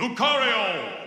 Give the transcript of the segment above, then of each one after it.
Lucario!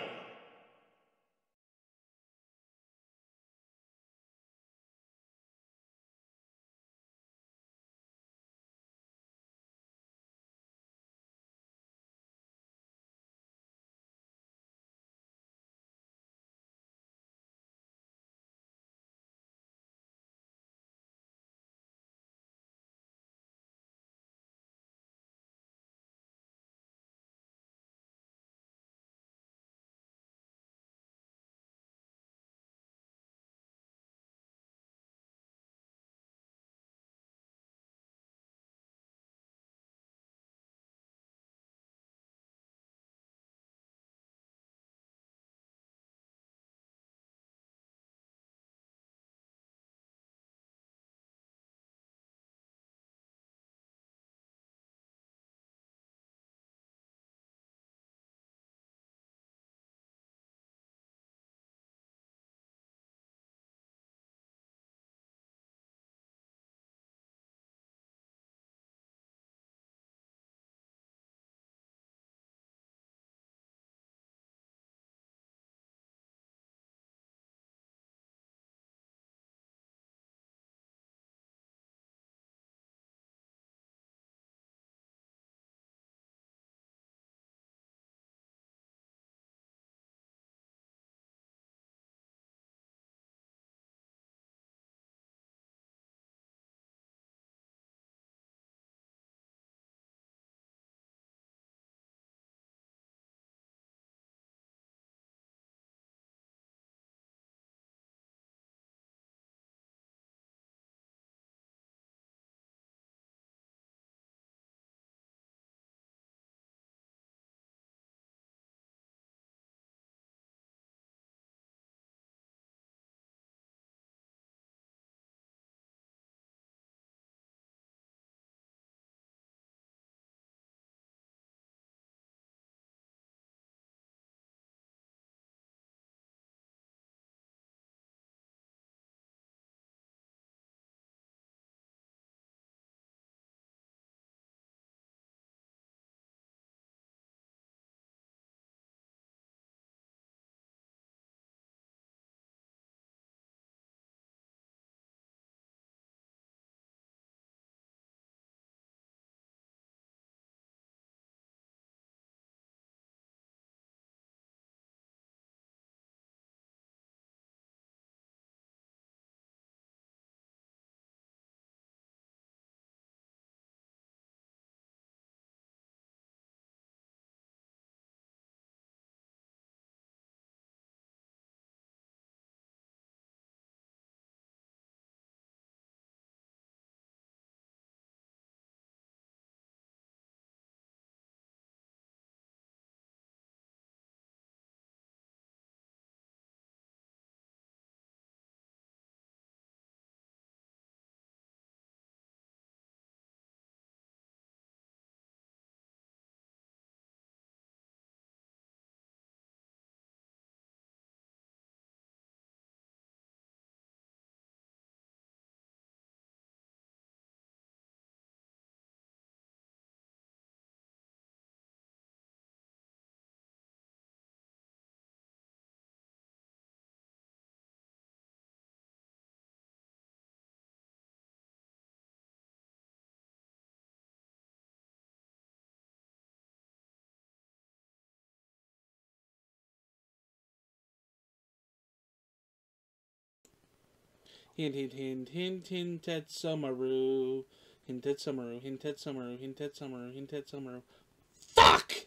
Hint, hint, hint, hint, hint at Summeroo. Hint at Summeroo, hint at Summeroo, hint at Summeroo, hint at Summeroo. Fuck!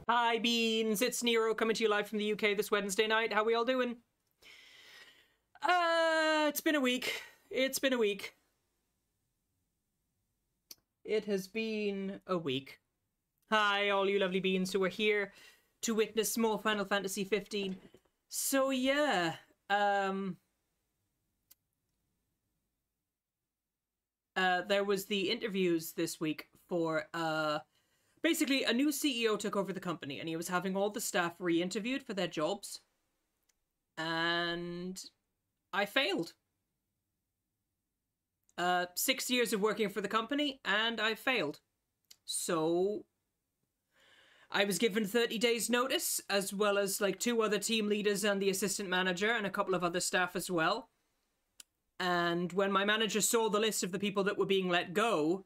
Hi Beans, it's Nero coming to you live from the UK this Wednesday night. How we all doing? It's been a week. It has been a week. Hi, all you lovely beans who are here to witness more Final Fantasy 15. So yeah, there was the interviews this week for, basically a new CEO took over the company and he was having all the staff re-interviewed for their jobs. And I failed. 6 years of working for the company and I failed. So I was given 30 days notice, as well as like 2 other team leaders and the assistant manager and a couple of other staff as well. And when my manager saw the list of the people that were being let go,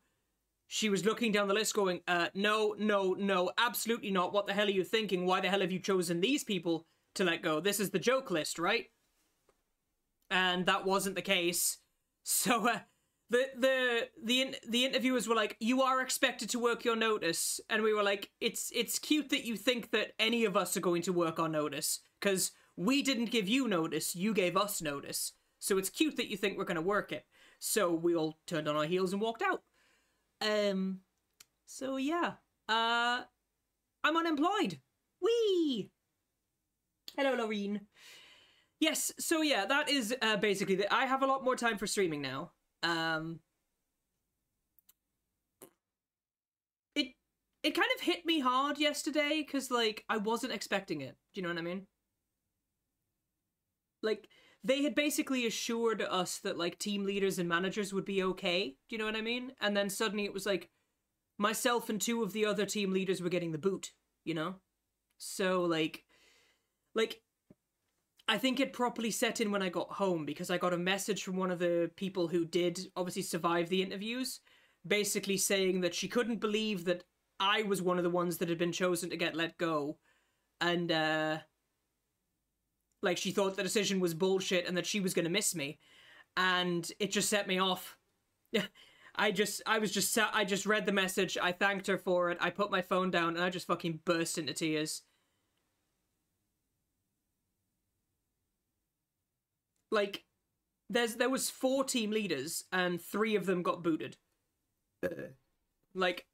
she was looking down the list going, no, absolutely not. What the hell are you thinking? Why the hell have you chosen these people to let go? This is the joke list, right? And that wasn't the case. So, the interviewers were like, you are expected to work your notice. And we were like, it's cute that you think that any of us are going to work on notice. Because we didn't give you notice, you gave us notice. So it's cute that you think we're going to work it. So we all turned on our heels and walked out. So yeah, I'm unemployed. Whee! Hello, Loreen. Yes, so yeah, that is, basically, I have a lot more time for streaming now. It kind of hit me hard yesterday, because, like, I wasn't expecting it. Do you know what I mean? Like, they had basically assured us that, like, team leaders and managers would be okay. Do you know what I mean? And then suddenly it was like, myself and 2 of the other team leaders were getting the boot, you know? So, like, I think it properly set in when I got home, because I got a message from one of the people who did obviously survive the interviews, basically saying that she couldn't believe that I was one of the ones that had been chosen to get let go. And, like, she thought the decision was bullshit and that she was going to miss me. And it just set me off. I just read the message, I thanked her for it, I put my phone down, and I just fucking burst into tears. Like, there was 4 team leaders, and 3 of them got booted. Like,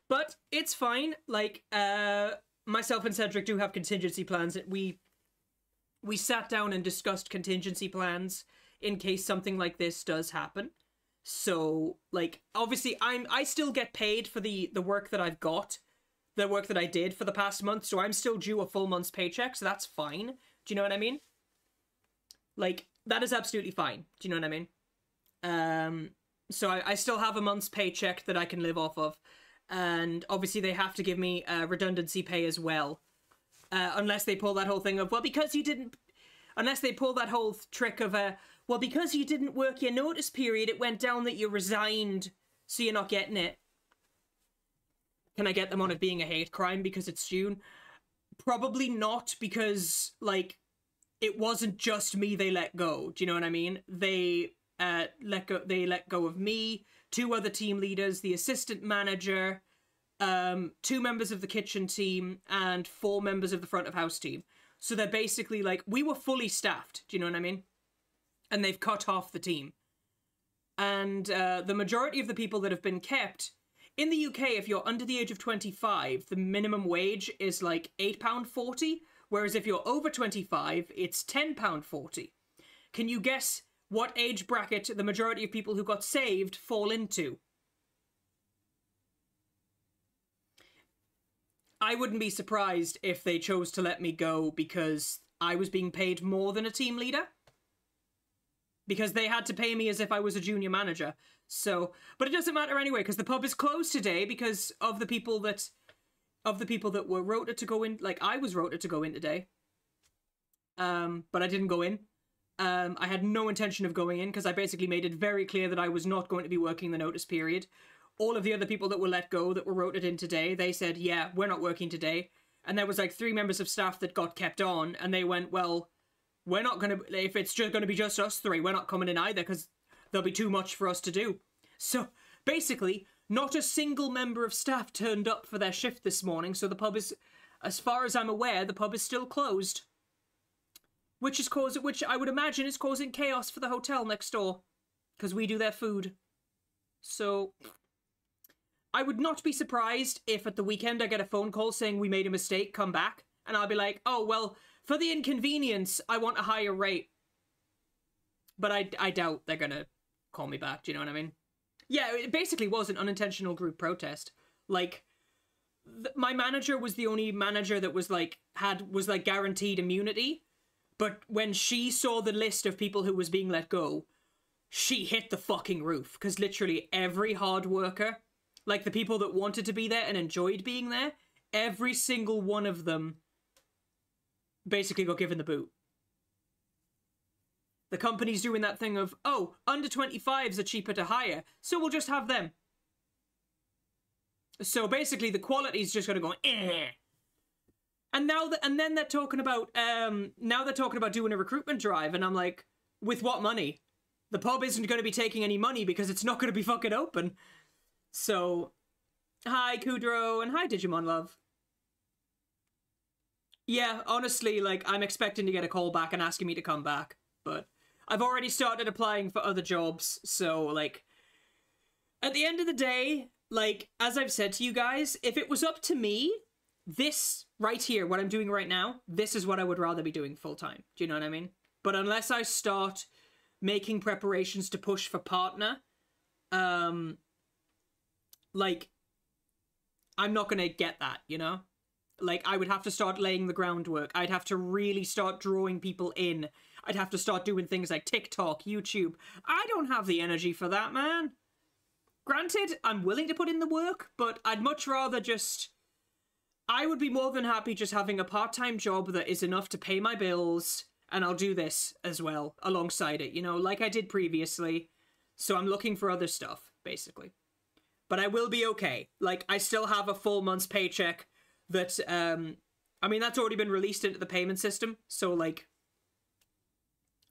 but it's fine. Like, myself and Cedric do have contingency plans. We sat down and discussed contingency plans in case something like this does happen. So, like, obviously, I still get paid for the work that I've got, the work that I did for the past month, so I'm still due a full month's paycheck, so that's fine. Do you know what I mean? Like, that is absolutely fine. Do you know what I mean? So I still have a month's paycheck that I can live off of. And obviously they have to give me redundancy pay as well. Unless they pull that whole thing of, well, because you didn't... Unless they pull that whole trick of, well, because you didn't work your notice period, it went down that you resigned, so you're not getting it. Can I get them on it being a hate crime because it's June? Probably not, because, like, it wasn't just me they let go. Do you know what I mean? They let go of me, 2 other team leaders, the assistant manager, 2 members of the kitchen team, and 4 members of the front of house team. So they're basically like, we were fully staffed. Do you know what I mean? And they've cut off the team. And the majority of the people that have been kept, in the UK, if you're under the age of 25, the minimum wage is like £8.40. Whereas if you're over 25, it's £10.40. Can you guess what age bracket the majority of people who got saved fall into? I wouldn't be surprised if they chose to let me go because I was being paid more than a team leader. Because they had to pay me as if I was a junior manager. So, but it doesn't matter anyway, because the pub is closed today because of the people that were rotated to go in. Like, I was rotated to go in today. But I didn't go in. I had no intention of going in because I basically made it very clear that I was not going to be working the notice period. All of the other people that were let go that were rotated in today, they said, yeah, we're not working today. And there was like 3 members of staff that got kept on, and they went, well, we're not going to, if it's just going to be just us 3, we're not coming in either because there'll be too much for us to do. So basically, Not a single member of staff turned up for their shift this morning, so the pub is, as far as I'm aware, the pub is still closed. Which I would imagine is causing chaos for the hotel next door. Because we do their food. So, I would not be surprised if at the weekend I get a phone call saying we made a mistake, come back. And I'll be like, oh, well, for the inconvenience, I want a higher rate. But I doubt they're gonna call me back, do you know what I mean? Yeah, it basically was an unintentional group protest. Like, my manager was the only manager that was guaranteed immunity. But when she saw the list of people who was being let go, she hit the fucking roof. Because literally every hard worker, like the people that wanted to be there and enjoyed being there, every single one of them basically got given the boot. The company's doing that thing of, oh, under 25s are cheaper to hire, so we'll just have them. So basically the quality's just gonna go, eh. And then they're talking about, doing a recruitment drive, and I'm like, with what money? The pub isn't going to be taking any money because it's not going to be fucking open. So, hi Kudro, and hi Digimon Love. Yeah, honestly, like, I'm expecting to get a call back and asking me to come back, but I've already started applying for other jobs, so, like, at the end of the day, like, as I've said to you guys, if it was up to me, this right here, what I'm doing right now, this is what I would rather be doing full-time. Do you know what I mean? But unless I start making preparations to push for partner, like, I'm not gonna get that, you know? Like, I would have to start laying the groundwork. I'd have to really start drawing people in. I'd have to start doing things like TikTok, YouTube. I don't have the energy for that, man. Granted, I'm willing to put in the work, but I'd much rather just... I would be more than happy just having a part-time job that is enough to pay my bills, and I'll do this as well, alongside it, you know, like I did previously. So I'm looking for other stuff, basically. But I will be okay. Like, I still have a full month's paycheck that, I mean, that's already been released into the payment system, so, like,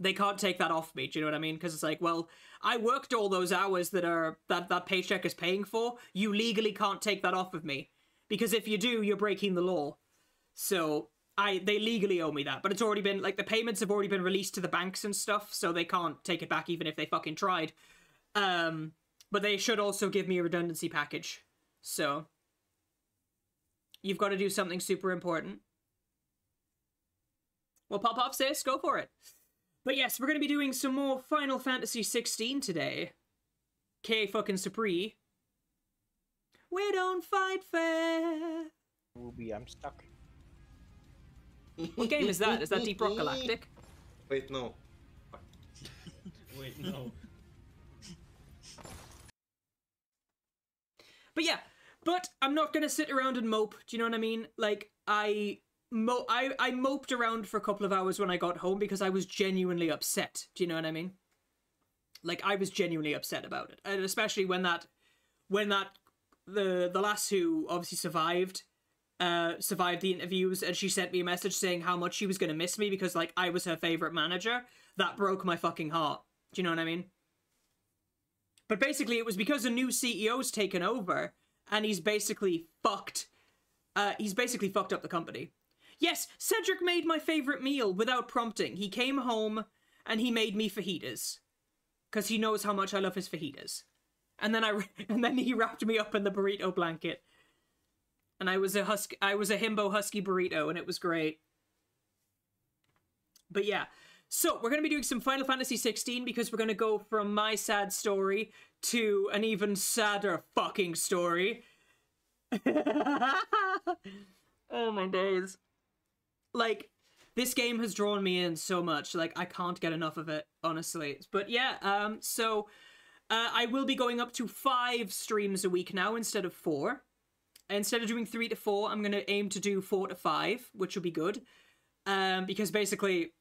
they can't take that off me, do you know what I mean? Because it's like, well, I worked all those hours that paycheck is paying for, you legally can't take that off of me. Because if you do, you're breaking the law. So, they legally owe me that, but it's already been, like, the payments have already been released to the banks and stuff, so they can't take it back even if they fucking tried. But they should also give me a redundancy package. So, you've got to do something super important. Well, pop off, sis, go for it. But yes, we're going to be doing some more Final Fantasy 16 today. K fucking Supreme. We don't fight fair. Ruby, I'm stuck. What game is that? Is that Deep Rock Galactic? Wait, no. Wait, no. But yeah, but I'm not gonna sit around and mope. Do you know what I mean? Like, I moped around for a couple of hours when I got home because I was genuinely upset. Do you know what I mean? Like, I was genuinely upset about it, and especially when the lass who obviously survived the interviews, and she sent me a message saying how much she was gonna miss me because, like, I was her favorite manager. That broke my fucking heart. Do you know what I mean? But basically, it was because a new CEO's taken over, and he's basically fucked up the company. Yes, Cedric made my favorite meal without prompting. He came home, and he made me fajitas. Because he knows how much I love his fajitas. And then he wrapped me up in the burrito blanket. And I was a himbo husky burrito, and it was great. But yeah. So, we're going to be doing some Final Fantasy 16 because we're going to go from my sad story to an even sadder fucking story. Oh my days. Like, this game has drawn me in so much. Like, I can't get enough of it, honestly. But yeah, I will be going up to 5 streams a week now instead of 4. Instead of doing 3 to 4, I'm going to aim to do 4 to 5, which will be good. Because basically,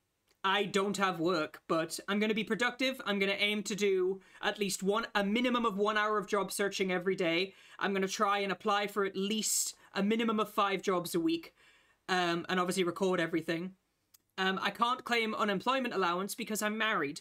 I don't have work, but I'm going to be productive. I'm going to aim to do at least a minimum of 1 hour of job searching every day. I'm going to try and apply for at least a minimum of 5 jobs a week. And obviously record everything. I can't claim unemployment allowance because I'm married.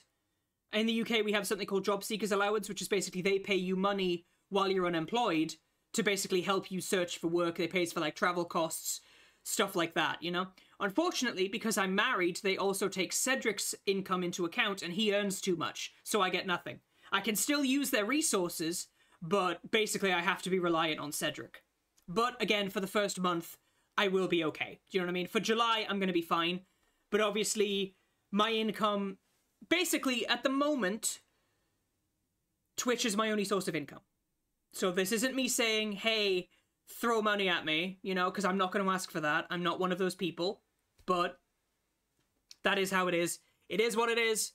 In the UK, we have something called Job Seekers Allowance, which is basically they pay you money while you're unemployed to basically help you search for work. They pays for like travel costs, stuff like that, you know? Unfortunately, because I'm married, they also take Cedric's income into account and he earns too much, so I get nothing. I can still use their resources, but basically I have to be reliant on Cedric. But again, for the first month, I will be okay. Do you know what I mean? For July, I'm going to be fine. But obviously, my income... Basically, at the moment, Twitch is my only source of income. So this isn't me saying, hey, throw money at me, you know, because I'm not going to ask for that. I'm not one of those people. But that is how it is. It is what it is.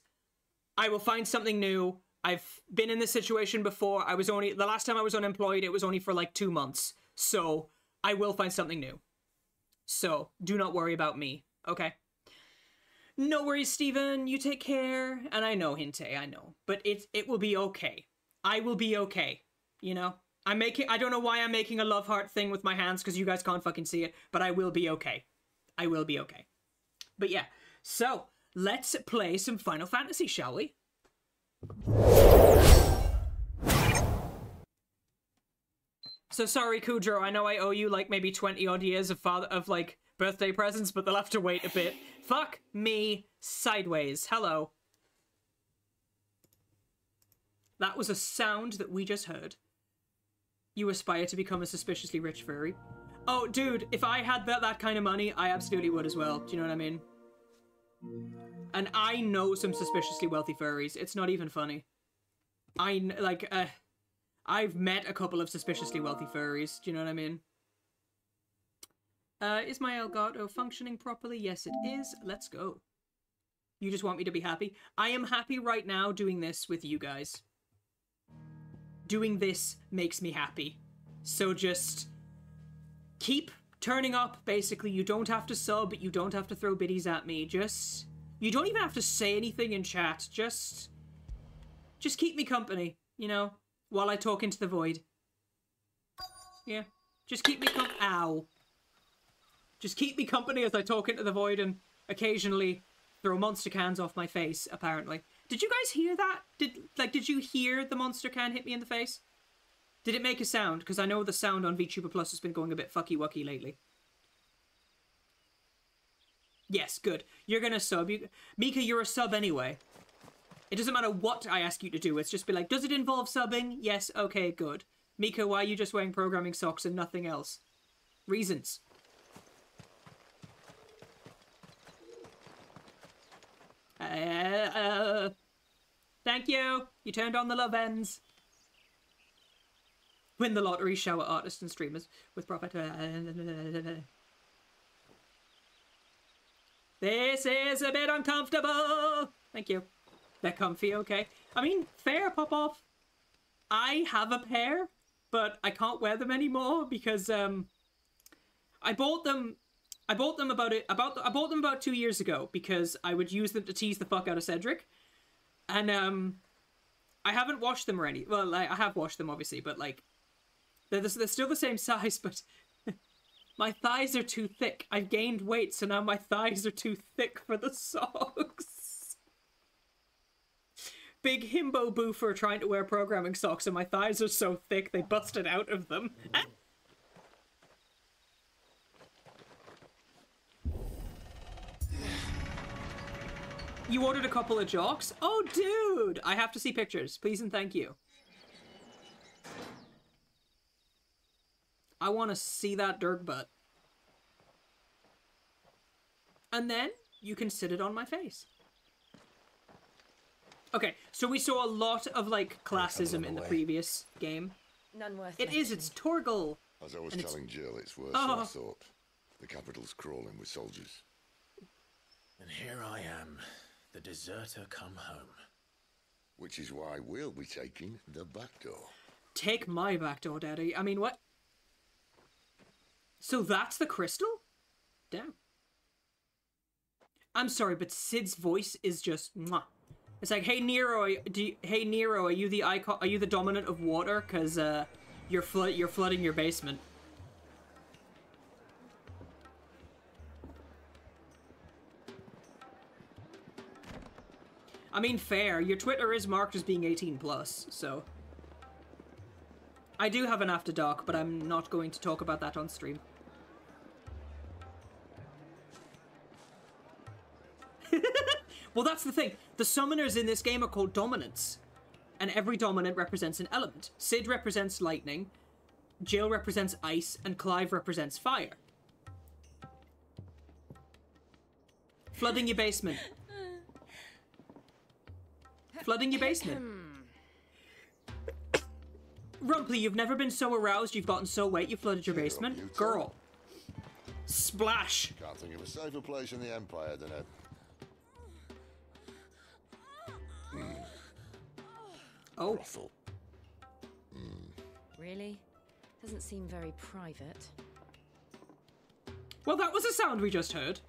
I will find something new. I've been in this situation before. The last time I was unemployed, it was only for like 2 months. So I will find something new. So do not worry about me, okay? No worries, Steven. You take care. And I know, Hinte, I know. But it will be okay. I will be okay, you know? I don't know why I'm making a love heart thing with my hands because you guys can't fucking see it, but I will be okay. I will be okay. But yeah, so let's play some Final Fantasy, shall we? So sorry, Kudro, I know I owe you like maybe 20 odd years of like birthday presents, but they'll have to wait a bit. Fuck me sideways. Hello. That was a sound that we just heard. You aspire to become a suspiciously rich furry. Oh, dude, if I had that kind of money, I absolutely would as well. Do you know what I mean? And I know some suspiciously wealthy furries. It's not even funny. I've met a couple of suspiciously wealthy furries. Do you know what I mean? Is my Elgato functioning properly? Yes, it is. Let's go. You just want me to be happy? I am happy right now doing this with you guys. Doing this makes me happy. So just keep turning up, basically. You don't have to sub, you don't have to throw biddies at me. You don't even have to say anything in chat. Just keep me company, you know, while I talk into the void. Yeah, just keep me Ow. Just keep me company as I talk into the void and occasionally throw monster cans off my face, apparently. Did you guys hear that? Did you hear the monster can hit me in the face? Did it make a sound? Because I know the sound on VTuber Plus has been going a bit fucky-wucky lately. Yes, good. You're gonna sub. Mika, you're a sub anyway. It doesn't matter what I ask you to do. It's just be like, does it involve subbing? Yes, okay, good. Mika, why are you just wearing programming socks and nothing else? Reasons. Thank you. You turned on the love ends. Win the lottery, shower artists and streamers with profit. This is a bit uncomfortable. Thank you. They're comfy, okay. I mean, fair, pop off. I have a pair, but I can't wear them anymore because I bought them about 2 years ago because I would use them to tease the fuck out of Cedric. And I haven't washed them or any. Well, I have washed them obviously, but like they're still the same size, but my thighs are too thick. I've gained weight, so now my thighs are too thick for the socks. Big himbo boofer trying to wear programming socks, and my thighs are so thick they busted out of them. You ordered a couple of jocks? Oh, dude! I have to see pictures. Please and thank you. I want to see that dirt butt. And then you can sit it on my face. Okay, so we saw a lot of, like, classism in the previous game. None worth It is, it's Torgal. As I was telling Jill, it's worse Oh. than I thought. The capital's crawling with soldiers. And here I am, the deserter come home. Which is why we'll be taking the back door. Take my back door, Daddy. I mean, what? So that's the crystal? Damn. I'm sorry, but Sid's voice is just mwah. It's like, hey Nero, hey Nero, are you the icon? Are you the dominant of water? Cause you're flooding your basement. I mean, fair. Your Twitter is marked as being 18+, so I do have an After Dark, but I'm not going to talk about that on stream. Well, that's the thing. The summoners in this game are called dominants. And every dominant represents an element. Sid represents lightning, Jill represents ice, and Clive represents fire. Flooding your basement. Flooding your basement. Rumply, you've never been so aroused, you've gotten so wet, you flooded your basement? you Girl. Splash. Can't think of a safer place in the Empire than a... Oh. brothel. Really? Doesn't seem very private. Well, that was a sound we just heard.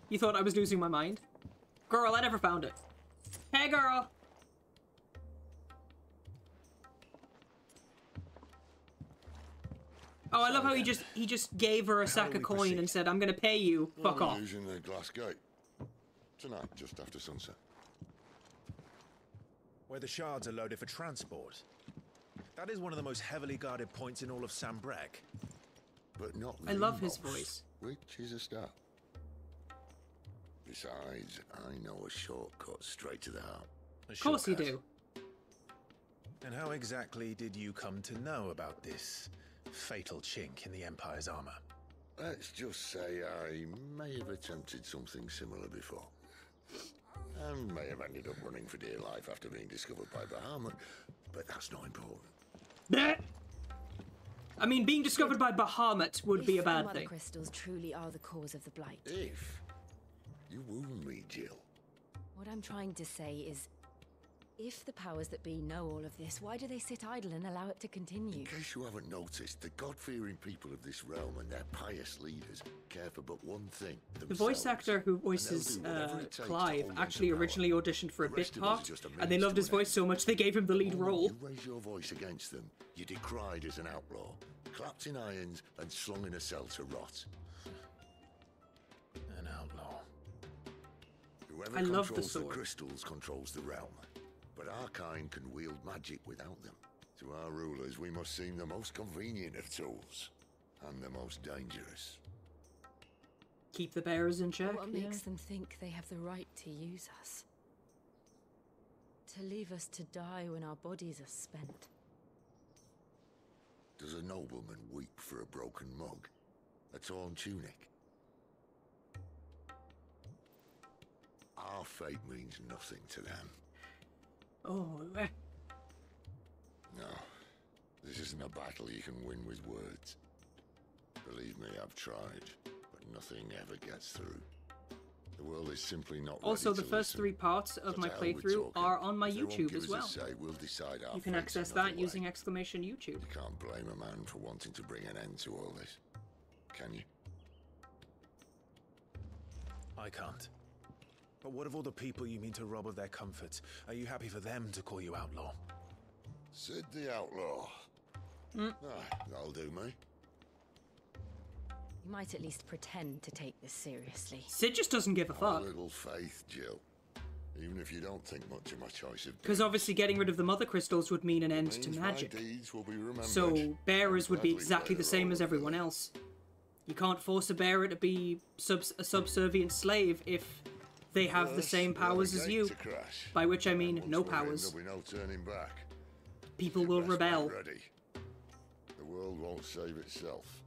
You thought I was losing my mind? Girl, I never found it. Hey, girl! Oh, I love how he just gave her a sack of coin and said, I'm gonna pay you. Fuck off. Using the glass gate. Tonight, just after sunset. Where the shards are loaded for transport. That is one of the most heavily guarded points in all of Sambrek. But not I love his most, voice. Which is a start. Besides, I know a shortcut straight to the heart. A Of course you shortcut. do. And how exactly did you come to know about this fatal chink in the Empire's armor? Let's just say I may have attempted something similar before. And may have ended up running for dear life after being discovered by Bahamut, but that's not important. Bleh. I mean, being discovered by Bahamut would be a If the bad mother thing. crystals truly are the cause of the blight, If you wound me, Jill, what I'm trying to say is, if the powers that be know all of this, why do they sit idle and allow it to continue? in case you haven't noticed, the God-fearing people of this realm and their pious leaders care for but one thing, The voice themselves. actor who And they'll voices do whatever it takes to Clive hold actually onto power. originally auditioned for a The bit rest of us part, are just a and they means loved to his an voice end. so much they gave him the lead Moment role. You raise your voice against them, you're decried as an outlaw, clapped in irons and slung in a cell to rot. An outlaw. Whoever I love the controls the sword. crystals controls the realm, but our kind can wield magic without them. To our rulers, we must seem the most convenient of tools, and the most dangerous. Keep the bearers in check. What yeah. makes them think they have the right to use us? To leave us to die when our bodies are spent? Does a nobleman weep for a broken mug? A torn tunic? Our fate means nothing to them. Oh, No, this isn't a battle you can win with words. Believe me, I've tried, but nothing ever gets through. The world is simply not ready also, the to first listen. 3 parts of So my to hell with playthrough talking. are on my If they won't YouTube give as us a well. say, we'll decide our You can fates access another that way. using exclamation YouTube. You can't blame a man for wanting to bring an end to all this, can you? I can't. But what of all the people you mean to rob of their comforts? Are you happy for them to call you outlaw? Sid the Outlaw. That'll do me. You might at least pretend to take this seriously. Sid just doesn't give a Have fuck. a little faith, Jill. Even if you don't think much of my choice of Because obviously getting rid of the mother crystals would mean an end to means my magic. deeds will be remembered. So bearers would be Gladly exactly play the same role as of everyone villain. else. You can't force a bearer to be a subservient slave if they have the First, same we have a powers as gate you. to crash. By which I mean Once no we're in, powers. There'll be no turning back. People Your will best rebel. man ready. The world won't save itself.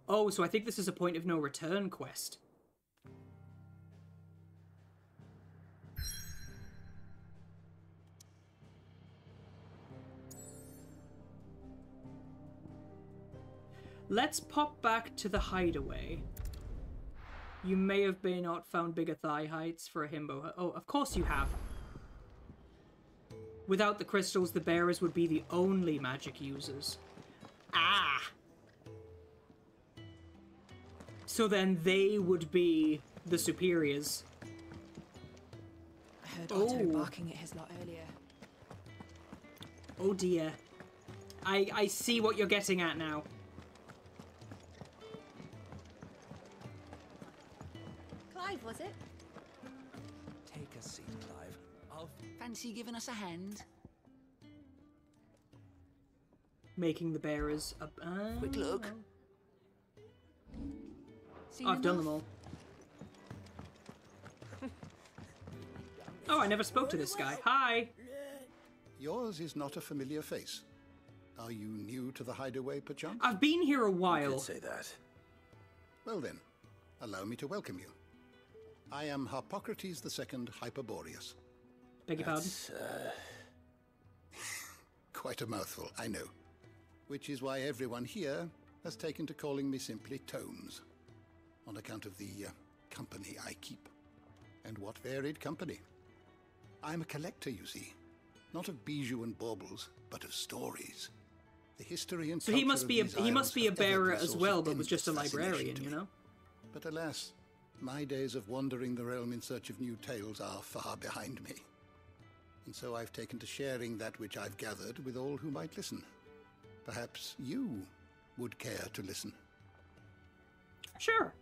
Oh, so I think this is a point of no return quest. Let's pop back to the hideaway. You may have been not found bigger thigh heights for a himbo. Oh, of course you have. Without the crystals, the bearers would be the only magic users. Ah! So then they would be the superiors. I heard Otto Oh. barking at his lot earlier. Oh dear. I see what you're getting at now. Clive, was it? Take a seat, Clive. I'll fancy giving us a hand. making the bearers a... Quick look. I've done them all. Oh, I never spoke to this guy. Hi! Yours is not a familiar face. Are you new to the hideaway, perchance? I've been here a while. Could say that. Well then, allow me to welcome you. I am Harpocrates II Hyperboreus. Beg your pardon? Quite a mouthful, I know. Which is why everyone here has taken to calling me simply Tomes, on account of the company I keep. And what varied company. I'm a collector, you see. Not of bijou and baubles, but of stories. The history and So culture he must of be these he must isles be a have ever bearer been a as source well, of but was just a endless fascination librarian, to you me. know? But alas, my days of wandering the realm in search of new tales are far behind me. And so I've taken to sharing that which I've gathered with all who might listen. Perhaps you would care to listen. Sure.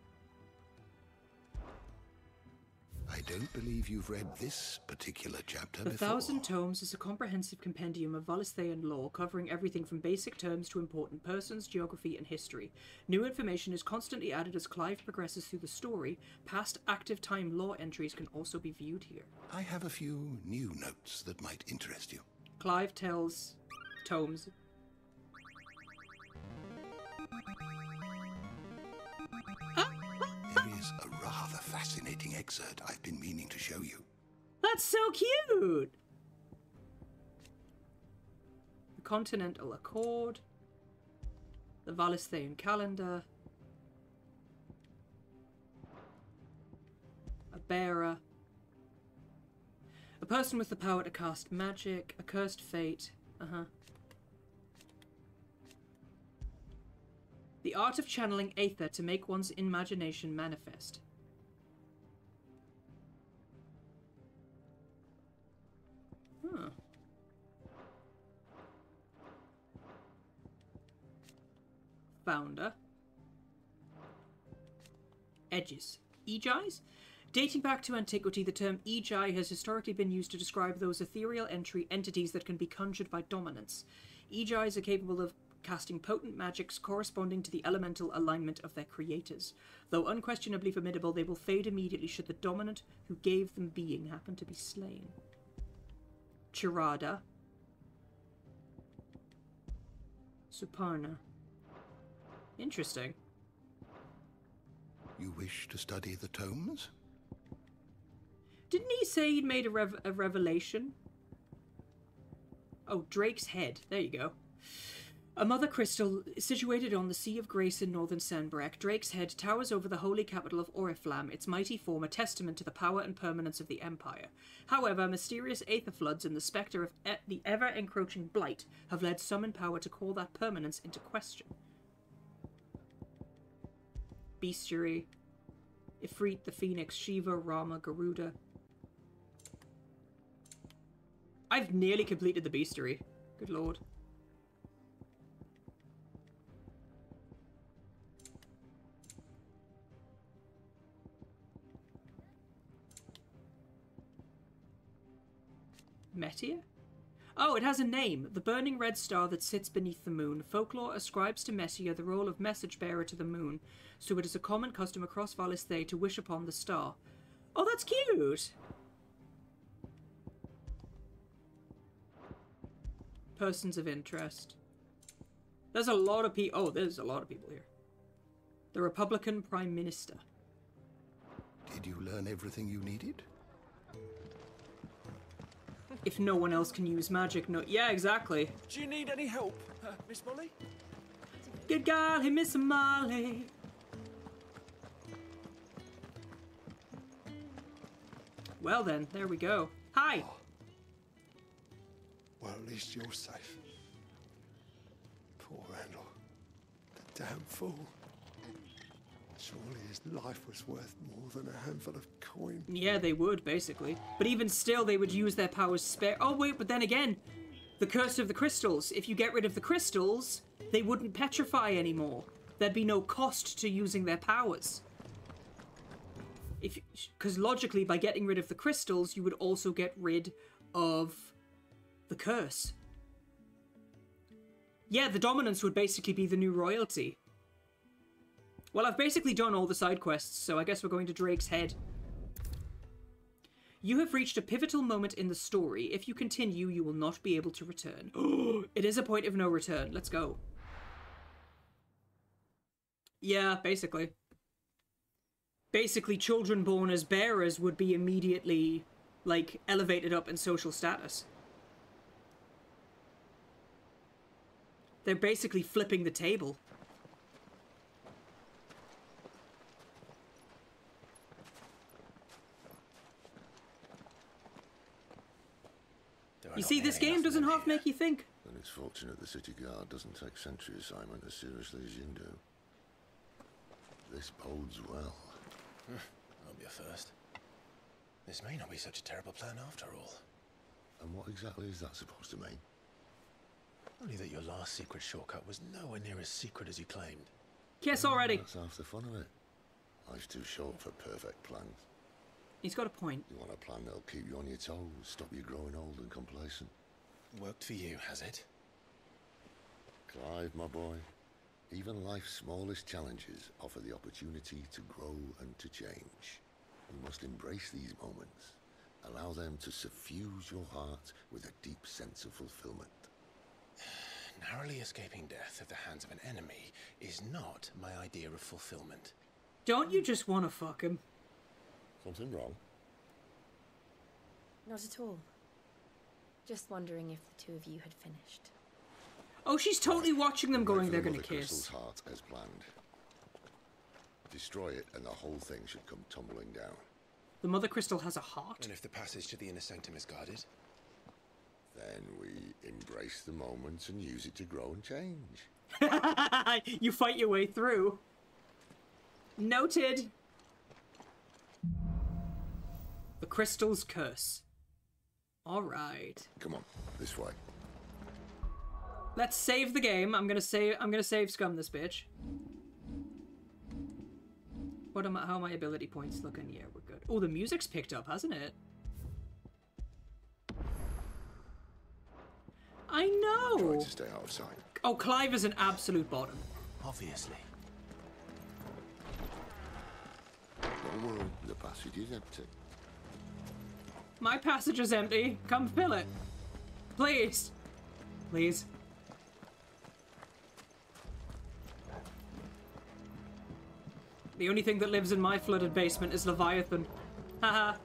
I don't believe you've read this particular chapter The before. Thousand Tomes is a comprehensive compendium of Valisthean lore covering everything from basic terms to important persons, geography, and history. New information is constantly added as Clive progresses through the story. Past active time lore entries can also be viewed here. I have a few new notes that might interest you. Clive tells Tomes. There is a rather fascinating excerpt I've been meaning to show you. That's so cute! The Continental Accord. The Valisthean Calendar. A bearer. A person with the power to cast magic. A cursed fate. The art of channeling aether to make one's imagination manifest. Huh. Founder. Edges. Egis? Dating back to antiquity, the term Egi has historically been used to describe those ethereal entities that can be conjured by dominance. Egis are capable of casting potent magics corresponding to the elemental alignment of their creators. Though unquestionably formidable, they will fade immediately should the dominant who gave them being happen to be slain. Chirada. Suparna. Interesting. You wish to study the tomes? Didn't he say he'd made a revelation? Oh, Drake's Head. There you go. A mother crystal situated on the Sea of Grace in northern Sanbreque, Drake's Head towers over the holy capital of Oriflamme, its mighty form a testament to the power and permanence of the Empire. However, mysterious aether floods and the spectre of the ever-encroaching Blight have led some in power to call that permanence into question. Bestiary, Ifrit, the Phoenix, Shiva, Rama, Garuda. I've nearly completed the Bestiary. Good lord. Meteor? Oh, it has a name. The burning red star that sits beneath the moon. Folklore ascribes to Messier the role of message bearer to the moon, so it is a common custom across Valisthea to wish upon the star. Oh, that's cute! Persons of interest. There's a lot of people. Oh, there's a lot of people here. The Republican Prime Minister. Did you learn everything you needed? If no one else can use magic, no. Yeah, exactly. Do you need any help, Miss Molly? Good golly, Miss Molly. Well then, there we go. Hi. Well, at least you're safe. Poor Randall. The damn fool. Surely his life was worth more than a handful of coin. Yeah, they would, basically. But even still, they would use their powers spare. Oh, wait, but then again, the curse of the crystals. If you get rid of the crystals, they wouldn't petrify anymore. There'd be no cost to using their powers. Because logically, by getting rid of the crystals, you would also get rid of the curse. Yeah, the Dominants would basically be the new royalty. Well, I've basically done all the side quests, so I guess we're going to Drake's Head. You have reached a pivotal moment in the story. If you continue, you will not be able to return. It is a point of no return. Let's go. Yeah, basically. Basically, children born as bearers would be immediately, like, elevated up in social status. They're basically flipping the table. You see, this game doesn't half make you think. Then it's fortunate the City Guard doesn't take sentry assignment as seriously as you do. This bodes well. Won't be a first. This may not be such a terrible plan after all. And what exactly is that supposed to mean? Only that your last secret shortcut was nowhere near as secret as you claimed. Yes, already. That's half the fun of it. Life's too short for perfect plans. He's got a point. You want a plan that'll keep you on your toes, stop you growing old and complacent. Worked for you, has it? Clive, my boy, even life's smallest challenges offer the opportunity to grow and to change. You must embrace these moments. Allow them to suffuse your heart with a deep sense of fulfillment. Narrowly escaping death at the hands of an enemy is not my idea of fulfillment. Don't you just want to fuck him? Something wrong? Not at all. Just wondering if the two of you had finished. Oh, she's totally watching them going, Wait for they're the gonna Mother kiss. Crystal's heart as planned. Destroy it and the whole thing should come tumbling down. The Mother Crystal has a heart? And if the passage to the inner sanctum is guarded? Then we embrace the moment and use it to grow and change. You fight your way through. Noted. The Crystal's Curse. Alright. Come on, this way. Let's save the game. I'm gonna save scum this bitch. How are my ability points looking? Yeah, we're good. Oh, the music's picked up, hasn't it? I know! Try to stay out of sight. Oh, Clive is an absolute bottom. Obviously. Don't worry, the passage is empty. My passage is empty. Come fill it. Please. Please. The only thing that lives in my flooded basement is Leviathan. Haha.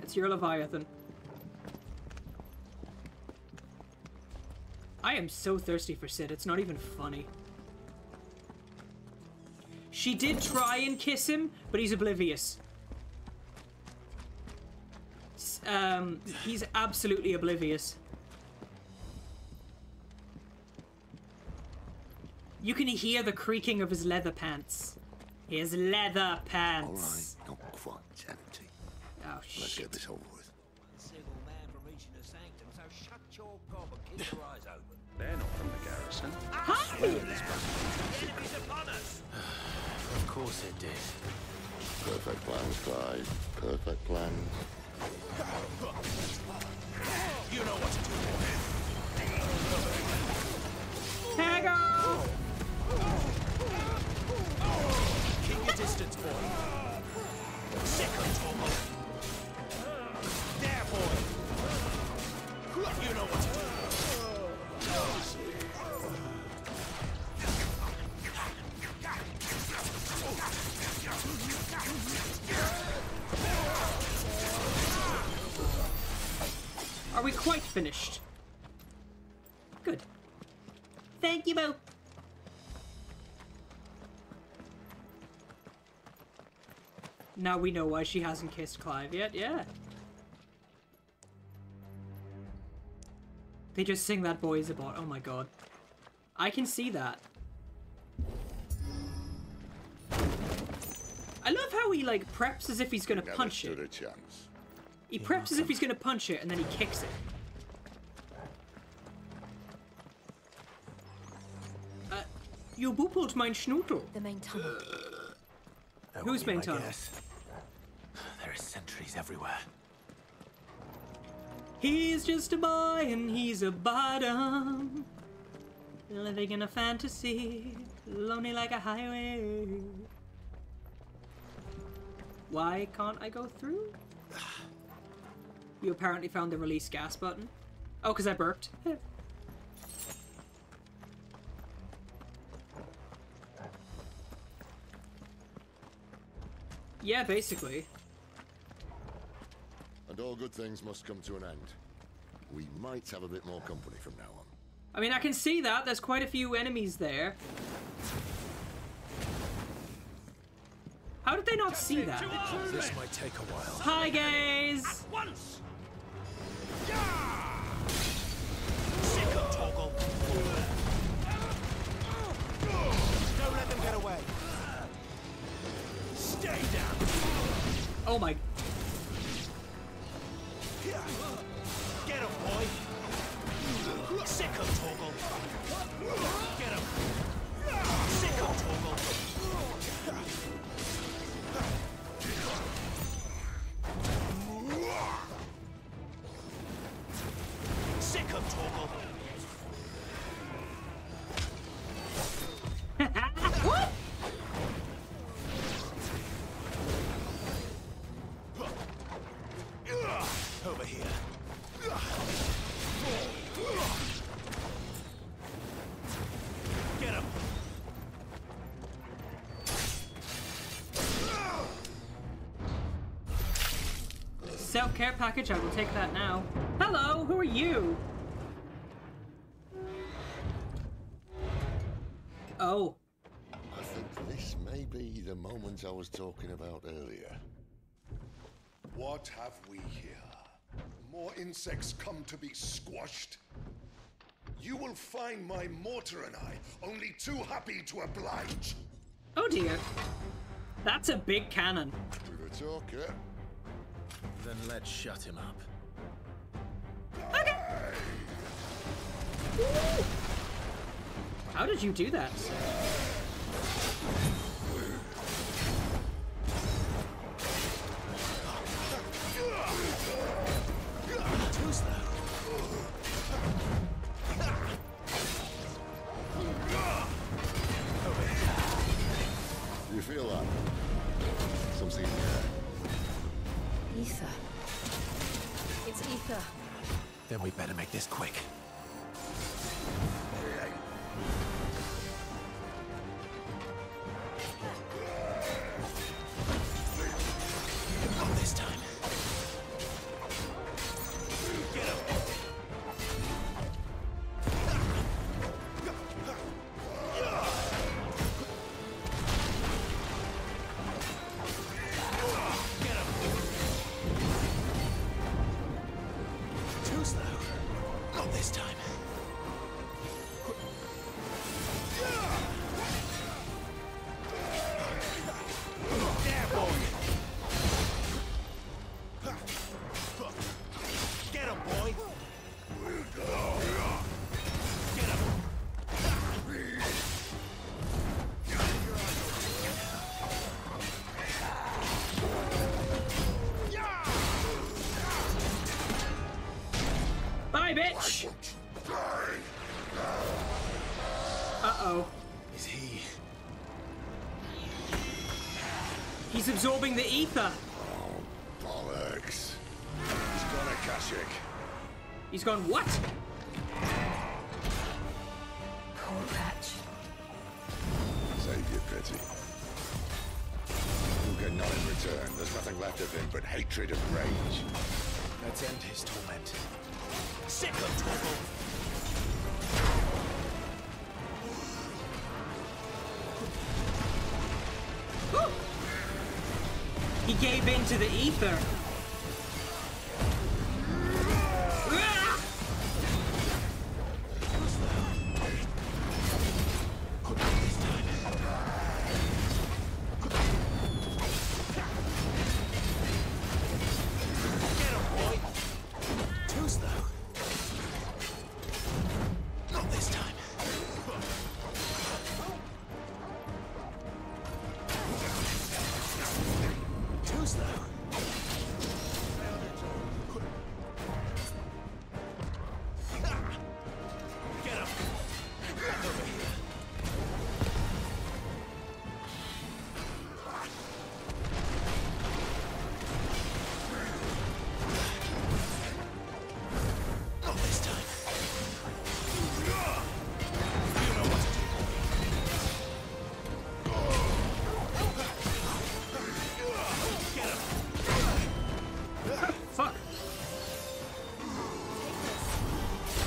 It's your Leviathan. I am so thirsty for Sid, it's not even funny. She did try and kiss him, but he's oblivious. He's absolutely oblivious. You can hear the creaking of his leather pants. His leather pants. All right, not quite empty. Oh, Let's shit. get this over with. Single man from reaching the sanctum, so shut your gob and keep your eyes open. They're not from the garrison. Hi! The enemy's upon us! Of course it did. Perfect plans, Clive. Perfect plans. You know what to do. Haggle! Keep your distance, boy. Second almost. There, boy. You know what to do. Are we quite finished? Good. Thank you both. Now we know why she hasn't kissed Clive yet, yeah. They just sing that boy's about. Oh my god. I can see that. I love how he like preps as if he's gonna Never punch stood it. a chance. He preps as if he's gonna punch it and then he kicks it. You boopled mein Schnootel. The main tunnel. That Who's won't be main my tunnel? guess. There are sentries everywhere. He's just a boy and he's a bottom. Living in a fantasy, lonely like a highway. Why can't I go through? You apparently found the release gas button. Oh, because I burped. Yeah, basically. And all good things must come to an end. We might have a bit more company from now on. I mean, I can see that. There's quite a few enemies there. How did they not see that? This might take a while. Hi, guys! Once! Sick of Toggle! Don't let them get away! Stay down! Oh my... Get him, boy! Sick of Toggle! Get him! Sick of Toggle! Sick of Toggle! What? Over here. Get him! Self-care package, I will take that now. Hello, who are you? Oh. I think this may be the moment I was talking about earlier. What have we here? More insects come to be squashed? You will find my mortar and I only too happy to oblige. Oh dear. That's a big cannon. With a talker. Then let's shut him up. Okay. Woo. How did you do that? Too slow. You feel that? Something Ether. It's ether. Then we better make this quick. Not this time. Get him! Too slow. Not this time. There, boy! Get him, boy! Get him! Bye, bitch! Uh-oh. Is he? He's absorbing the ether. bollocks. He's gone Akashic. He's gone what? Poor wretch. Save your pity. You get none in return. There's nothing left of him but hatred and rage. Let's end his torment. Sick of Toggle! He gave in to the ether. Ah! Get him, boy! Too slow. Not this time. Too slow.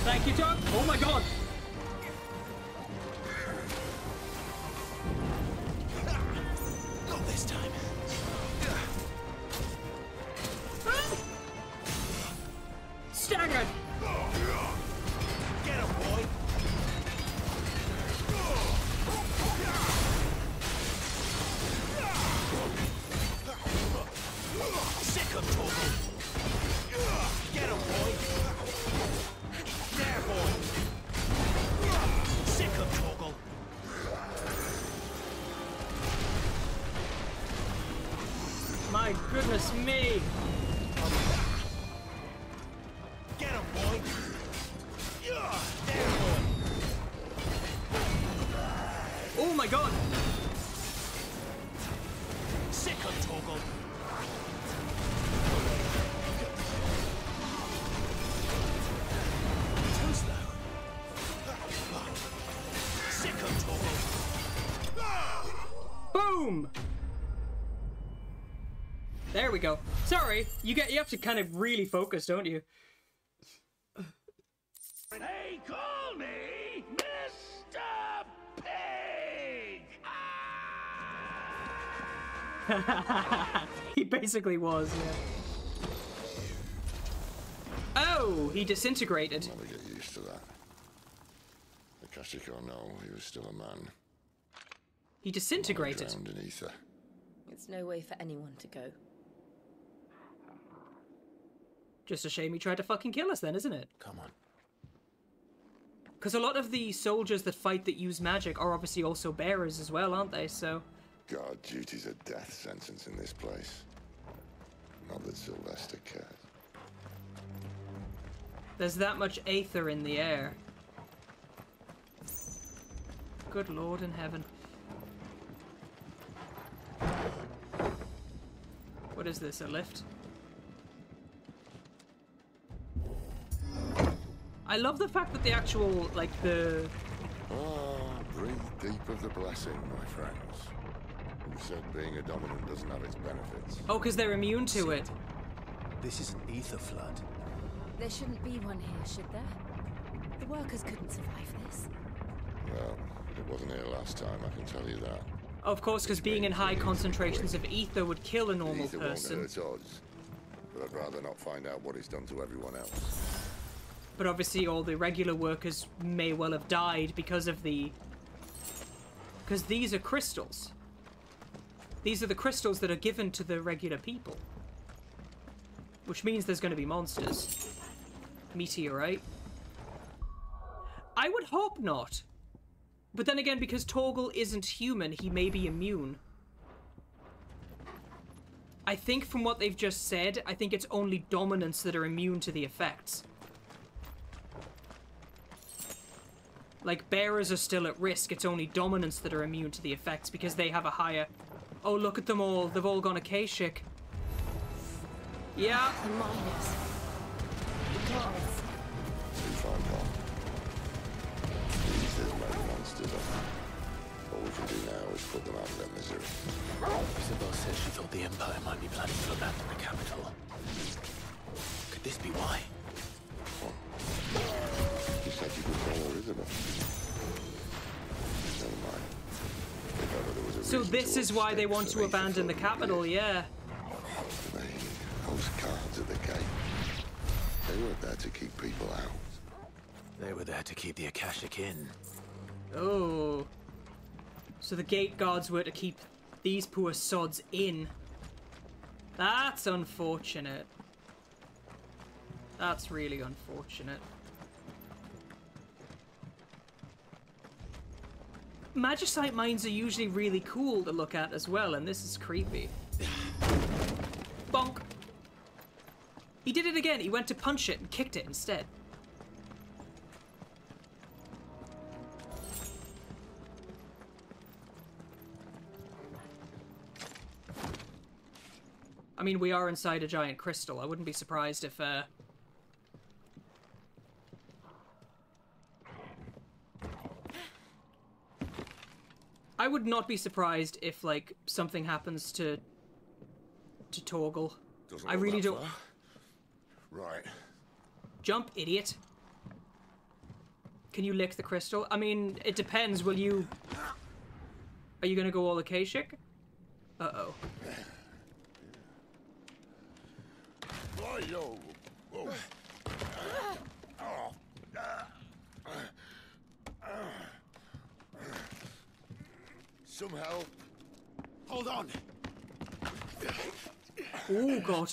Thank you, Tom. Oh my god. Not this time. Staggered. Get him, boy. Sick of Torgal. Get him, boy. There, boy. Sick of Torgal. My goodness me. Get him, boy. There, boy. Oh my god. Sick of Torgal. Too slow. Sick of Torgal. Boom. There we go. Sorry, you have to kind of really focus, don't you? They call me Mr. Pig. He basically was, yeah. Oh, he disintegrated. I'll never get used to that. Akashic or no, he was still a man. He disintegrated. Drowned in ether. It's no way for anyone to go. Just a shame he tried to fucking kill us then, isn't it? Come on. Because a lot of the soldiers that fight that use magic are obviously also bearers as well, aren't they? So... God, duty's a death sentence in this place. Not that Sylvester cares. there's that much aether in the air. Good Lord in heaven. What is this, a lift? I love the fact that the actual, like, the... Ah, breathe deep of the blessing, my friends. Who said being a dominant doesn't have its benefits? Oh, because they're immune to it. This is an ether flood. There shouldn't be one here, should there? The workers couldn't survive this. Well, it wasn't here last time, I can tell you that. Of course, because being in high concentrations of ether would kill a normal Ether person. won't hurt odds, but I'd rather not find out what he's done to everyone else. But obviously all the regular workers may well have died because of the... Because these are crystals. These are the crystals that are given to the regular people. Which means there's going to be monsters. Meteorite. I would hope not. But then again, because Torgal isn't human, he may be immune. I think from what they've just said, I think it's only dominants that are immune to the effects. Like, bearers are still at risk, it's only dominants that are immune to the effects because they have a higher... Oh, look at them all, they've all gone Akashic. Yeah. The miners. The guards. Too far gone. These little monsters are... All we can do now is put them out of their misery. Isabel said she thought the Empire might be planning to abandon the capital. Could this be why? You said you could follow Elizabeth. Never mind. If ever there was a So reason this to is why they upstep want to Seneca abandon the for capital, years. yeah. Those guards at the gate. They weren't there to keep people out. They were there to keep the Akashic in. Oh. So the gate guards were to keep these poor sods in. That's unfortunate. That's really unfortunate. Magicite mines are usually really cool to look at as well, and this is creepy. Bonk! He did it again. He went to punch it and kicked it instead. I mean, we are inside a giant crystal. I wouldn't be surprised if, I would not be surprised if, like, something happens to Torgal. Doesn't I look really that don't... far. Right. Jump, idiot. Can you lick the crystal? I mean, it depends. Will you... Are you gonna go all Akashic? Uh-oh. Some help. Hold on. Oh, God.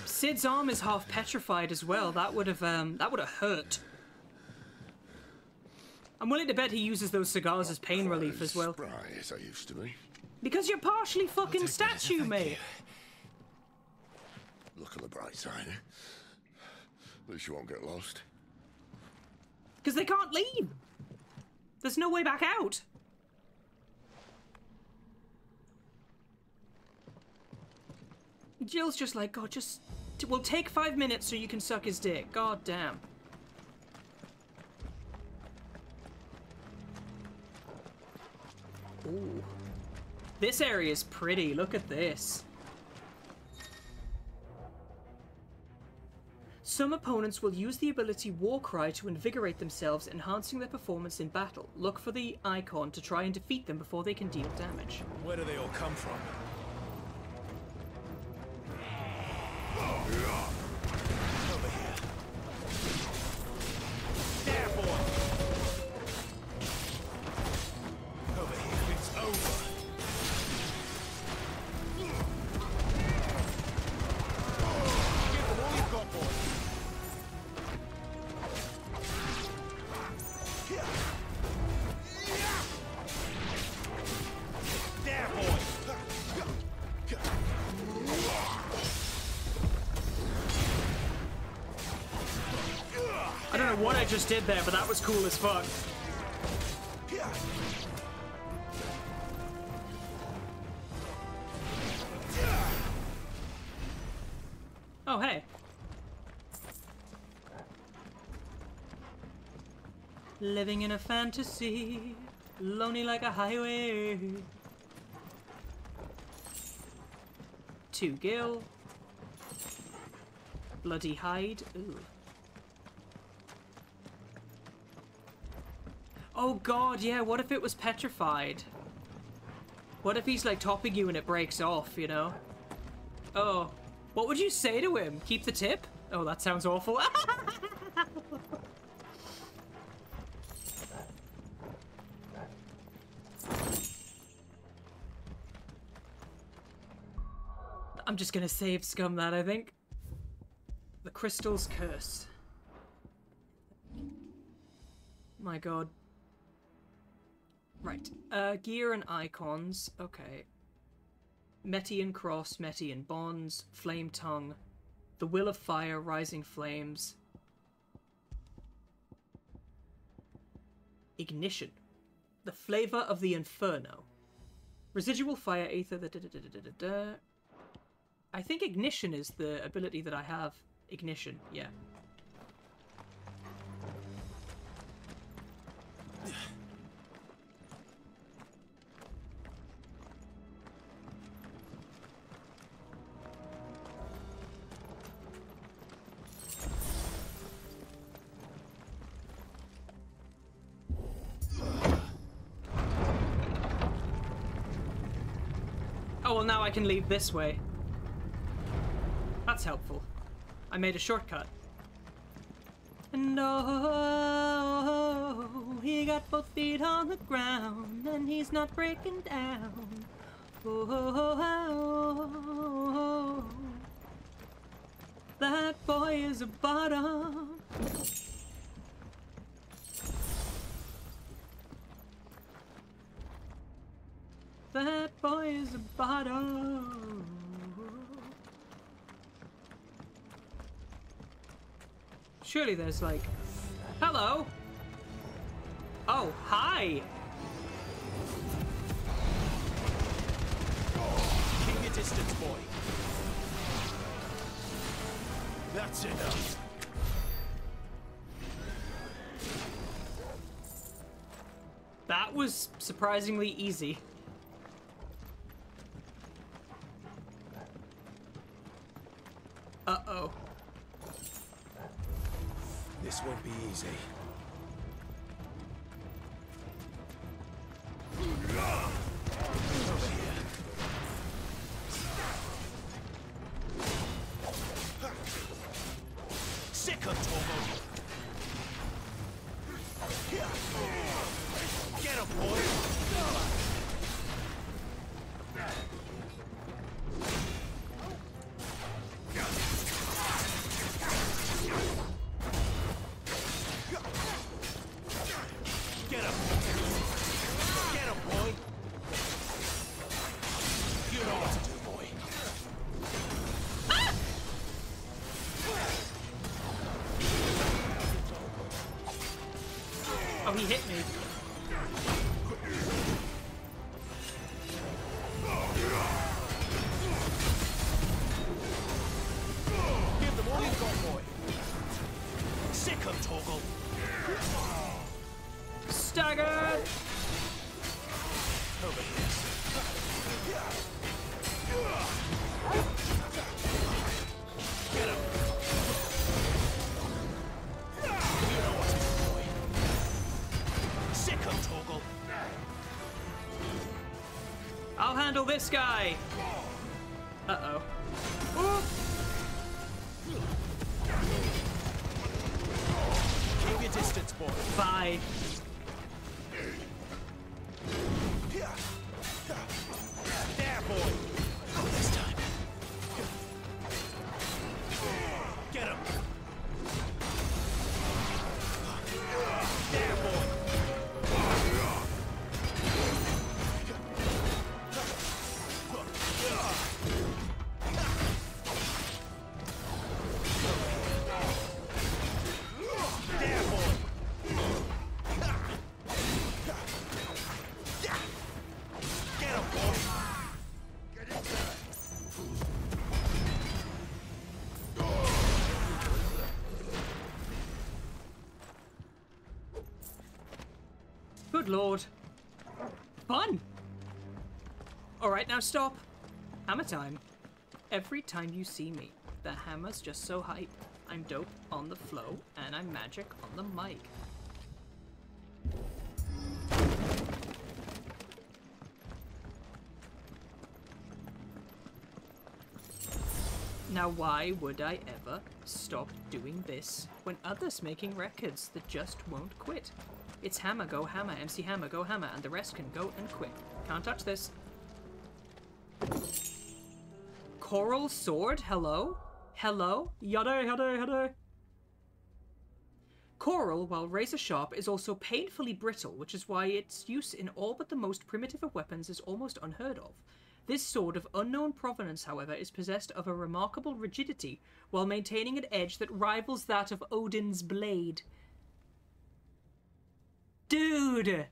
Sid's arm is half petrified as well. That would have hurt. I'm willing to bet he uses those cigars as pain relief as well. Spry as I used to be. Because you're partially fucking statue, mate. Look on the bright side. At least you won't get lost. Because they can't leave. There's no way back out. Jill's just like, God, just... We'll take 5 minutes so you can suck his dick. God damn. Ooh. This area is pretty. Look at this. Some opponents will use the ability Warcry to invigorate themselves, enhancing their performance in battle. Look for the icon to try and defeat them before they can deal damage. Where do they all come from? Over here. There, boy! Over here, it's over. Give them all you've got, boy. There, boy! I don't know what I just did there, but that was cool as fuck. Oh, hey. Living in a fantasy, lonely like a highway. 2 gil. Bloody hide. Ooh. Oh god, yeah, what if it was petrified? What if he's like topping you and it breaks off, you know? Oh. What would you say to him? Keep the tip? Oh, that sounds awful. I'm just gonna save scum that, I think. The Crystal's Curse. My god. Right. Gear and icons. Okay. Metian Cross, Metian Bonds, Flame Tongue, the Will of Fire, Rising Flames. Ignition. The Flavor of the Inferno. Residual Fire, Aether, I think Ignition is the ability that I have. Ignition, yeah. Oh, well, now I can leave this way. That's helpful. I made a shortcut. And oh, he got both feet on the ground, and he's not breaking down. Oh, that boy is a bottom. That boy is a bottom. Surely there's like... Hello? Oh, hi! Keep your distance, boy. That's enough. That was surprisingly easy. Uh-oh. This won't be easy. Over here. Sick of Torgo. Get him, boy. Get him. Get him, boy. You know what to do, boy. Oh, he hit me. Give them all you've got, boy. Sick of Torgal. Staggered! Over here. Get him. You know what to do, boy. Sick of Torgal. I'll handle this guy. Uh-oh. Ooh. Keep your distance, boy. Bye. There, boy. Not this time. Get him. There, boy. There, boy. Get him, boy. Good lord. Fun! Alright, now stop. Hammer time. Every time you see me, the hammer's just so hype. I'm dope on the flow, and I'm magic on the mic. Now why would I ever stop doing this when others making records that just won't quit? It's Hammer, go Hammer, MC Hammer, go Hammer, and the rest can go and quit. Can't touch this. Coral Sword, hello? Hello? Yada, yada, yada. Coral, while razor sharp, is also painfully brittle, which is why its use in all but the most primitive of weapons is almost unheard of. This sword of unknown provenance, however, is possessed of a remarkable rigidity, while maintaining an edge that rivals that of Odin's blade. Dude!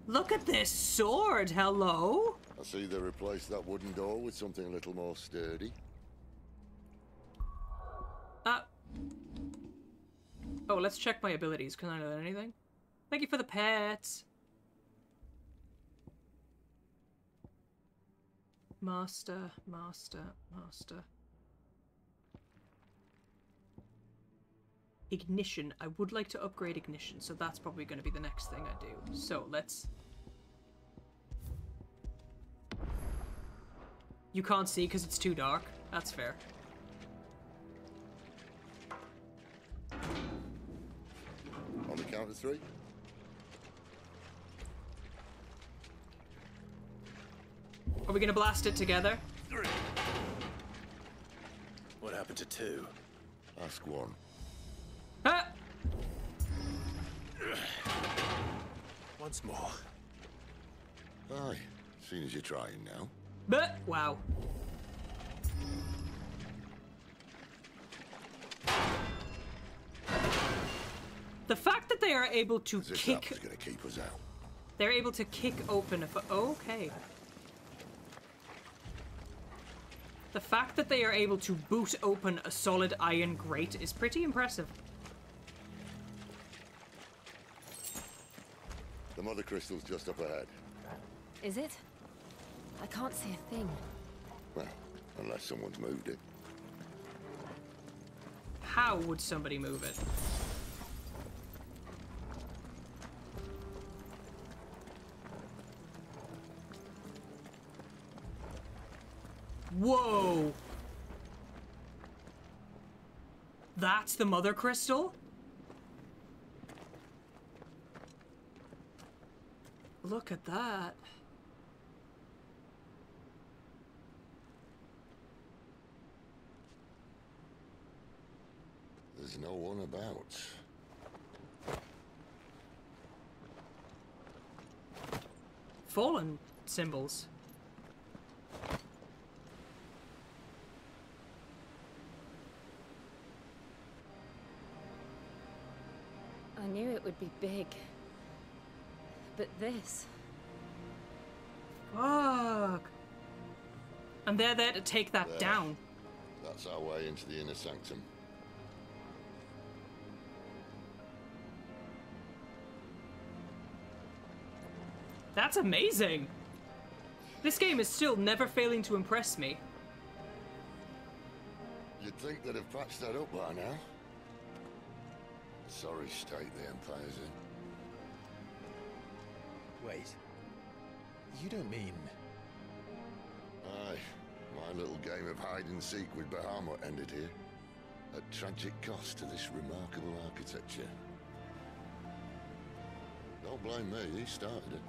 Look at this sword, hello? I see they replaced that wooden door with something a little more sturdy. Oh, let's check my abilities. Can I learn anything? Thank you for the pets. Master, master, master. Ignition. I would like to upgrade ignition, so that's probably going to be the next thing I do. So let's... You can't see because it's too dark. That's fair. On the count of 3. Are we going to blast it together? 3. What happened to 2? Ask 1. Ah! Once more. Aye, seen as you're trying now. But wow. The fact that they are able to As if kick... that was gonna keep us out. They're able to kick open a... Okay. The fact that they are able to boot open a solid iron grate is pretty impressive. The mother crystal's just up ahead. Is it? I can't see a thing. Well, unless someone's moved it. How would somebody move it? Whoa! That's the mother crystal? Look at that. There's no one about. Fallen symbols. I knew it would be big. But this... Fuck. And they're there to take that There. down. That's our way into the inner sanctum. That's amazing. This game is still never failing to impress me. You'd think they'd have patched that up by now. Sorry state the Empire's in. Wait. You don't mean... Aye. My little game of hide-and-seek with Bahamut ended here. At tragic cost to this remarkable architecture. Don't blame me, he started it.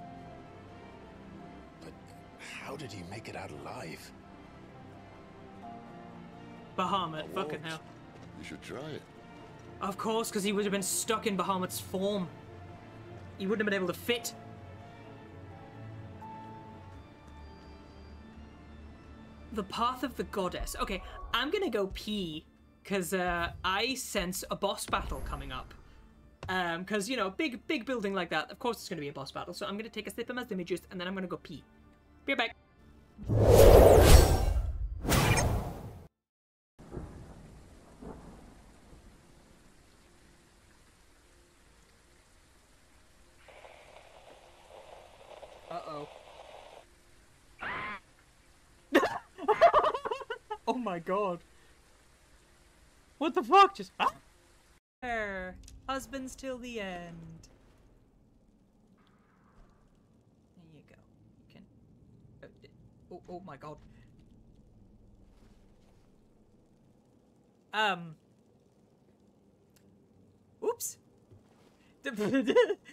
But how did he make it out alive? Bahamut, I fucking won't. hell. You should try it. Of course, because he would have been stuck in Bahamut's form. He wouldn't have been able to fit. The Path of the Goddess. Okay, I'm gonna go pee, because I sense a boss battle coming up. Because, you know, big building like that, of course it's gonna be a boss battle. So I'm gonna take a sip of my stimmy juice, and then I'm gonna go pee. Be right back. Uh-oh. Oh my god. What the fuck? Just... Ah! There. Husbands till the end. There you go. You can... Oh my god. Oops.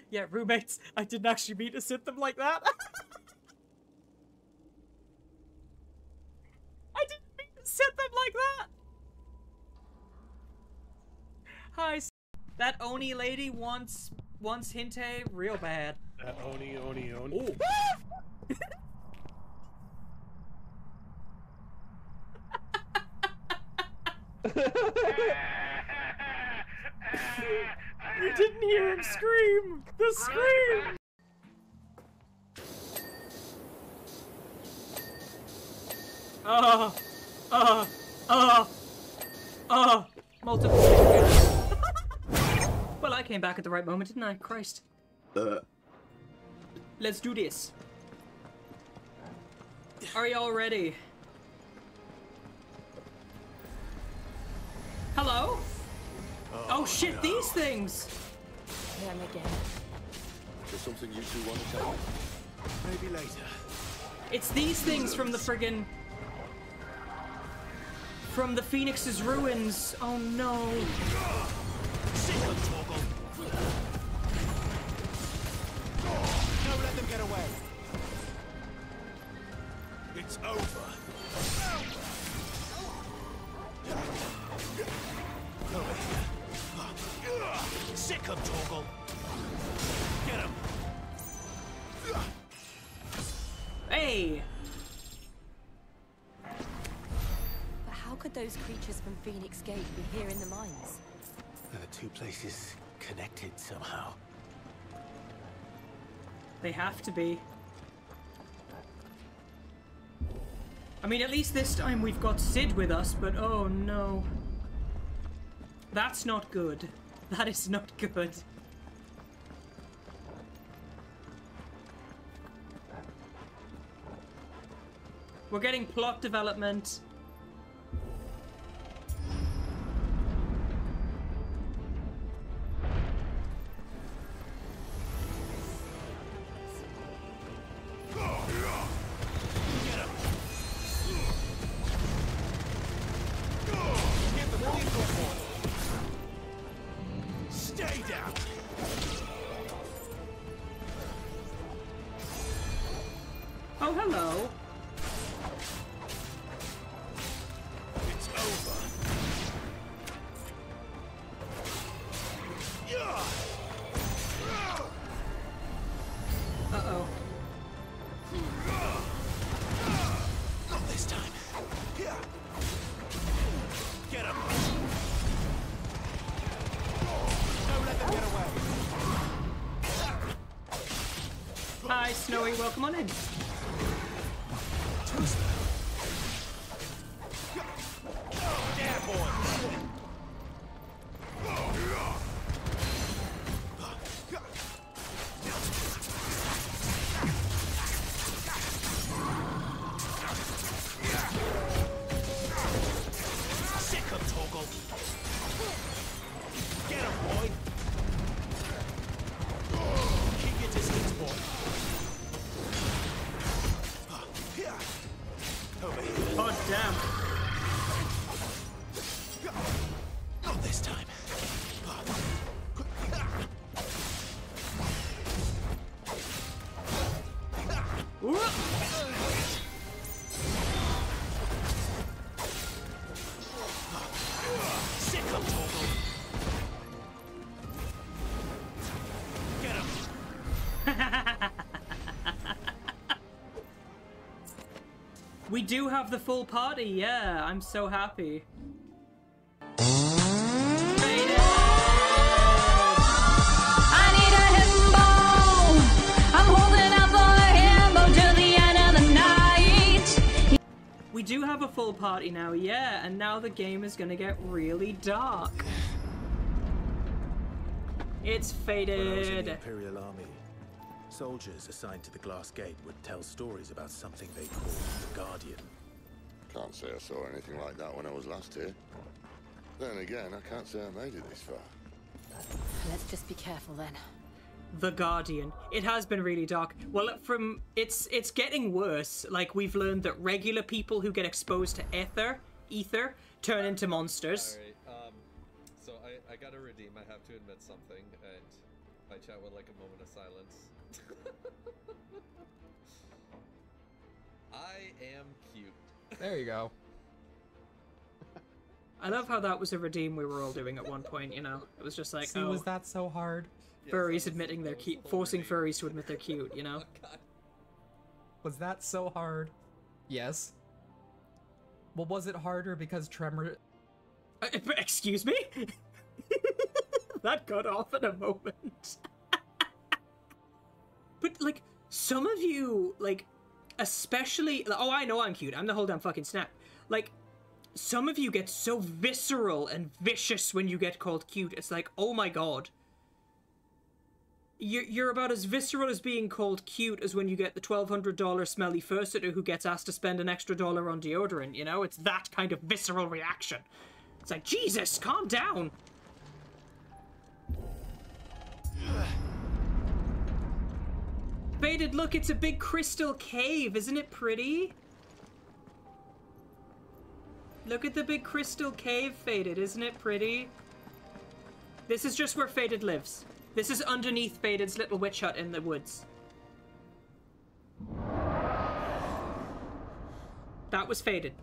Yeah, roommates. I didn't actually mean to sit them like that. I didn't mean to sit them like that. Hi. That Oni lady wants Hinte real bad. Oni. Oh. You didn't hear him scream! The scream! Multiple. Well, I came back at the right moment, didn't I? Christ. Let's do this. Are y'all ready? Hello? Oh shit, no. These things! Them again. Is there something you two want to tell me? Maybe later. It's these things from the friggin... From the Phoenix's ruins. Oh no. Don't let them get away. It's over. Over here. Sick him, Torgal. Get him. Hey! But how could those creatures from Phoenix Gate be here in the mines? Are the two places connected somehow? They have to be. I mean, at least this time we've got Sid with us, but oh no. That's not good. That is not good. We're getting plot development. Stay down. Oh, hello. It's over. Uh-oh. Not this time. Here. Get him. Don't let them get away. Hi, Snowy. Welcome on in. Yeah, boy. Sick of Torgal. Get him, boy. Keep your distance, boy. Here. Over here. Oh, damn. Not this time. Sick of Torgal. Get him. We do have the full party, yeah. I'm so happy. I need a himbo. I'm holding out for a himbo till the end of the night. We do have a full party now, yeah, and now the game is gonna get really dark. It's When I was in the fated. Imperial Army, soldiers assigned to the Glass Gate would tell stories about something they called the Guardian. Can't say I saw anything like that when I was last here. Then again, I can't say I made it this far. Let's just be careful then. The Guardian. It has been really dark. Well, it's getting worse. Like, we've learned that regular people who get exposed to ether turn into monsters. Alright, so I gotta redeem. I have to admit something, and my chat would like a moment of silence. I am cute. There you go. I love how that was a redeem we were all doing at one point, you know? It was just like, See, oh, was that so hard? furries admitting they're cute, forcing furries to admit they're cute, you know? Was that so hard? Yes. Well, was it harder because Tremor... Excuse me? That got off in a moment. But, like, some of you, like, especially... Oh, I know I'm cute. I'm the whole damn fucking snap. Like, some of you get so visceral and vicious when you get called cute. It's like, oh my god. You're about as visceral as being called cute as when you get the $1,200 smelly fursuiter who gets asked to spend an extra $1 on deodorant, you know? It's that kind of visceral reaction. It's like, Jesus, calm down. Faded, look, it's a big crystal cave. Isn't it pretty? Look at the big crystal cave, Faded. Isn't it pretty? This is just where Faded lives. This is underneath Faded's little witch hut in the woods. That was Faded.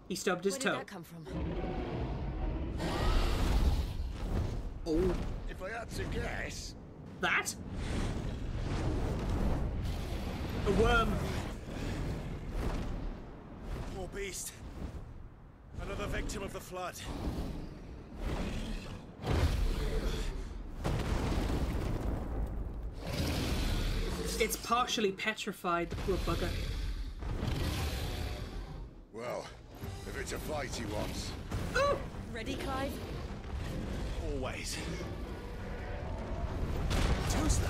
He stubbed his toe. Where did that come from? Oh. If I had to guess... That? A worm. Poor beast. Another victim of the flood. It's partially petrified, the poor bugger. Well, if it's a fight he wants... Ready, Clive? Always. Too slow.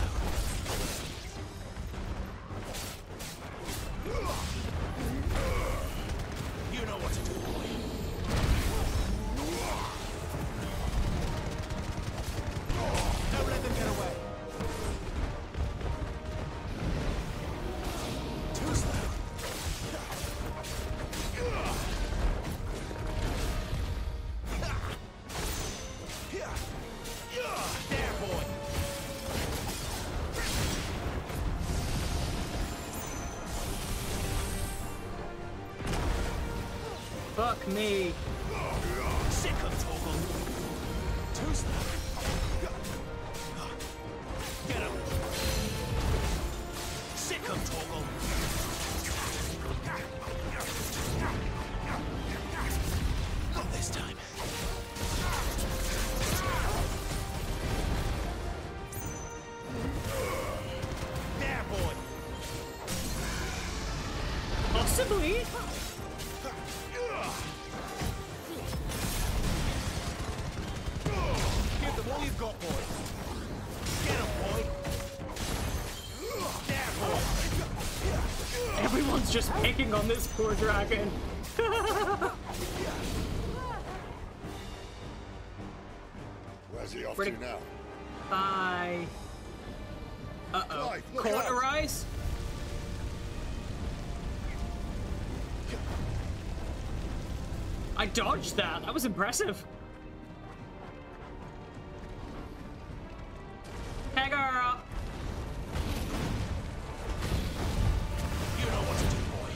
Fuck me. Sick of Torgal. Two-step. Get him. Sick of Torgal. Not this time. There, boy. Possibly. Give them all you've got, boy. Get him, boy. There, boy. Everyone's just picking on this poor dragon. Where's he off Where'd to it- now? Bye. Uh-oh. Clive, look out. Cauterize? I dodged that. That was impressive. Hey, girl. You know what to do, boy.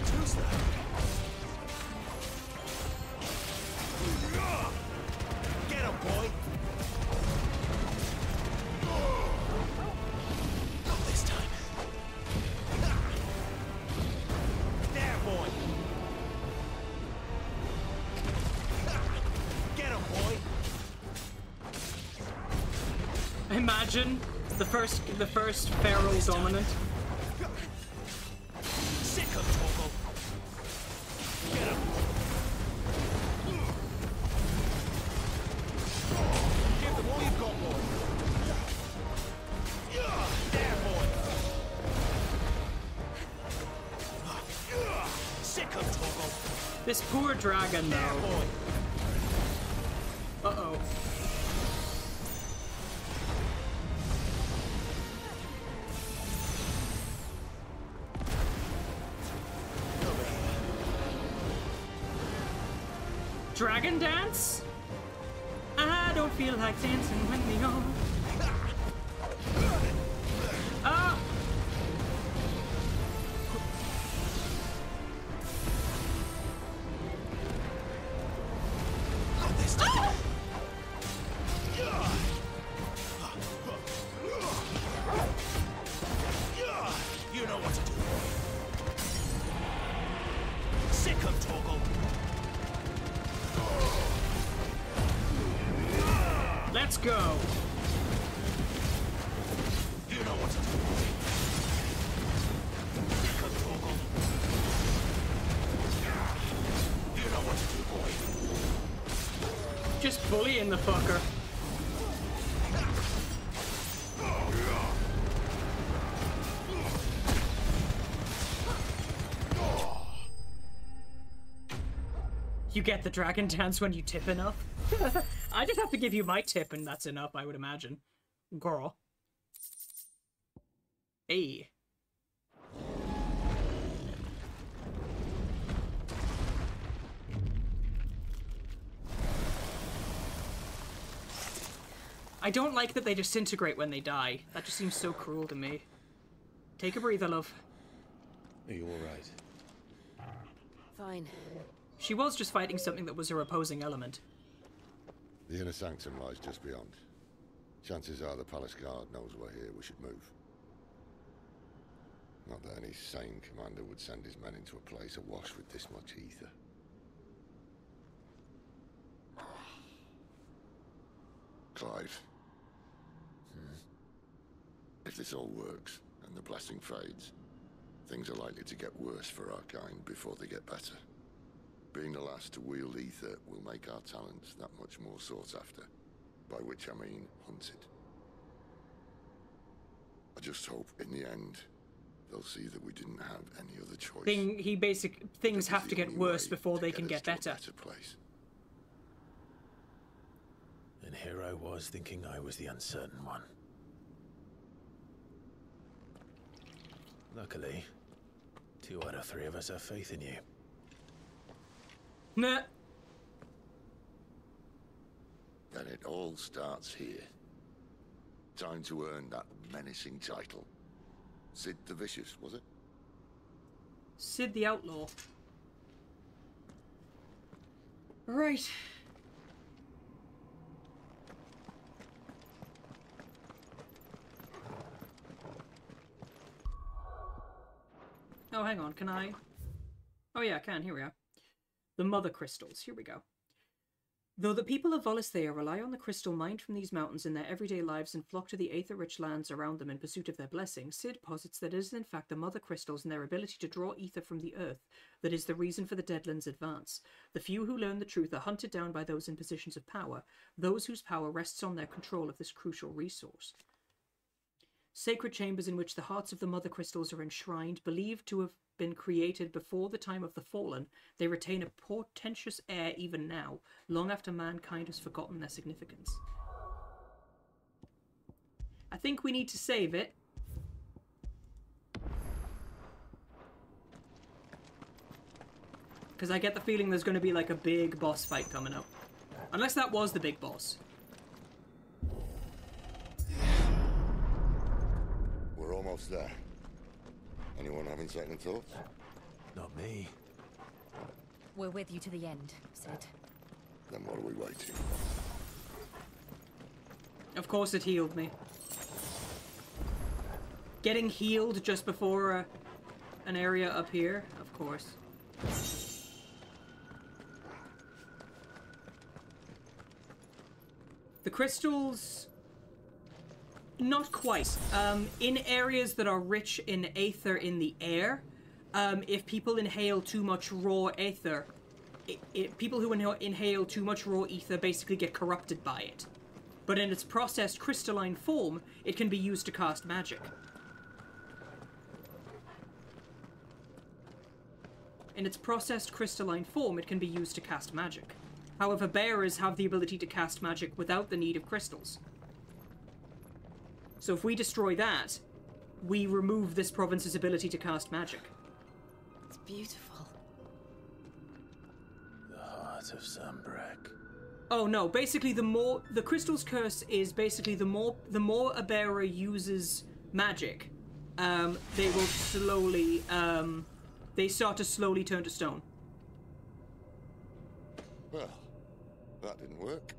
Two-step. Get him, boy. Not this time. There, boy. Get him, boy. Imagine the first feral dominant. Sick of Torgal. Get him. Give them all you've got, boy. There, boy. Sick of Torgal. This poor dragon, There, though. boy. Uh-oh. Dragon dance? I don't feel like dancing when they all... Ah! Not this time. You know what to do. Sick of Torgal. Let's go. You know what to do. Sick of Torgal. You know what to do, boy. Just bullying the fucker. You get the dragon dance when you tip enough. I just have to give you my tip and that's enough, I would imagine. Girl. Hey. I don't like that they disintegrate when they die. That just seems so cruel to me. Take a breather, love. Are you alright? Fine. She was just fighting something that was her opposing element. The inner sanctum lies just beyond. Chances are the palace guard knows we're here. We should move. Not that any sane commander would send his men into a place awash with this much ether. Clive. If this all works, and the blessing fades, things are likely to get worse for our kind before they get better. Being the last to wield ether will make our talents that much more sought after, by which I mean hunted. I just hope, in the end, they'll see that we didn't have any other choice. Things have to get worse before they can get better. Place. And here I was thinking I was the uncertain one. Luckily, 2 out of 3 of us have faith in you. Nah. Then it all starts here. Time to earn that menacing title. Sid the Vicious, was it? Sid the Outlaw. Right. Oh, hang on, can I? Oh yeah, I can, here we are. The Mother Crystals, here we go. Though the people of Valisthea rely on the crystal mined from these mountains in their everyday lives and flock to the aether-rich lands around them in pursuit of their blessing, Sid posits that it is in fact the Mother Crystals and their ability to draw ether from the earth that is the reason for the Deadlands' advance. The few who learn the truth are hunted down by those in positions of power, those whose power rests on their control of this crucial resource. Sacred chambers in which the hearts of the Mother Crystals are enshrined, believed to have been created before the time of the Fallen, they retain a portentous air even now, long after mankind has forgotten their significance. I think we need to save it. Because I get the feeling there's going to be like a big boss fight coming up. Unless that was the big boss. We're almost there. Anyone having second thoughts? Not me. We're with you to the end, Sid. Then what are we waiting? Of course it healed me. Getting healed just before an area up here, of course. The crystals... Not quite. In areas that are rich in aether in the air, if people inhale too much raw aether, people who inhale too much raw ether basically get corrupted by it. But in its processed crystalline form, it can be used to cast magic. In its processed crystalline form, it can be used to cast magic. However, bearers have the ability to cast magic without the need of crystals. So if we destroy that, we remove this province's ability to cast magic. It's beautiful. The heart of Sunbreak. Oh no, basically the crystal's curse is basically the more a bearer uses magic, they will slowly they start to slowly turn to stone. Well, that didn't work.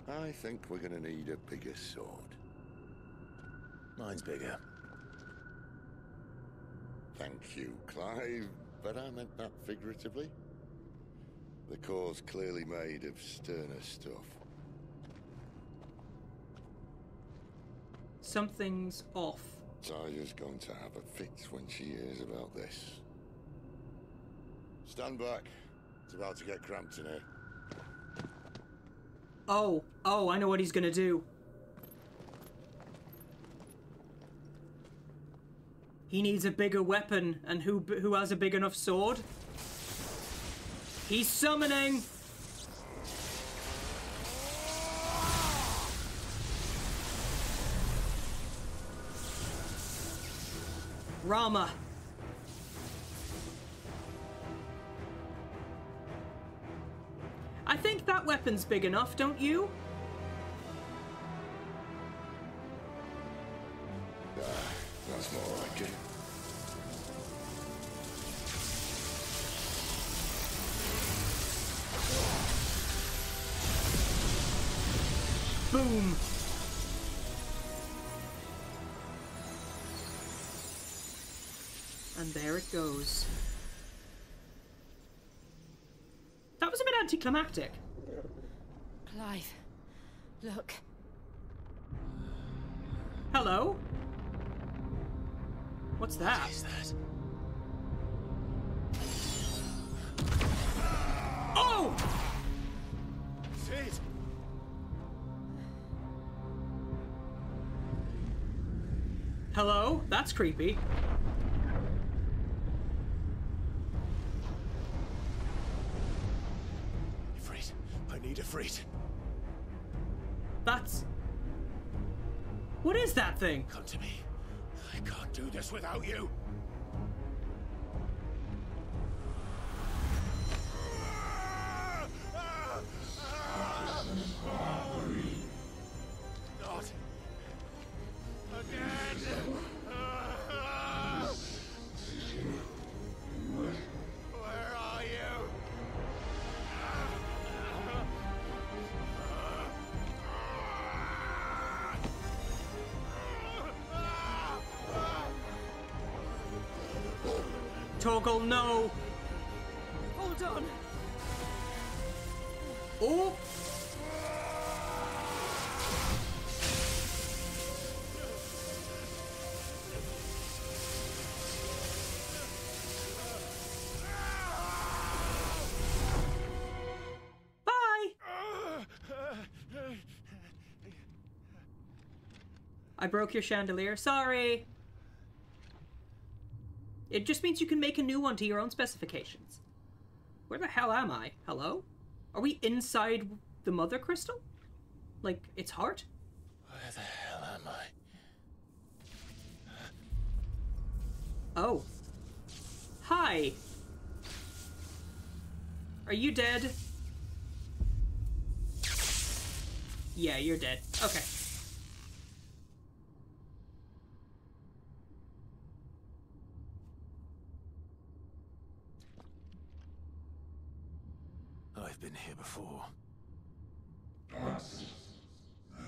I think we're gonna need a bigger sword. Mine's bigger. Thank you, Clive, but I meant that figuratively. The core's clearly made of sterner stuff. Something's off. Taya's going to have a fit when she hears about this. Stand back. It's about to get cramped in here. Oh, I know what he's gonna do. He needs a bigger weapon, and who has a big enough sword? He's summoning! Rama. I think that weapon's big enough, don't you? That's more like it. Boom! And there it goes. That was a bit anticlimactic. Clive, look. Hello? What's that? What is that? Oh! Sid! Hello? That's creepy. Ifrit, I need Ifrit. That's... What is that thing? Come to me. I can't do this without you. Not again. Toggle, no! Hold on! Oh! I broke your chandelier. Sorry. It just means you can make a new one to your own specifications. Where the hell am I? Hello? Are we inside the Mother Crystal? Like, its heart? Where the hell am I? Oh. Hi. Are you dead? Yeah, you're dead. Okay. I've been here before.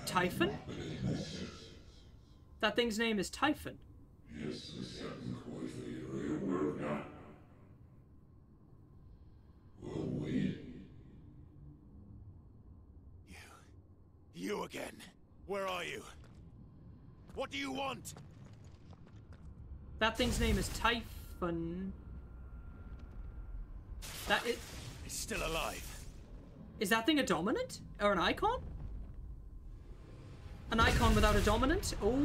Typhon? That thing's name is Typhon. You again. Where are you? What do you want? That thing's name is Typhon. That is... It's still alive. Is that thing a dominant? Or an icon? An icon without a dominant? Oh.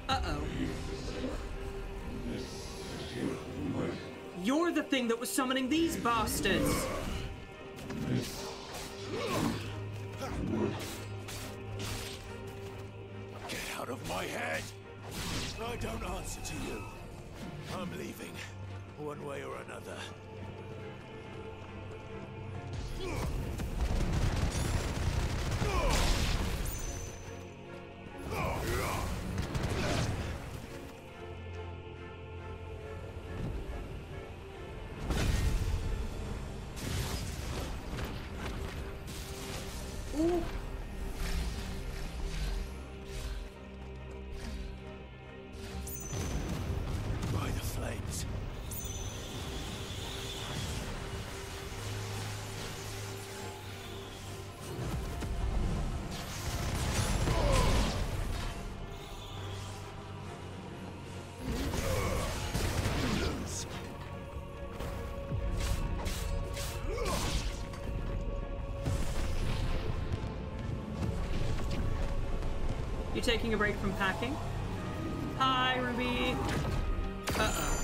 Uh-oh. You're the thing that was summoning these bastards! Get out of my head! I don't answer to you. I'm leaving, one way or another. Ooh. By the flames. You taking a break from packing? Hi, Ruby. Uh-oh.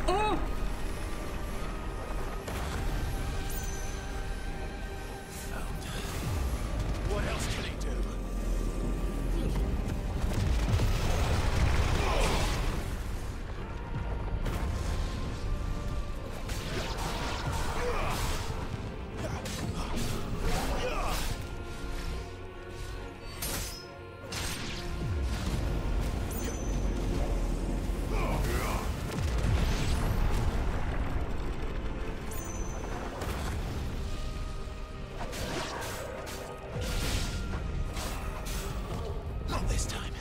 Oh! What else can he do? Not this time.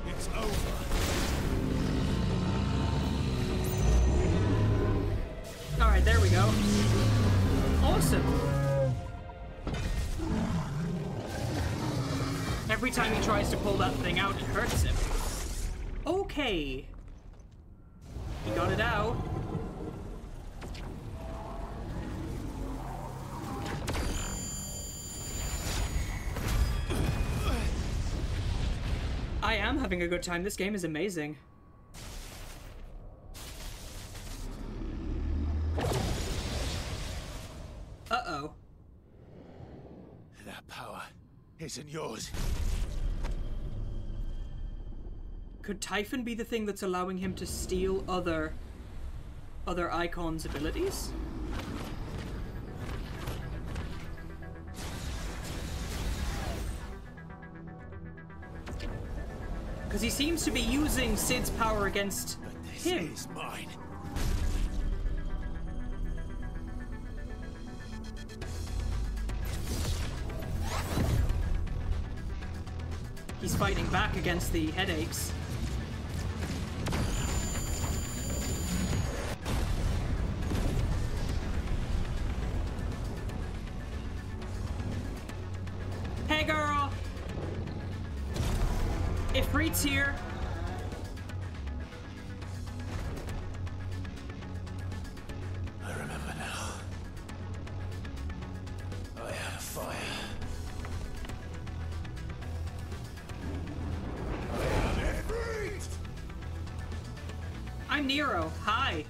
It's over. Alright, there we go. Awesome. Every time he tries to pull that thing out, it hurts him. Okay. He got it out. I am having a good time. This game is amazing. Uh-oh. That power, isn't yours. Could Typhon be the thing that's allowing him to steal other icons' abilities? Because he seems to be using Sid's power against him. This is mine. He's fighting back against the headaches. Hey girl! Ifrit's here. I remember now. I had a fire. I'm Nero. Hi.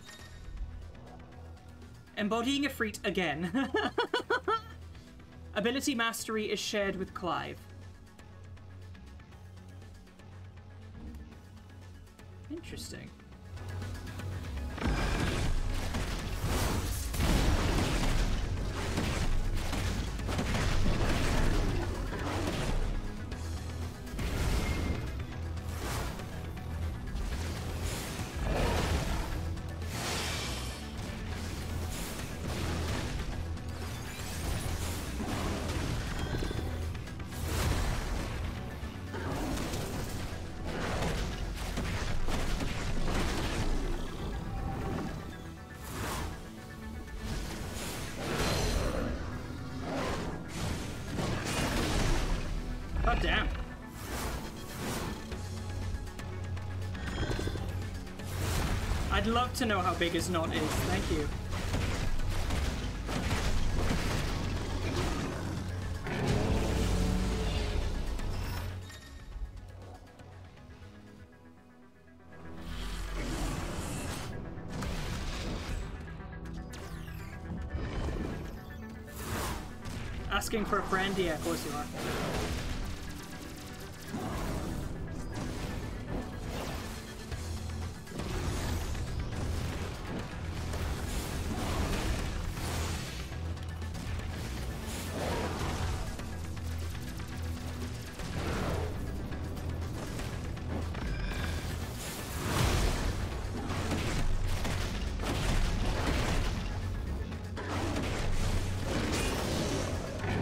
Embodying Ifrit again. Ability mastery is shared with Clive. Interesting. God damn. I'd love to know how big his knot is. Thank you. Asking for a friend? Yeah, of course you are.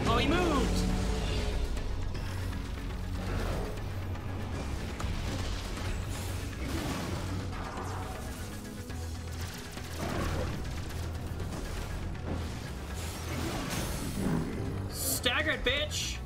Oh, he moved! Staggered, bitch!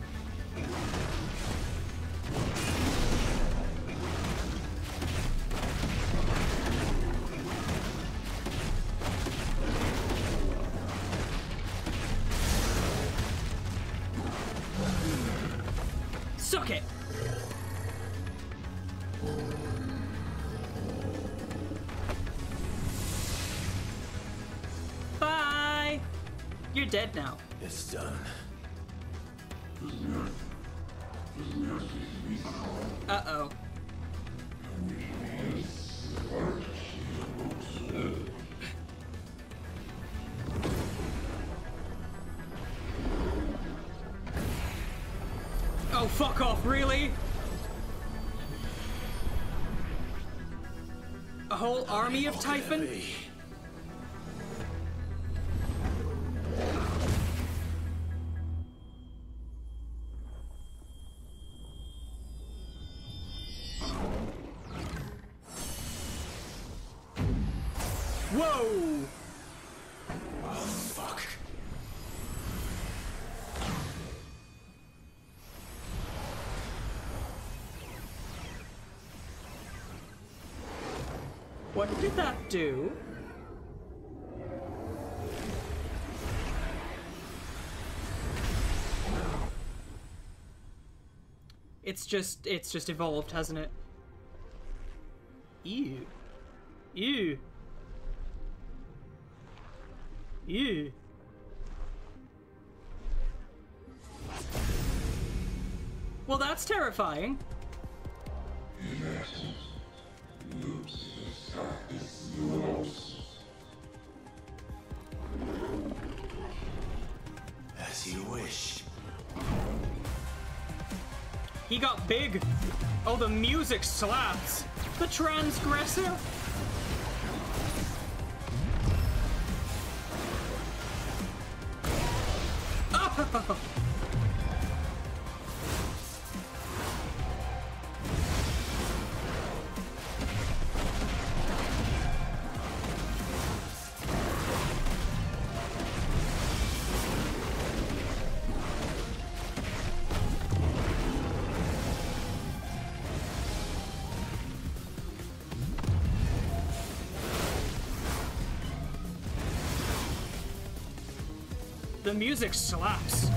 Suck it! Bye! You're dead now. It's done. Uh-oh. Oh, fuck off, really? A whole army of Typhon? Whoa! Oh, fuck. What did that do? It's just evolved, hasn't it? Ew. Ew. Ew. Well, that's terrifying. As you wish. He got big. Oh, the music slaps. The transgressor. Oh. The music slaps.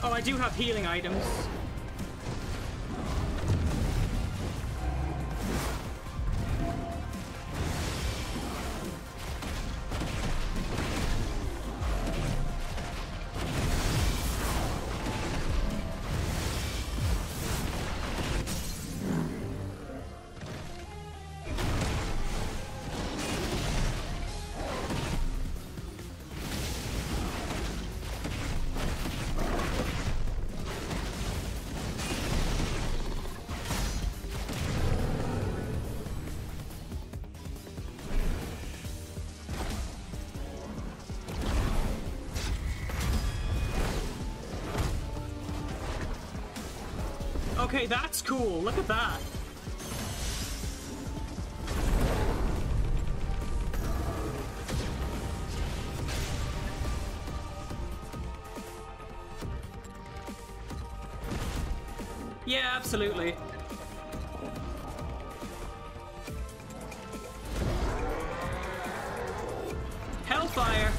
Oh, I do have healing items. Okay, that's cool. Look at that. Yeah, absolutely. Hellfire.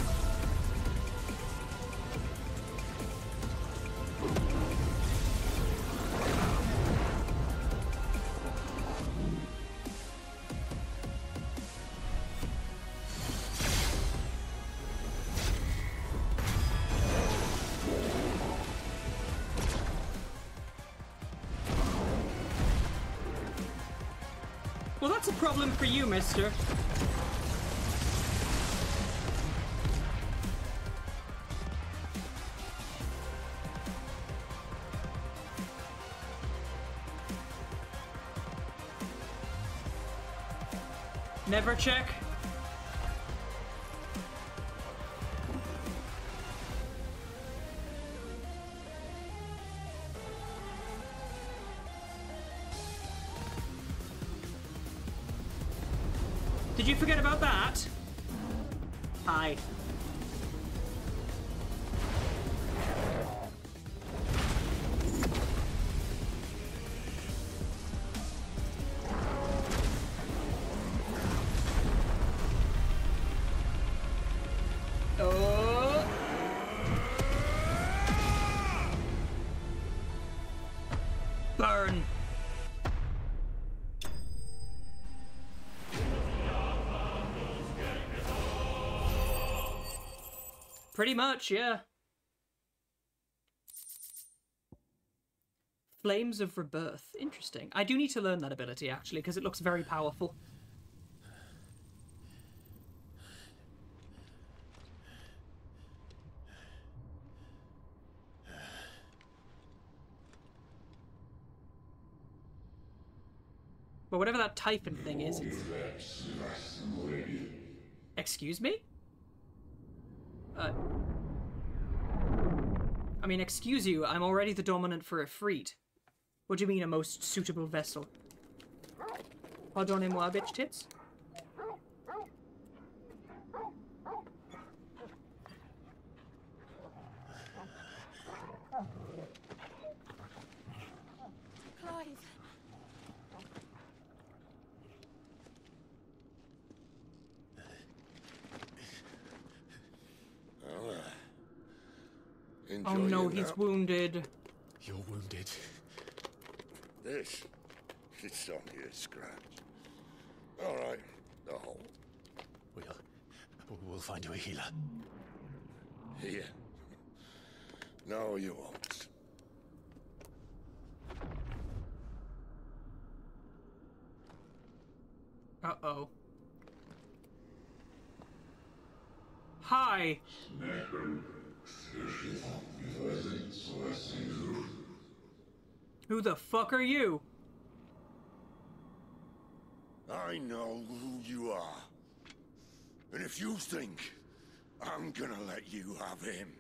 Well, that's a problem for you, mister. Never check. Did you forget about that? Hi. Oh. Burn. Pretty much, yeah. Flames of Rebirth. Interesting. I do need to learn that ability, actually, because it looks very powerful. But whatever that Typhon thing is. Excuse me? I mean, excuse you, I'm already the dominant for Ifrit. What do you mean, a most suitable vessel? Pardonnez-moi, bitch tits? Clive. Oh no, he's wounded. You're wounded. This? It's only a scratch. All right, the hole. We'll find you a healer. Here. No, you won't. Uh-oh. Hi. Who the fuck are you? I know who you are. And if you think I'm gonna let you have him...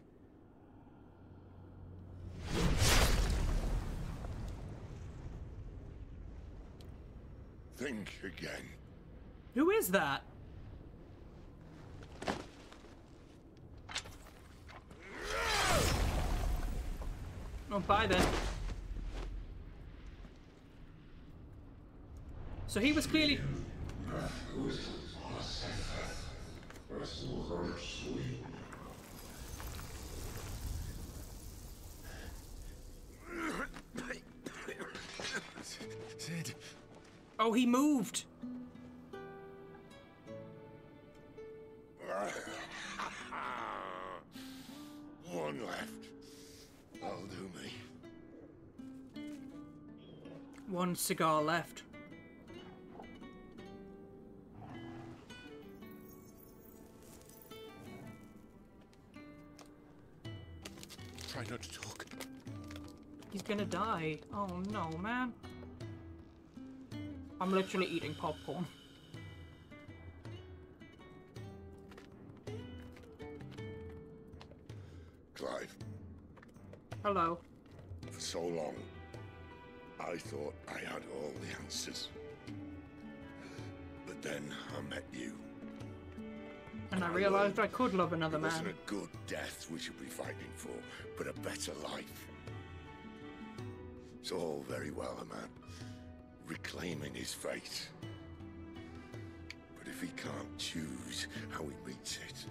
think again. Who is that? Oh, bye then. So he was clearly... Sid. Oh, he moved. One left. That'll do me. One cigar left. Try not to talk. He's gonna die. Oh no, man. I'm literally eating popcorn. Clive. Hello. For so long, I thought I had all the answers. But then I met you. And I realized I could love another It man. wasn't a good death we should be fighting for, but a better life. It's all very well, a man reclaiming his fate. But if he can't choose how he meets it,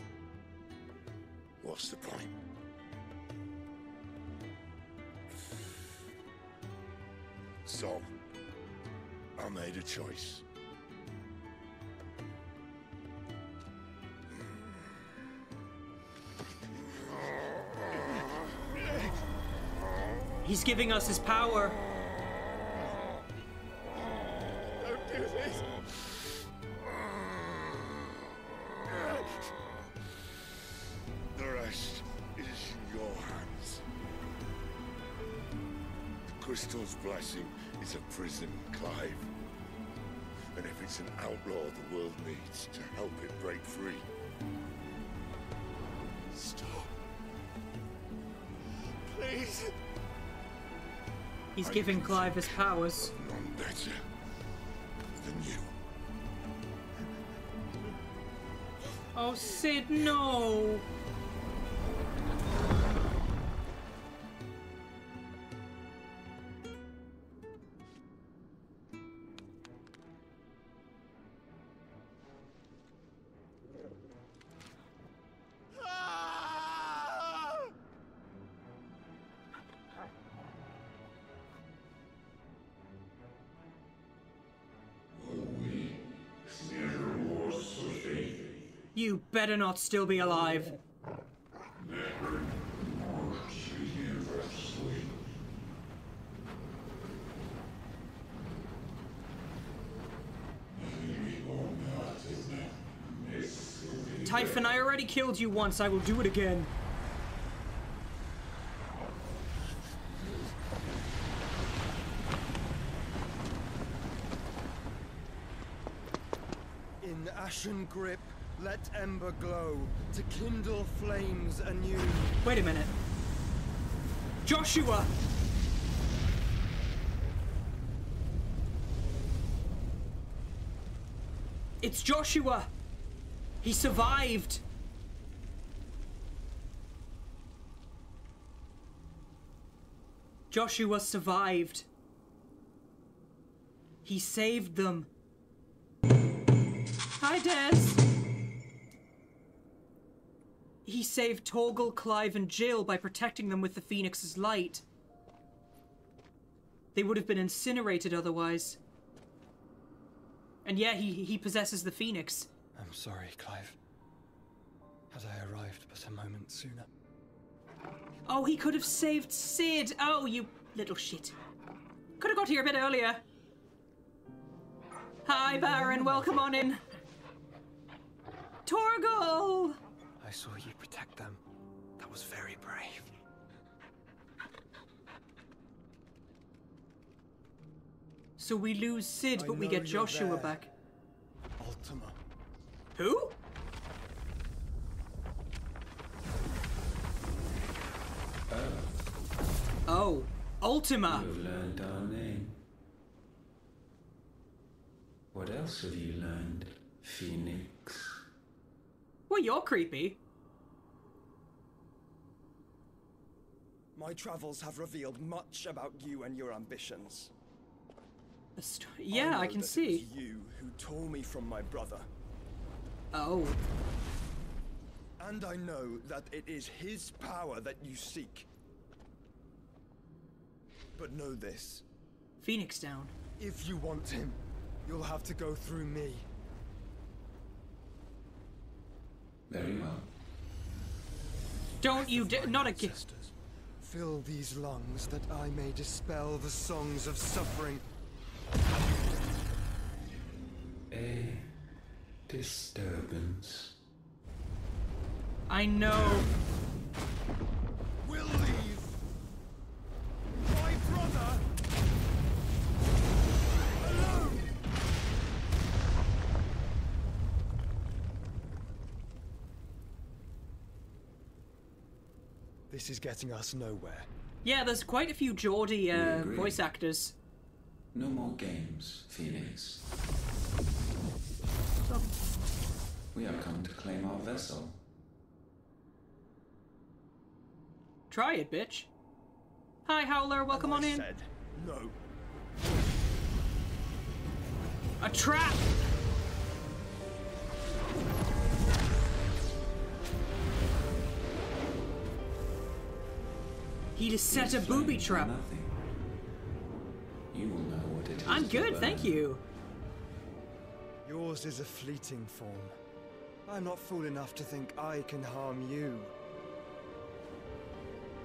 what's the point? So, I made a choice. He's giving us his power. Don't do this. The rest is in your hands. The Crystal's blessing is a prison, Clive. And if it's an outlaw the world needs to help it break free. Stop. Please. He's giving Clive his powers. None better than you. Oh, Sid, no! You better not still be alive. Typhon, I already killed you once. I will do it again. ashen grip, let ember glow, to kindle flames anew. Wait a minute. Joshua! It's Joshua! He survived! Joshua survived. He saved them. Hi, Des! He saved Torgal, Clive, and Jill by protecting them with the Phoenix's light. They would have been incinerated otherwise. And yeah, he possesses the Phoenix. I'm sorry, Clive. Had I arrived but a moment sooner. Oh, he could have saved Sid! Oh, you little shit. Could have got here a bit earlier. Hi, Baron, welcome on in. Torgal! I saw you protect them. That was very brave. So we lose Sid, but we get Joshua back. Ultima. Who? Oh, Ultima. You've learned our name. What else have you learned, Phoenix? Well, you're creepy. My travels have revealed much about you and your ambitions. Yeah, I can see. It was you who tore me from my brother. Oh. And I know that it is his power that you seek. But know this. Phoenix down. If you want him, you'll have to go through me. Very well. Don't you not again. Fill these lungs that I may dispel the songs of suffering. A disturbance. I know. We'll leave. My brother alone. This is getting us nowhere. Yeah, there's quite a few Geordie voice actors. No more games, Phoenix. Oh. We have come to claim our vessel. Try it, bitch. Hi, Howler. Welcome on in. Said no. A trap. He just set a booby trap. Nothing. You will know what it is. I'm good, thank you. Yours is a fleeting form. I'm not fool enough to think I can harm you.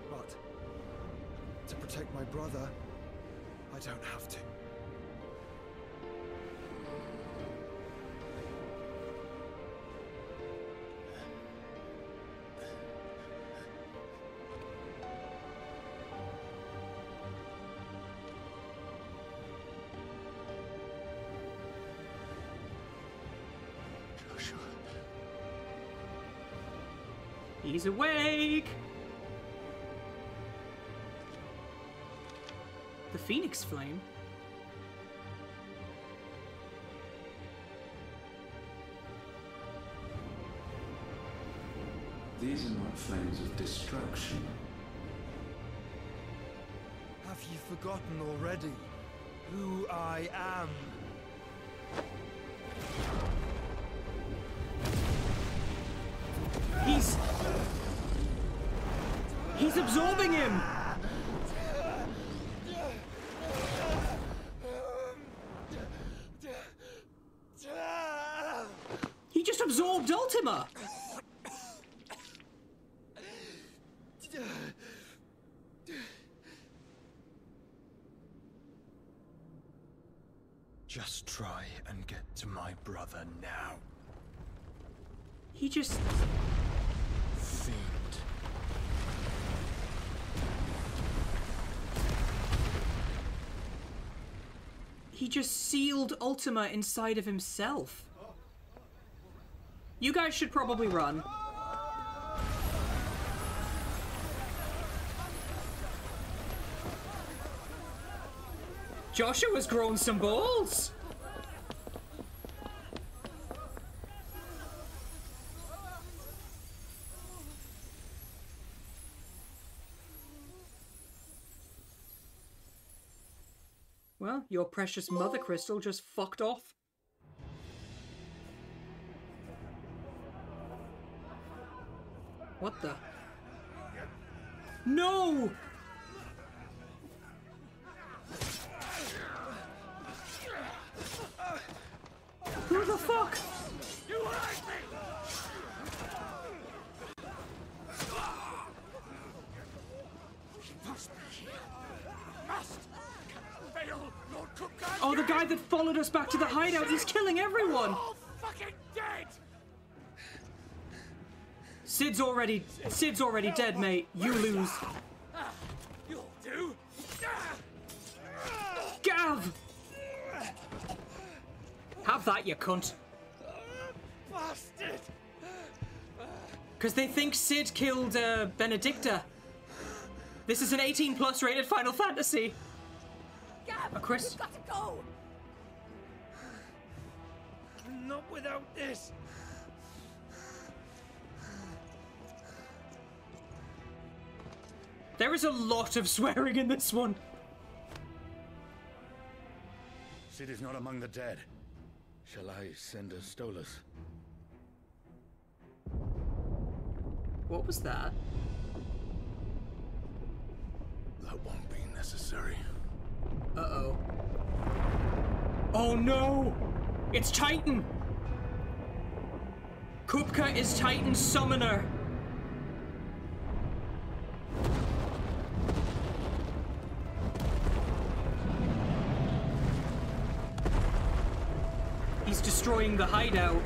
But to protect my brother, I don't have to. He's awake! The Phoenix Flame? These are not flames of destruction. Have you forgotten already who I am? He's absorbing him! He just absorbed Ultima! Just try and get to my brother now. He just... Fiend. He just sealed Ultima inside of himself. You guys should probably run. Joshua's grown some balls! Well, your precious mother crystal just fucked off. What the? No! Who the fuck? You hurt me! Must be here. Must! Fail, Lord Kupka! Oh, the guy that followed us back to the hideout, he's killing everyone! All fucking dead! Sid's already dead, mate. You lose. You'll do. Gav! Have that, you cunt. Bastard! Because they think Sid killed Benedicta. This is an 18+ rated Final Fantasy. Gav, Chris? you've got to go. Not without this. There is a lot of swearing in this one. Sid is not among the dead. Shall I send a Stolas? What was that? That won't be necessary. Uh-oh. Oh no! It's Titan! Kupka is Titan's summoner. He's destroying the hideout.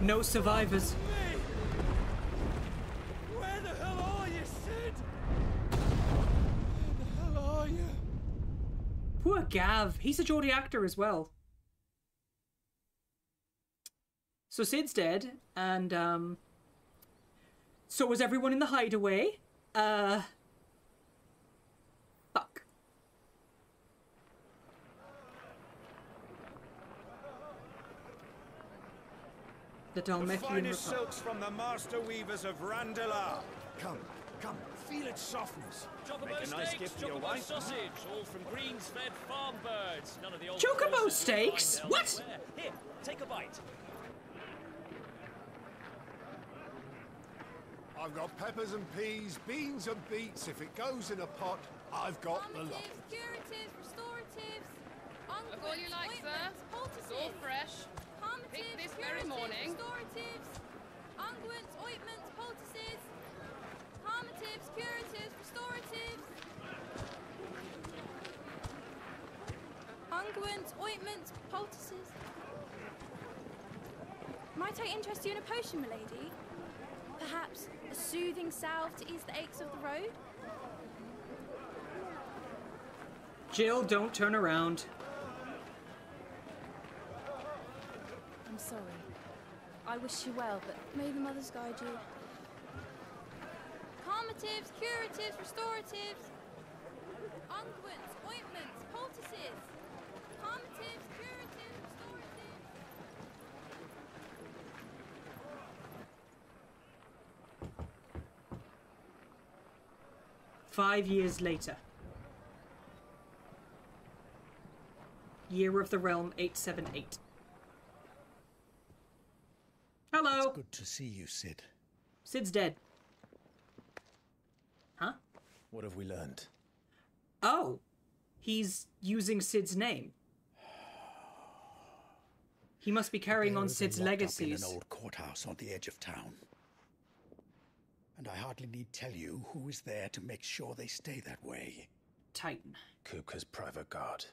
No survivors. Where the hell are you, Sid? Where the hell are you? Poor Gav. He's a Geordie actor as well. So Sid's dead, and so was everyone in the hideaway. Fuck. The The Dalmethian finest Republic. silks from the master weavers of Randalar. Come, feel its softness. Make a nice gift for your wife. sausage, all from greens-fed farm birds. None of the old Chocobo processed steaks? wine down What? there. Here, take a bite. I've got peppers and peas, beans and beets. If it goes in a pot, I've got the lot. Curatives, restoratives, Look all you like, sir. It's all fresh. Picked this very morning. restoratives, unguents, ointments, poultices, calmatives, curatives, restoratives, unguents, ointments, poultices. Might I interest you in a potion, milady? Perhaps a soothing salve to ease the aches of the road? Jill, don't turn around. I'm sorry. I wish you well, but May the mothers guide you. Calmatives, curatives, restoratives, unguents, ointments, poultices. Calmatives, curatives, restoratives. 5 years later. Year of the Realm 878. Hello. It's good to see you, Sid. Sid's dead. Huh? What have we learned? Oh. He's using Sid's name. He must be carrying on Bearers are Sid's locked up legacies. in an old courthouse on the edge of town. And I hardly need tell you who is there to make sure they stay that way. Titan. Kupka's private guard.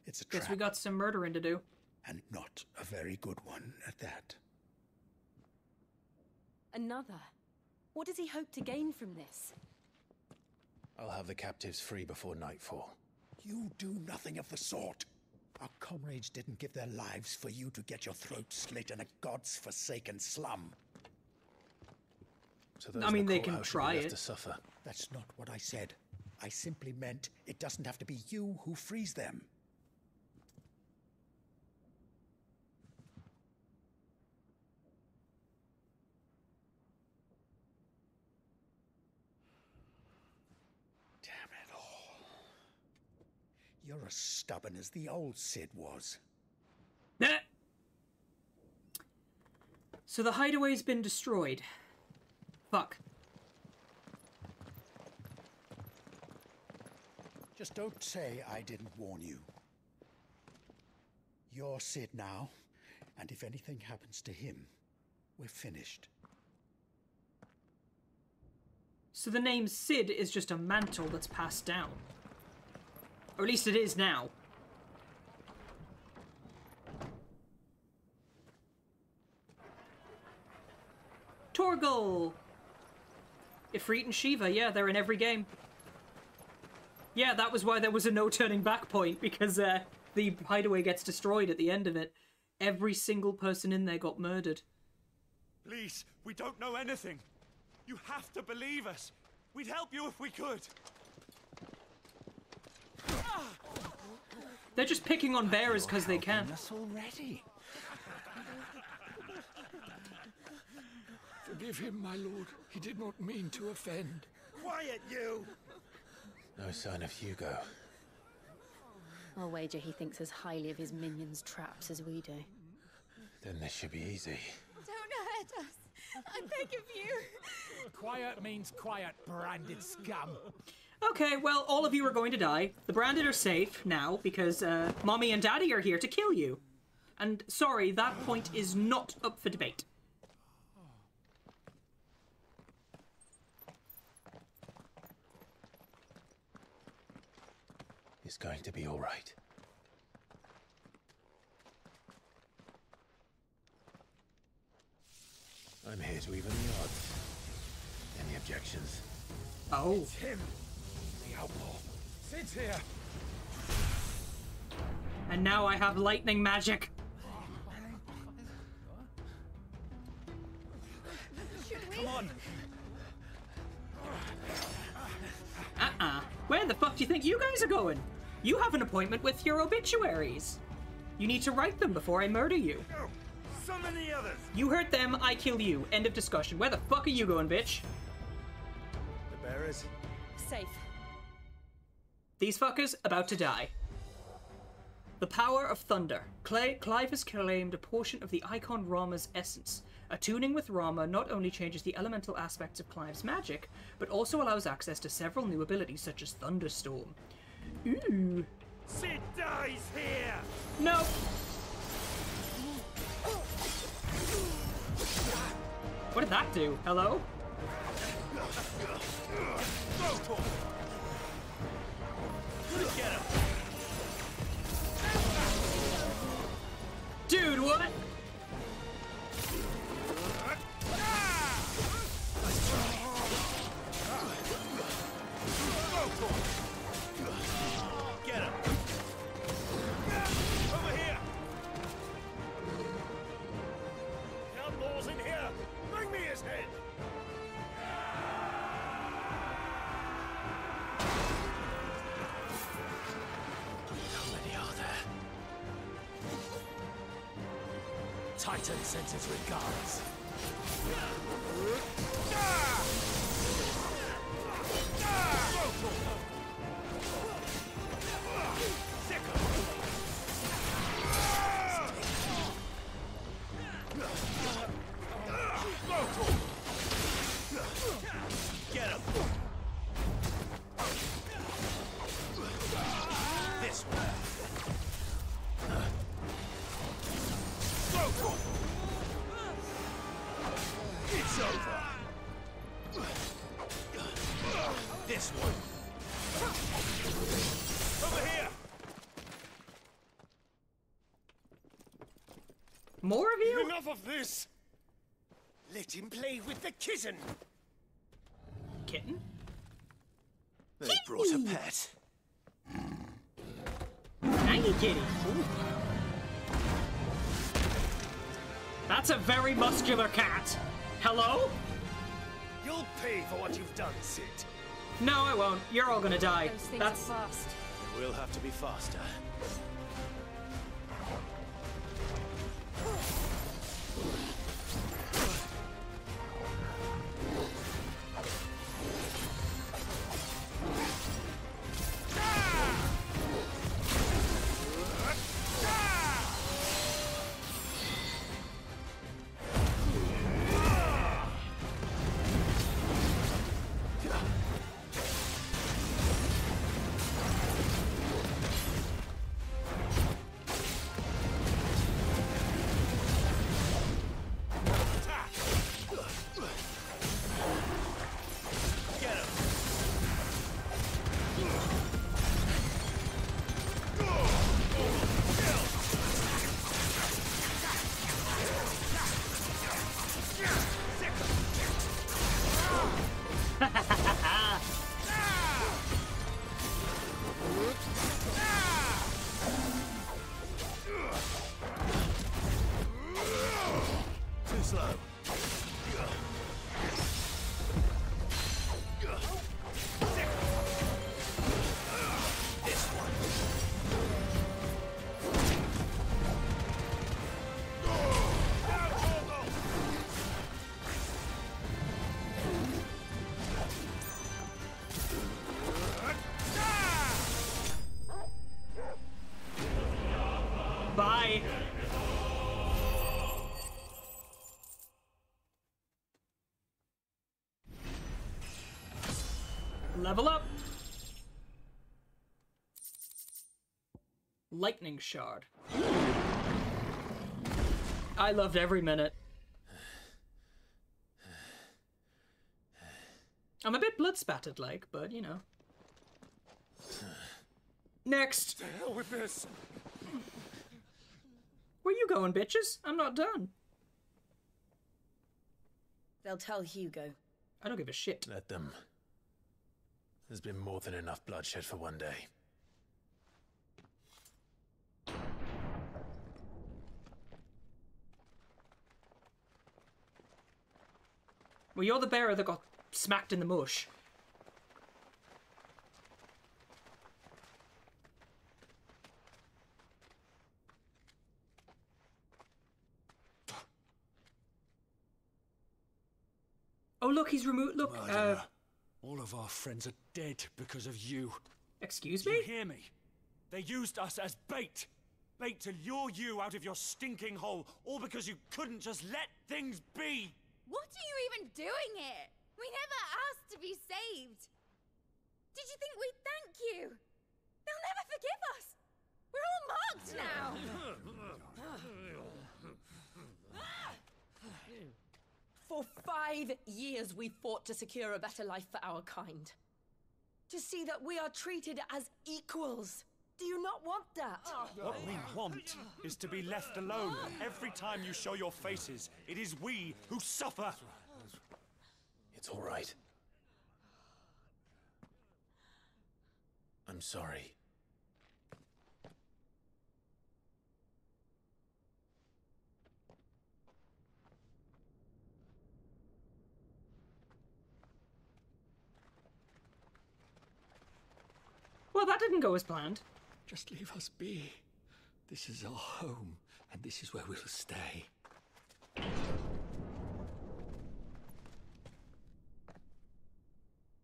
It's a trap. Guess we got some murdering to do. And not a very good one at that. Another? What does he hope to gain from this? I'll have the captives free before nightfall. You do nothing of the sort. Our comrades didn't give their lives for you to get your throat slit in a god's forsaken slum. So those I mean, in the they can courthouse should be try left it. to suffer. That's not what I said. I simply meant it doesn't have to be you who frees them. Damn it all. You're as stubborn as the old Cid was. So the hideaway's been destroyed. Fuck. Just don't say I didn't warn you. You're Cid now, and if anything happens to him, we're finished. So the name Cid is just a mantle that's passed down. Or at least it is now. Torgal! Ifrit and Shiva, yeah, they're in every game. Yeah, that was why there was a no turning back point, because the hideaway gets destroyed at the end of it. Every single person in there got murdered. Please, we don't know anything. You have to believe us. We'd help you if we could. They're just picking on bearers because they can. Us already. Forgive him, my lord. He did not mean to offend. Quiet, you! No sign of Hugo. I'll wager he thinks as highly of his minions' traps as we do. Then this should be easy. Don't hurt us. I beg of you. Quiet means quiet, branded scum. Okay, well, all of you are going to die. The branded are safe now because Mommy and Daddy are here to kill you. And sorry, that point is not up for debate. It's going to be all right. I'm here to even the odds. Any objections? Oh. It's him, the outlaw. Sid's here. And now I have lightning magic. Come on. Where the fuck do you think you guys are going? You have an appointment with your obituaries. You need to write them before I murder you. Go. Summon the others. You hurt them, I kill you. End of discussion. Where the fuck are you going, bitch? The bearers. Safe. These fuckers about to die. The power of thunder. Clive has claimed a portion of the icon Rama's essence. Attuning with Rama not only changes the elemental aspects of Clive's magic, but also allows access to several new abilities such as Thunderstorm. Ooh. Cid dies here! No! What did that do? Hello? Get him! Dude, what? Get him! Over here! The outlaw's in here! Bring me his head! How many are there? Titan sends his regards. Get him! This way. It's over. This one. Over here. More of you? Enough of this. Let him play with the kitten. Kitten? They brought a pet. Thank you, kitty. Ooh. That's a very muscular cat. Hello? You'll pay for what you've done, Cid. No, I won't. You're all gonna die. Those things That's are fast. We'll have to be faster. Too slow. This one. bye. Level up. Lightning shard. I loved every minute. I'm a bit blood spattered like, but you know. Next. To hell with this. Where you going, bitches? I'm not done. They'll tell Hugo. I don't give a shit. Let them. There's been more than enough bloodshed for one day. Well, you're the bearer that got smacked in the mush. Oh, look, he's removed. Look, Murderer. All of our friends are dead because of you. Excuse Do me? you hear me? They used us as bait. Bait to lure you out of your stinking hole, all because you couldn't just let things be. What are you even doing here? We never asked to be saved. Did you think we'd thank you? They'll never forgive us. We're all marked now. For 5 years we fought to secure a better life for our kind. To see that we are treated as equals. Do you not want that? What we want is to be left alone. Every time you show your faces, it is we who suffer. It's all right. I'm sorry. Well, that didn't go as planned. Just leave us be. This is our home, and this is where we'll stay.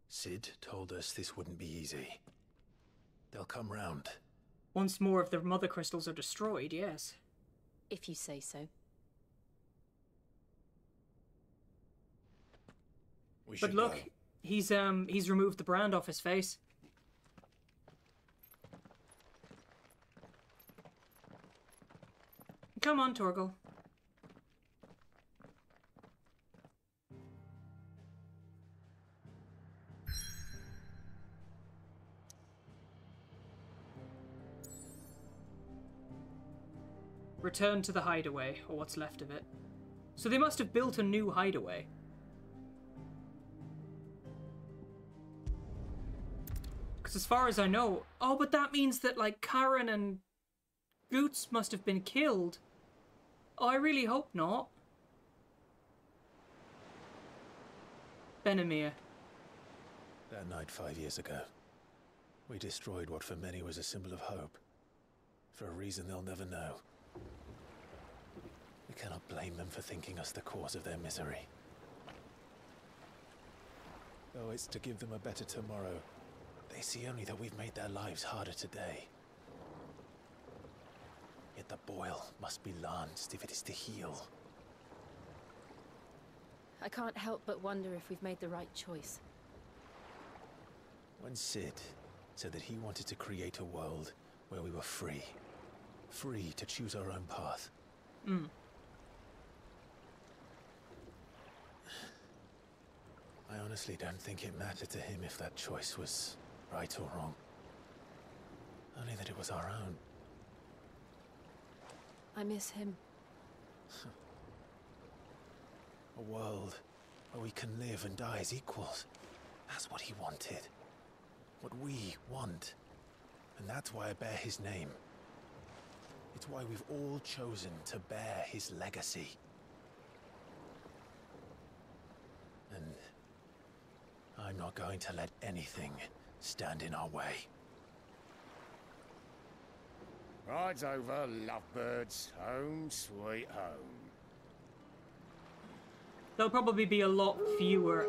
Cid told us this wouldn't be easy. They'll come round. Once more of the mother crystals are destroyed, yes. If you say so. We But should look, go. he's removed the brand off his face. Come on, Torgal. Return to the hideaway, or what's left of it. So they must have built a new hideaway. Because as far as I know... Oh, but that means that, like, Karen and Goots must have been killed. Oh, I really hope not. Benamir. That night 5 years ago, we destroyed what for many was a symbol of hope. For a reason they'll never know. We cannot blame them for thinking us the cause of their misery. Though it's to give them a better tomorrow, they see only that we've made their lives harder today. Yet the boil must be lanced if it is to heal. I can't help but wonder if we've made the right choice. When Sid said that he wanted to create a world where we were free. Free to choose our own path. I honestly don't think it mattered to him if that choice was right or wrong. Only that it was our own. I miss him. A world where we can live and die as equals. That's what he wanted. What we want. And that's why I bear his name. It's why we've all chosen to bear his legacy. And I'm not going to let anything stand in our way. Ride's over, lovebirds. Home sweet home. There'll probably be a lot fewer,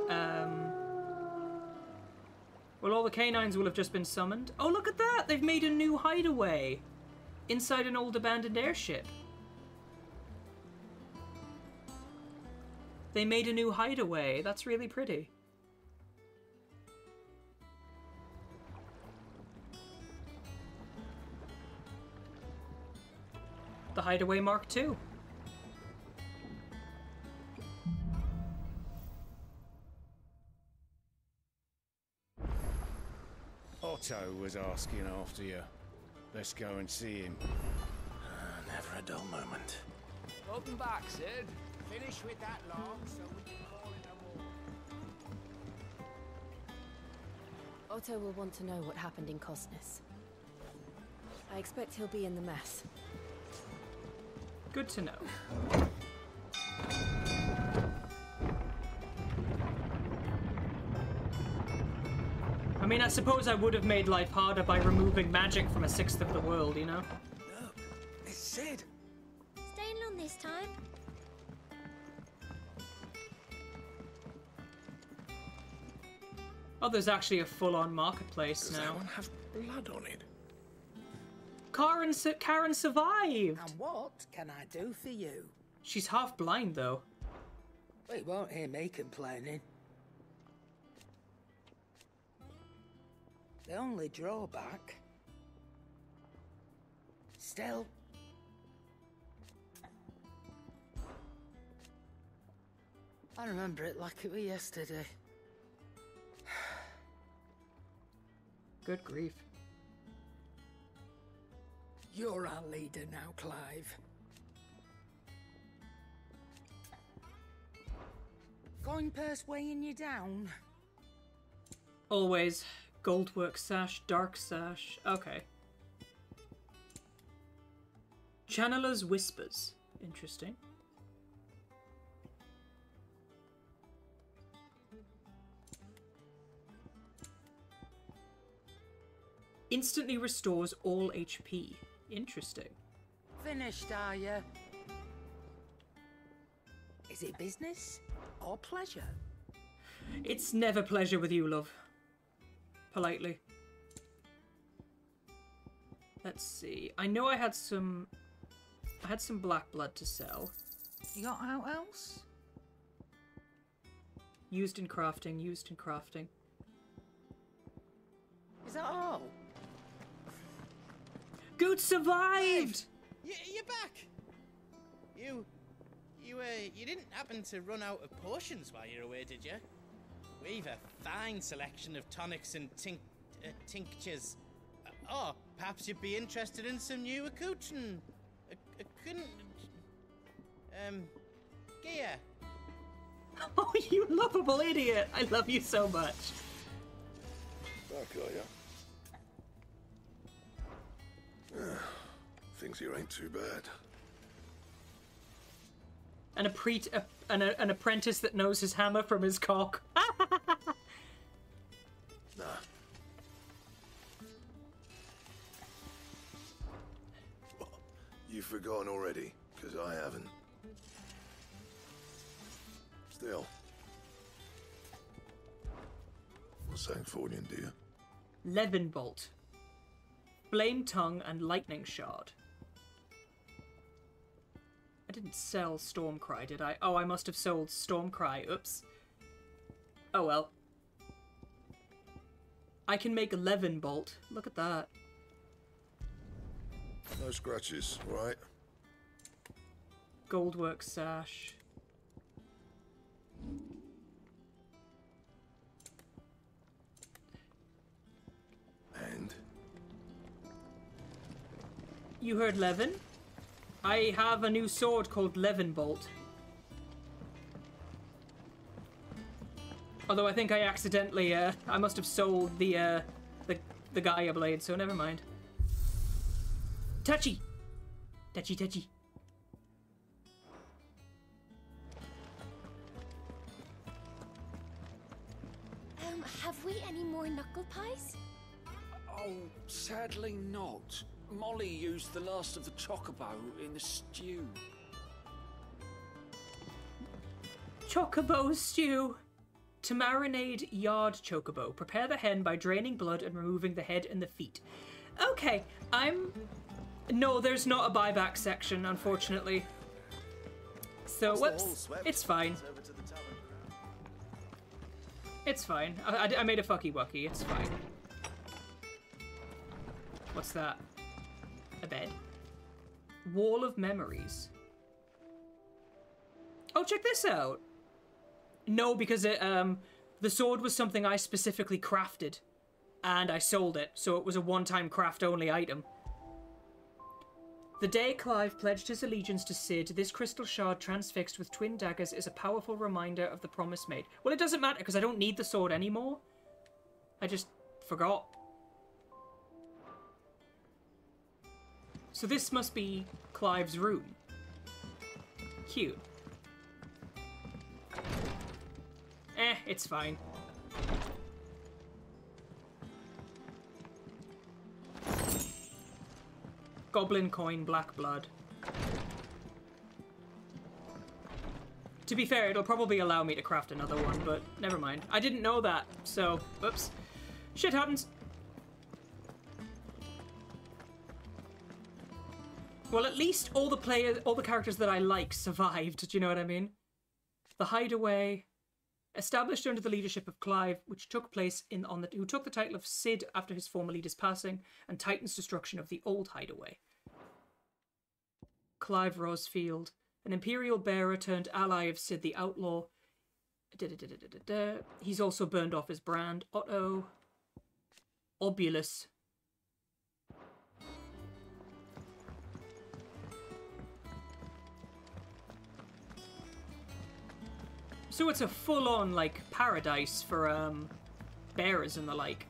well, all the canines will have just been summoned. Oh, look at that! They've made a new hideaway inside an old abandoned airship. They made a new hideaway. That's really pretty. The Hideaway Mark II. Otto was asking after you. Let's go and see him. Never a dull moment. Welcome back, Sid. Finish with that log so we can call it a war. Otto will want to know what happened in Cosnus. I expect he'll be in the mess. Good to know. I mean, I suppose I would have made life harder by removing magic from a sixth of the world, you know? Look, it's Sid. Staying long this time? Oh, there's actually a full-on marketplace Does now. that one have blood on it? Karen survived! And what can I do for you? She's half blind, though. Well, you won't hear me complaining. The only drawback... Still... I remember it like it was yesterday. Good grief. You're our leader now, Clive. Coin purse weighing you down? Always. Goldwork sash, dark sash. Okay. Channeler's Whispers. Interesting. Instantly restores all HP. Interesting. Finished, are you? Is it business or pleasure? It's never pleasure with you, love. Politely. Let's see. I know I had some black blood to sell. You got out else? Used in crafting, used in crafting. Is that all? Good survived! You're back! You didn't happen to run out of potions while you're away, did you? We've a fine selection of tonics and tinctures. Or perhaps you'd be interested in some new gear. Oh, you lovable idiot! I love you so much. Back, are ya? Thinks you ain't too bad. An apprentice that knows his hammer from his cock. Nah. What? You've forgotten already? Because I haven't. Still. What's Sancfordian, dear? Levin Bolt. Flame Tongue and Lightning Shard. I didn't sell Stormcry, did I? Oh, I must have sold Stormcry. Oops. Oh well. I can make Levin Bolt. Look at that. No scratches, right? Goldwork Sash. And? You heard Levin? I have a new sword called Levin Bolt. Although I think I accidentally, I must have sold the Gaia blade, so never mind. Touchy! Touchy, touchy. Have we any more knuckle pies? Oh, sadly not. Molly used the last of the chocobo in the stew. Chocobo stew. To marinade yard chocobo, prepare the hen by draining blood and removing the head and the feet. Okay, No, there's not a buyback section, unfortunately. So, whoops, it's fine. It's fine. I made a fucky wucky, it's fine. What's that? A bed. Wall of Memories. Oh, check this out. No, because the sword was something I specifically crafted. And I sold it, so it was a one-time craft-only item. The day Clive pledged his allegiance to Cid, this crystal shard transfixed with twin daggers is a powerful reminder of the promise made. Well, it doesn't matter, because I don't need the sword anymore. I just forgot. So this must be Clive's room. Cute. It's fine. Goblin coin, black blood. To be fair, it'll probably allow me to craft another one, but never mind. I didn't know that, so, oops. Shit happens. Well, at least all the characters that I like survived, do you know what I mean? The Hideaway, established under the leadership of Clive, which took place who took the title of Cid after his former leader's passing, and Titan's destruction of the old Hideaway. Clive Rosfield, an Imperial bearer turned ally of Cid the Outlaw. He's also burned off his brand. Otto. Obulus. So it's a full-on, like, paradise for, bearers and the like.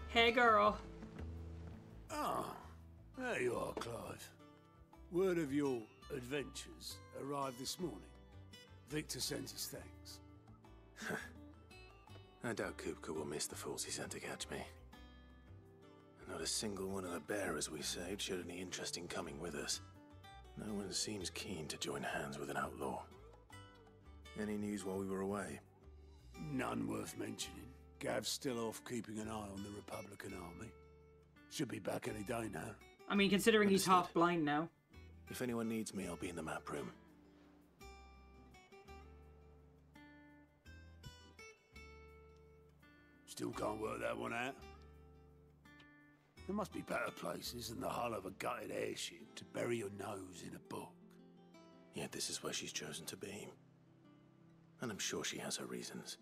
Hey, girl. Ah, there you are, Clive. Word of your adventures arrived this morning. Victor sends his thanks. I doubt Kupka will miss the fools he sent to catch me. Not a single one of the bearers we saved showed any interest in coming with us. No one seems keen to join hands with an outlaw. Any news while we were away? None worth mentioning. Gav's still off keeping an eye on the Republican army. Should be back any day now. I mean, considering he's half blind now. If anyone needs me, I'll be in the map room. Still can't work that one out. There must be better places than the hull of a gutted airship to bury your nose in a book. Yet this is where she's chosen to be. And I'm sure she has her reasons.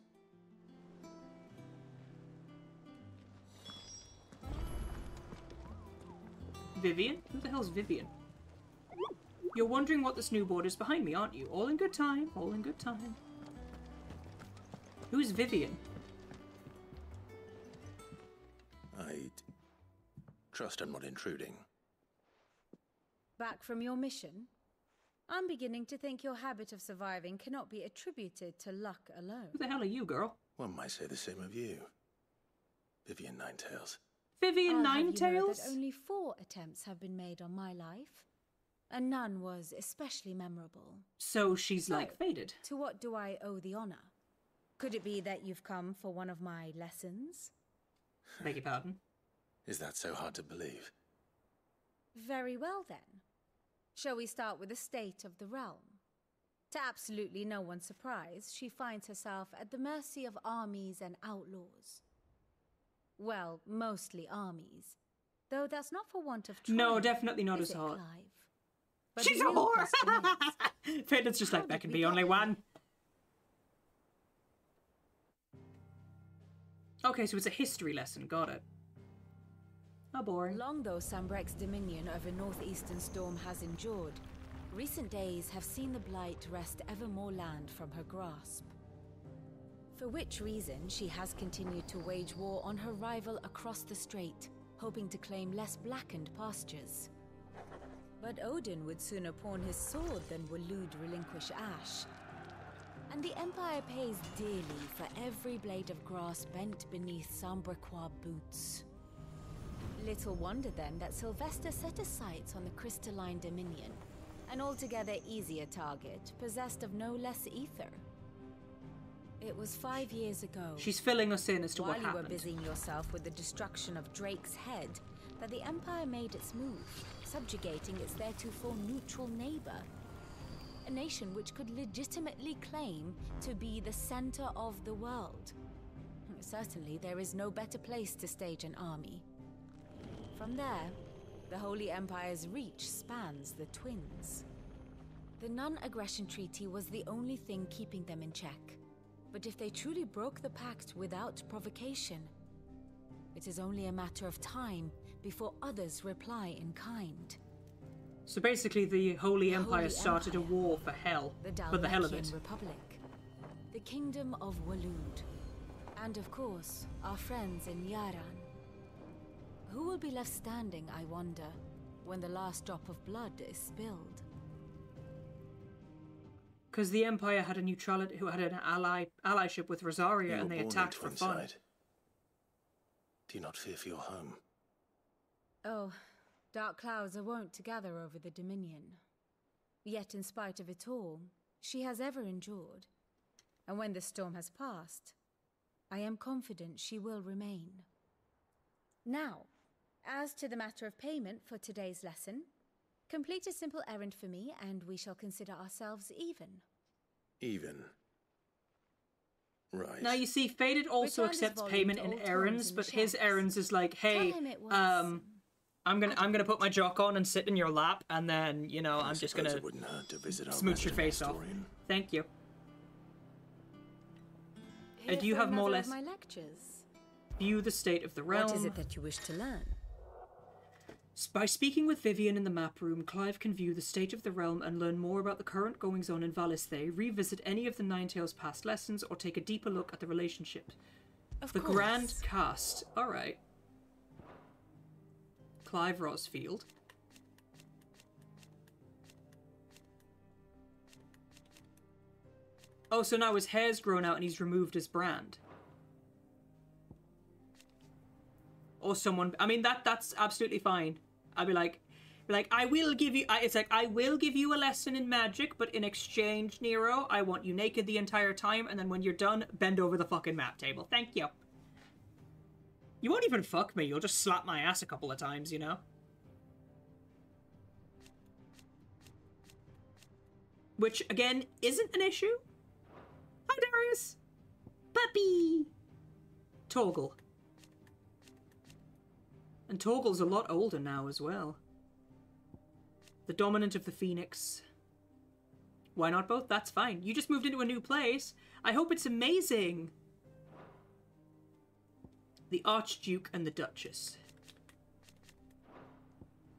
Vivian? Who the hell's Vivian? You're wondering what this new board is behind me, aren't you? All in good time, all in good time. Who's Vivian? Trust I'm not intruding. Back from your mission? I'm beginning to think your habit of surviving cannot be attributed to luck alone. Who the hell are you, girl? One might say the same of you. Vivian Ninetails. Vivian I'll have you know Ninetails? that only 4 attempts have been made on my life, and none was especially memorable. So she's like faded. To what do I owe the honor? Could it be that you've come for one of my lessons? Beg your pardon? Is that so hard to believe? Very well then. Shall we start with the state of the realm? To absolutely no one's surprise, she finds herself at the mercy of armies and outlaws. Well, mostly armies. Though that's not for want of trying. No, definitely not is as it, hard. Clive? But She's the a real whore! question is, Faded's just like, there can be only one. Okay, so it's a history lesson, got it. Oh, boring. long though Sambrek's dominion over northeastern Storm has endured, recent days have seen the Blight wrest ever more land from her grasp. For which reason she has continued to wage war on her rival across the strait, hoping to claim less blackened pastures. But Odin would sooner pawn his sword than Waloed relinquish Ash. And the Empire pays dearly for every blade of grass bent beneath Sambrequois boots. Little wonder then that Sylvester set his sights on the Crystalline Dominion, an altogether easier target, possessed of no less ether. It was 5 years ago. She's filling us in as to what happened. While you were busying yourself with the destruction of Drake's head, that the Empire made its move, subjugating its theretofore neutral neighbor. A nation which could legitimately claim to be the center of the world. Certainly, there is no better place to stage an army. From there, the Holy Empire's reach spans the Twins. The non-aggression treaty was the only thing keeping them in check. But if they truly broke the pact without provocation, it is only a matter of time before others reply in kind. So basically the Holy Empire started a war for hell, for the hell of it. Dalmekian Republic, the Kingdom of Waloed, and of course, our friends in Yaran. Who will be left standing, I wonder, when the last drop of blood is spilled? Because the Empire had a neutrality, who had an allyship with Rosaria, and they attacked for fun. Do you not fear for your home? Oh, dark clouds are wont to gather over the Dominion. Yet in spite of it all, she has ever endured. And when the storm has passed, I am confident she will remain. Now, as to the matter of payment for today's lesson, complete a simple errand for me, and we shall consider ourselves even. Even? Right. Now you see, Faded also accepts payment in errands, but his errands is like, hey, I'm gonna put my jock on and sit in your lap, and then, you know, I'm just gonna smooch your face off. Thank you. Do you have more or less? My lectures. View the state of the realm. What is it that you wish to learn? By speaking with Vivian in the map room, Clive can view the state of the realm and learn more about the current goings-on in Valisthay, revisit any of the Ninetales' past lessons, or take a deeper look at the relationship. The Grand Cast. Alright. Clive Rosfield. Oh, so now his hair's grown out and he's removed his brand. Or someone, I mean, that's absolutely fine. I'd be like, I will give you, it's like, I will give you a lesson in magic, but in exchange, Nero, I want you naked the entire time, and then when you're done, bend over the fucking map table. Thank you. You won't even fuck me, you'll just slap my ass a couple of times, you know? Which, again, isn't an issue. Hi, Darius. Puppy. Torgal. And Torgal's a lot older now as well. The dominant of the Phoenix. Why not both? That's fine. You just moved into a new place. I hope it's amazing. The Archduke and the Duchess.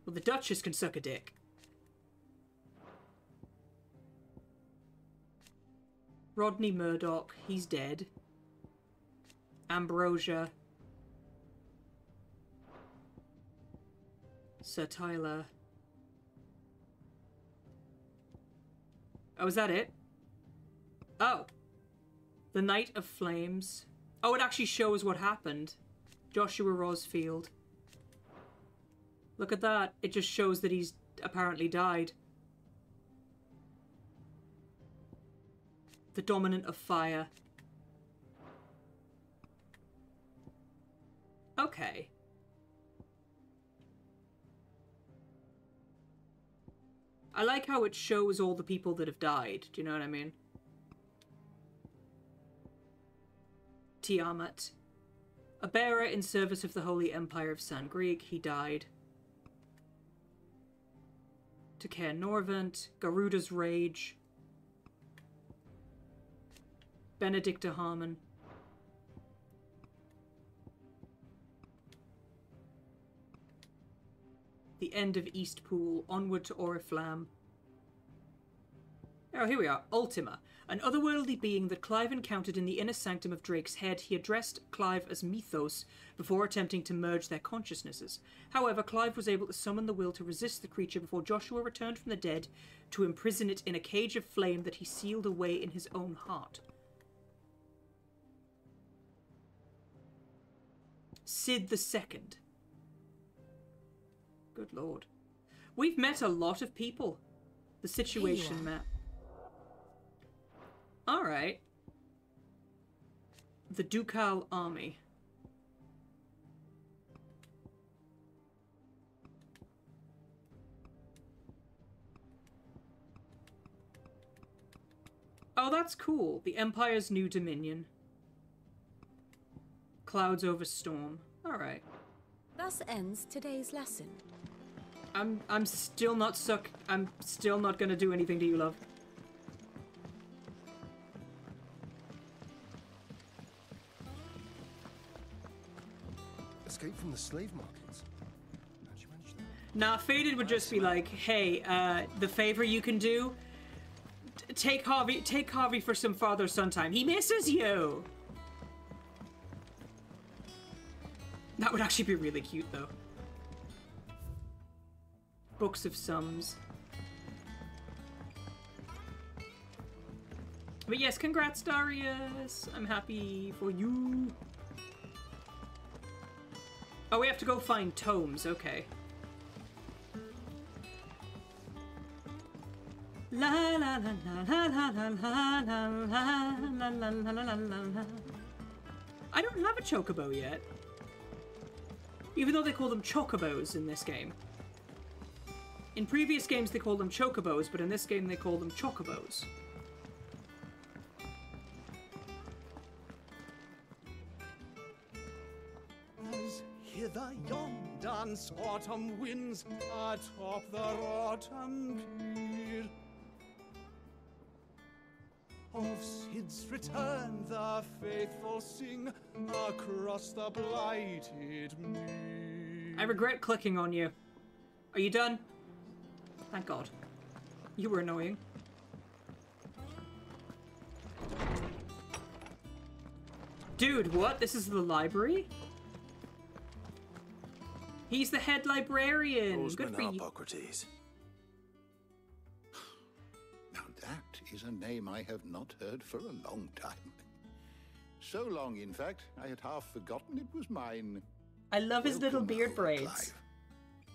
Well, the Duchess can suck a dick. Rodney Murdoch, he's dead. Ambrosia. Sir Tyler. Oh, is that it? Oh. The Knight of Flames. Oh, it actually shows what happened. Joshua Rosfield. Look at that. It just shows that he's apparently died. The Dominant of Fire. Okay. I like how it shows all the people that have died. Do you know what I mean? Tiamat. A bearer in service of the Holy Empire of Sangreek, he died. To Caer Norvent. Garuda's Rage. Benedicta Harmon. The End of Eastpool. Onward to Oriflamme. Oh, here we are. Ultima. An otherworldly being that Clive encountered in the inner sanctum of Drake's Head, he addressed Clive as Mythos before attempting to merge their consciousnesses. However, Clive was able to summon the will to resist the creature before Joshua returned from the dead to imprison it in a cage of flame that he sealed away in his own heart. Sid II. Good lord. We've met a lot of people. The situation map. Alright. The Ducal Army. Oh, that's cool. The Empire's New Dominion. Clouds over storm. Alright. Thus ends today's lesson. I'm still not I'm still not gonna do anything to you, love. Escape from the slave markets. How'd you manage that? Nah, Faded would just be like, hey, the favor you can do, take Harvey for some father-son time. He misses you! That would actually be really cute, though. Books of Sums. But yes, congrats, Darius! I'm happy for you. Oh, we have to go find tomes, okay. La la la la la la la la la la la la la. I don't have a chocobo yet. Even though they call them chocobos in this game. In previous games they call them chocobos, but in this game they call them chocobos. As hither yon dance autumn winds atop the autumn peal. Of Sid's return the faithful sing across the blighted mead. I regret clicking on you. Are you done? Thank God. You were annoying. Dude, what? This is the library? He's the head librarian. Good for you. Hippocrates. Now that is a name I have not heard for a long time. So long, in fact, I had half forgotten it was mine. I love his little beard braids. Clive.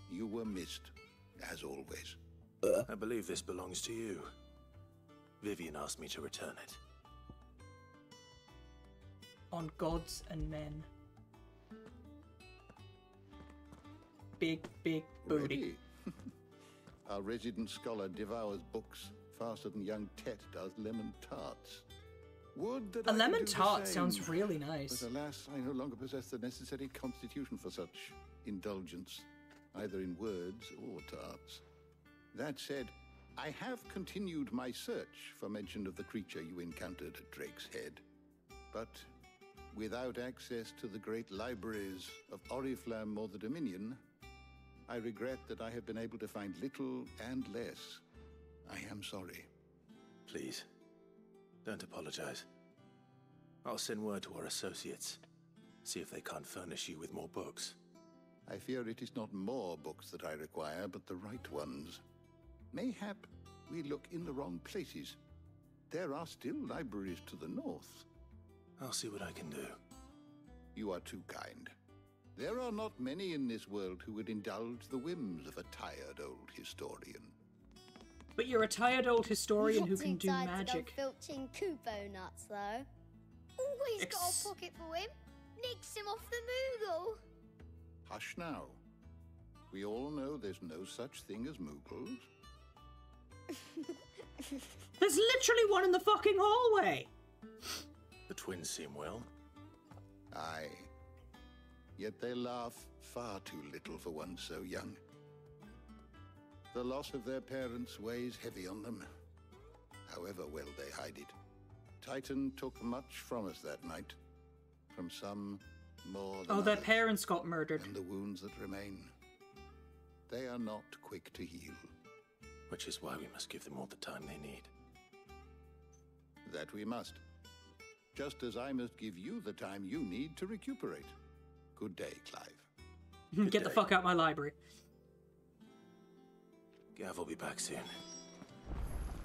You were missed, as always. I believe this belongs to you. Vivian asked me to return it. On gods and men. Big booty. Ready? Our resident scholar devours books faster than young Tet does lemon tarts. Would that A I could lemon do the tart same. sounds really nice. But alas, I no longer possess the necessary constitution for such indulgence, either in words or tarts. That said, I have continued my search for mention of the creature you encountered at Drake's Head. But without access to the great libraries of Oriflamme or the Dominion, I regret that I have been able to find little and less. I am sorry. Please, don't apologize. I'll send word to our associates. See if they can't furnish you with more books. I fear it is not more books that I require, but the right ones. Mayhap we look in the wrong places. There are still libraries to the north. I'll see what I can do. You are too kind. There are not many in this world who would indulge the whims of a tired old historian. But you're a tired old historian who Not can too do tired magic. To go filching Kupo nuts, though. Always got a pocket for him. Nicks him off the Moogle. Hush now. We all know there's no such thing as Moogles. There's literally one in the fucking hallway. The twins seem well. Aye. Yet they laugh far too little for one so young. The loss of their parents weighs heavy on them, however well they hide it. Titan took much from us that night. From some more than Oh, their others, parents got murdered. and the wounds that remain. They are not quick to heal. Which is why we must give them all the time they need. That we must. Just as I must give you the time you need to recuperate. Good day, Clive. Get the fuck out my library. Gav will be back soon.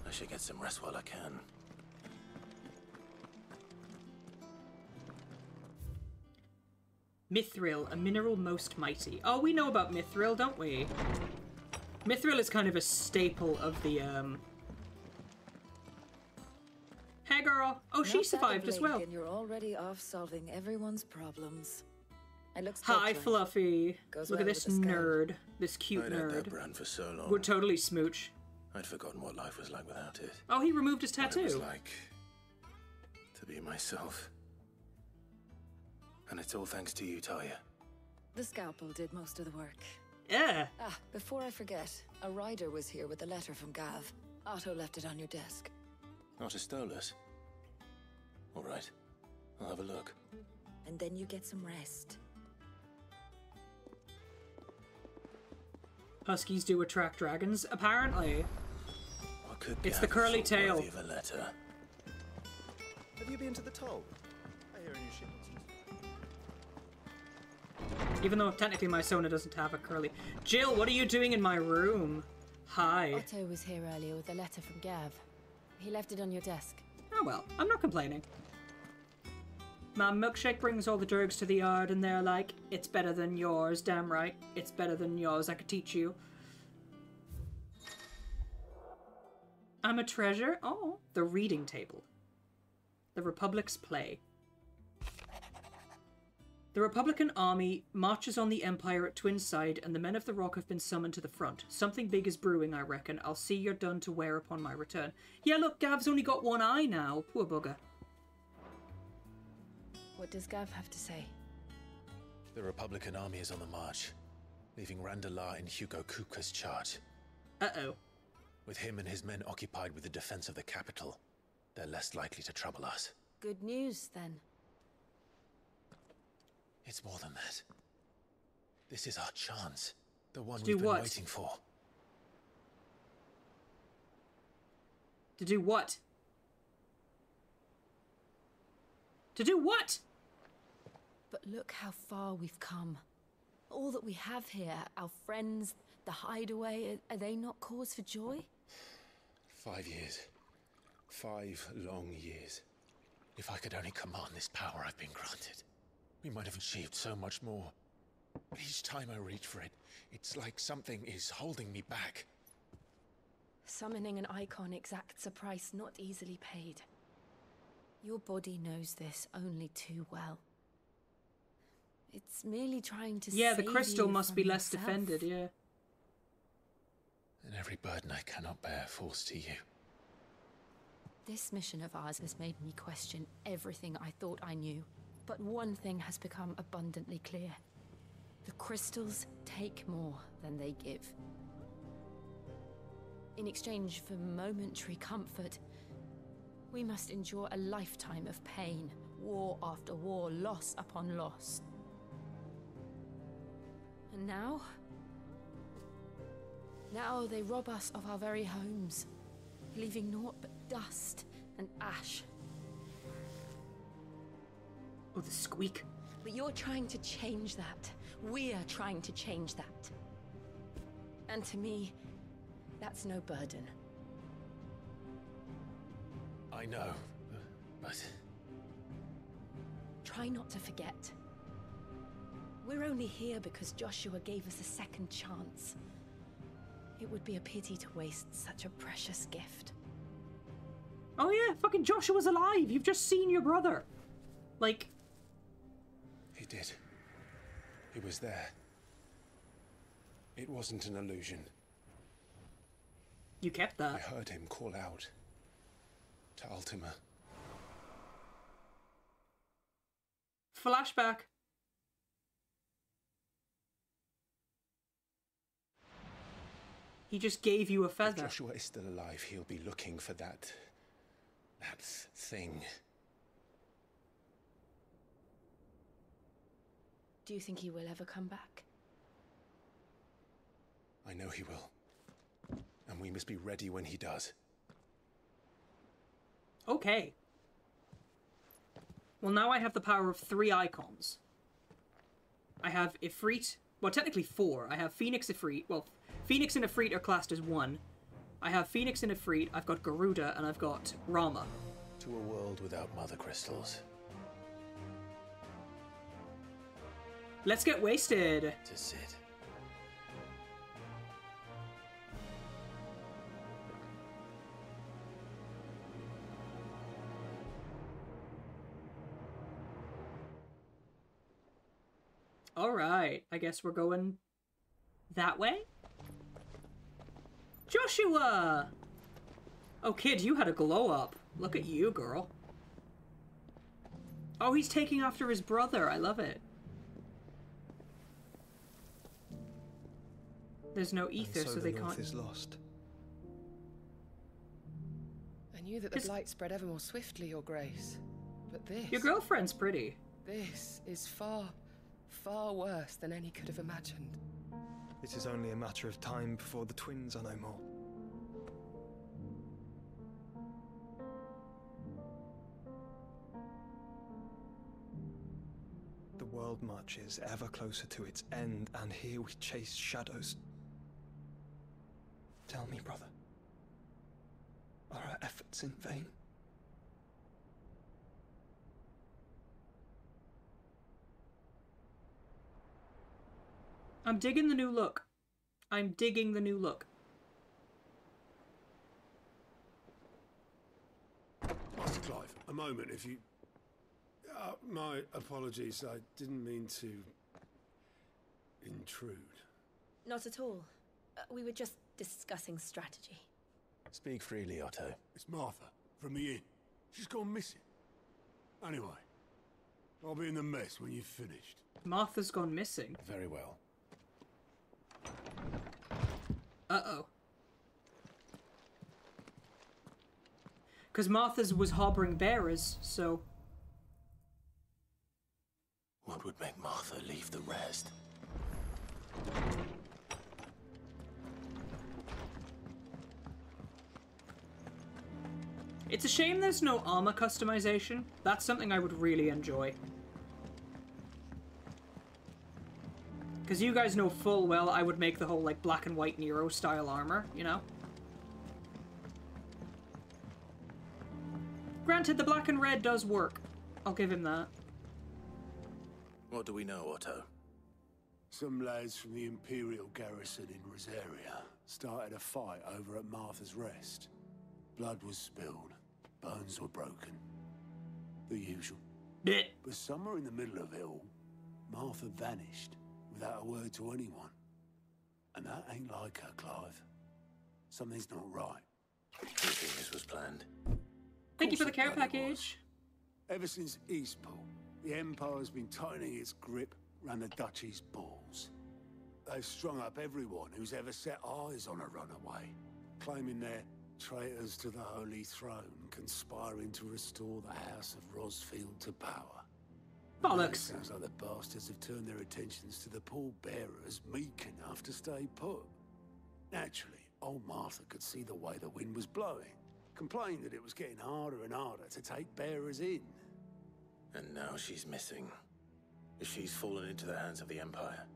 I should get some rest while I can. Mithril, a mineral most mighty. Oh, we know about Mithril, don't we? Mithril is kind of a staple of the, Hey, girl. Oh, she Not bad, survived as well. Blake, and you're already off solving everyone's problems. It looks Hi, good, Clive. Fluffy. Goes Look well at this with the scout. nerd. This cute I'd had that nerd. brand for so long. Would totally smooch. I'd forgotten what life was like without it. Oh, he removed his What it was tattoo. like to be myself. And it's all thanks to you, Talia. The scalpel did most of the work. Yeah. Ah, before I forget, a rider was here with a letter from Gav. Otto left it on your desk. Not a Stolas. All right. I'll have a look. And then you get some rest. Huskies do attract dragons, apparently. What could It's Gav the curly have thought tail. worthy of a letter? Have you been to the toll? I hear a new ship. Even though technically my Sona doesn't have a curly. Jill, what are you doing in my room? Hi. Otto was here earlier with a letter from Gav. He left it on your desk. Oh well, I'm not complaining. My milkshake brings all the Durgs to the yard and they're like, it's better than yours, damn right. It's better than yours, I could teach you. I'm a treasure? Oh, the reading table. The Republic's play. The Republican army marches on the Empire at Twin's side, and the men of the Rock have been summoned to the front. Something big is brewing, I reckon. I'll see you're done to wear upon my return. Yeah, look, Gav's only got one eye now. Poor bugger. What does Gav have to say? The Republican army is on the march, leaving Randalar in Hugo Kupka's charge. Uh-oh. With him and his men occupied with the defense of the capital, they're less likely to trouble us. Good news, then. It's more than that. This is our chance. The one To we've do been what? waiting for. To do what? To do what? But look how far we've come. All that we have here, our friends, the hideaway, are they not cause for joy? 5 years. 5 long years. If I could only command this power I've been granted, we might have achieved so much more. But each time I reach for it, it's like something is holding me back. Summoning an icon exacts a price not easily paid. Your body knows this only too well. It's merely trying to Yeah, the save crystal you must from be less yourself. defended, yeah. And every burden I cannot bear falls to you. This mission of ours has made me question everything I thought I knew. But one thing has become abundantly clear. The crystals take more than they give. In exchange for momentary comfort, we must endure a lifetime of pain, war after war, loss upon loss. And now? Now they rob us of our very homes, leaving naught but dust and ash. Oh, the squeak. But you're trying to change that. We're trying to change that. And to me, that's no burden. I know, but... Try not to forget. We're only here because Joshua gave us a second chance. It would be a pity to waste such a precious gift. Oh yeah, fucking Joshua's alive! You've just seen your brother! Like... He did. He was there. It wasn't an illusion. You kept that. I heard him call out to Ultima. Flashback. He just gave you a feather. If Joshua is still alive, he'll be looking for that thing. Do you think he will ever come back? I know he will. And we must be ready when he does. Okay. Well, now I have the power of 3 icons. I have Ifrit. Well, technically 4. I have Phoenix, Ifrit. Well, Phoenix and Ifrit are classed as 1. I have Phoenix and Ifrit, I've got Garuda, and I've got Rama. To a world without mother crystals. Let's get wasted. To Cid. Alright, I guess we're going that way? Joshua! Oh, kid, you had a glow up. Look at you, girl. Oh, he's taking after his brother. I love it. There's no ether, And so the they North can't... is lost. I knew that the blight spread ever more swiftly, Your Grace. But this... Your girlfriend's pretty. This is far, far worse than any could have imagined. It is only a matter of time before the twins are no more. The world marches ever closer to its end, and here we chase shadows. Tell me, brother, are our efforts in vain? I'm digging the new look. I'm digging the new look. Master Clive, a moment, if you... my apologies, I didn't mean to... intrude. Not at all. We were just discussing strategy. Speak freely, Otto. It's Martha, from the inn. She's gone missing. Anyway, I'll be in the mess when you've finished. Martha's gone missing. Very well. Uh-oh. Because Martha's was harboring bearers, so... What would make Martha leave the rest? It's a shame there's no armor customization. That's something I would really enjoy. Because you guys know full well I would make the whole, like, black and white Nero style armor, you know? Granted, the black and red does work. I'll give him that. What do we know, Otto? Some lads from the Imperial garrison in Rosaria started a fight over at Martha's Rest. Blood was spilled. Bones were broken. The usual. But somewhere in the middle of it all, Martha vanished without a word to anyone. And that ain't like her, Clive. Something's not right. Do you think this was planned? Thank you for the care package. Ever since Eastpool, the Empire's been tightening its grip around the Duchy's balls. They've strung up everyone who's ever set eyes on a runaway, claiming they're traitors to the Holy Throne, conspiring to restore the House of Rosfield to power. Bollocks. Sounds like the bastards have turned their attentions to the pallbearers meek enough to stay put. Naturally, old Martha could see the way the wind was blowing, complained that it was getting harder and harder to take bearers in. And now she's missing. If she's fallen into the hands of the Empire,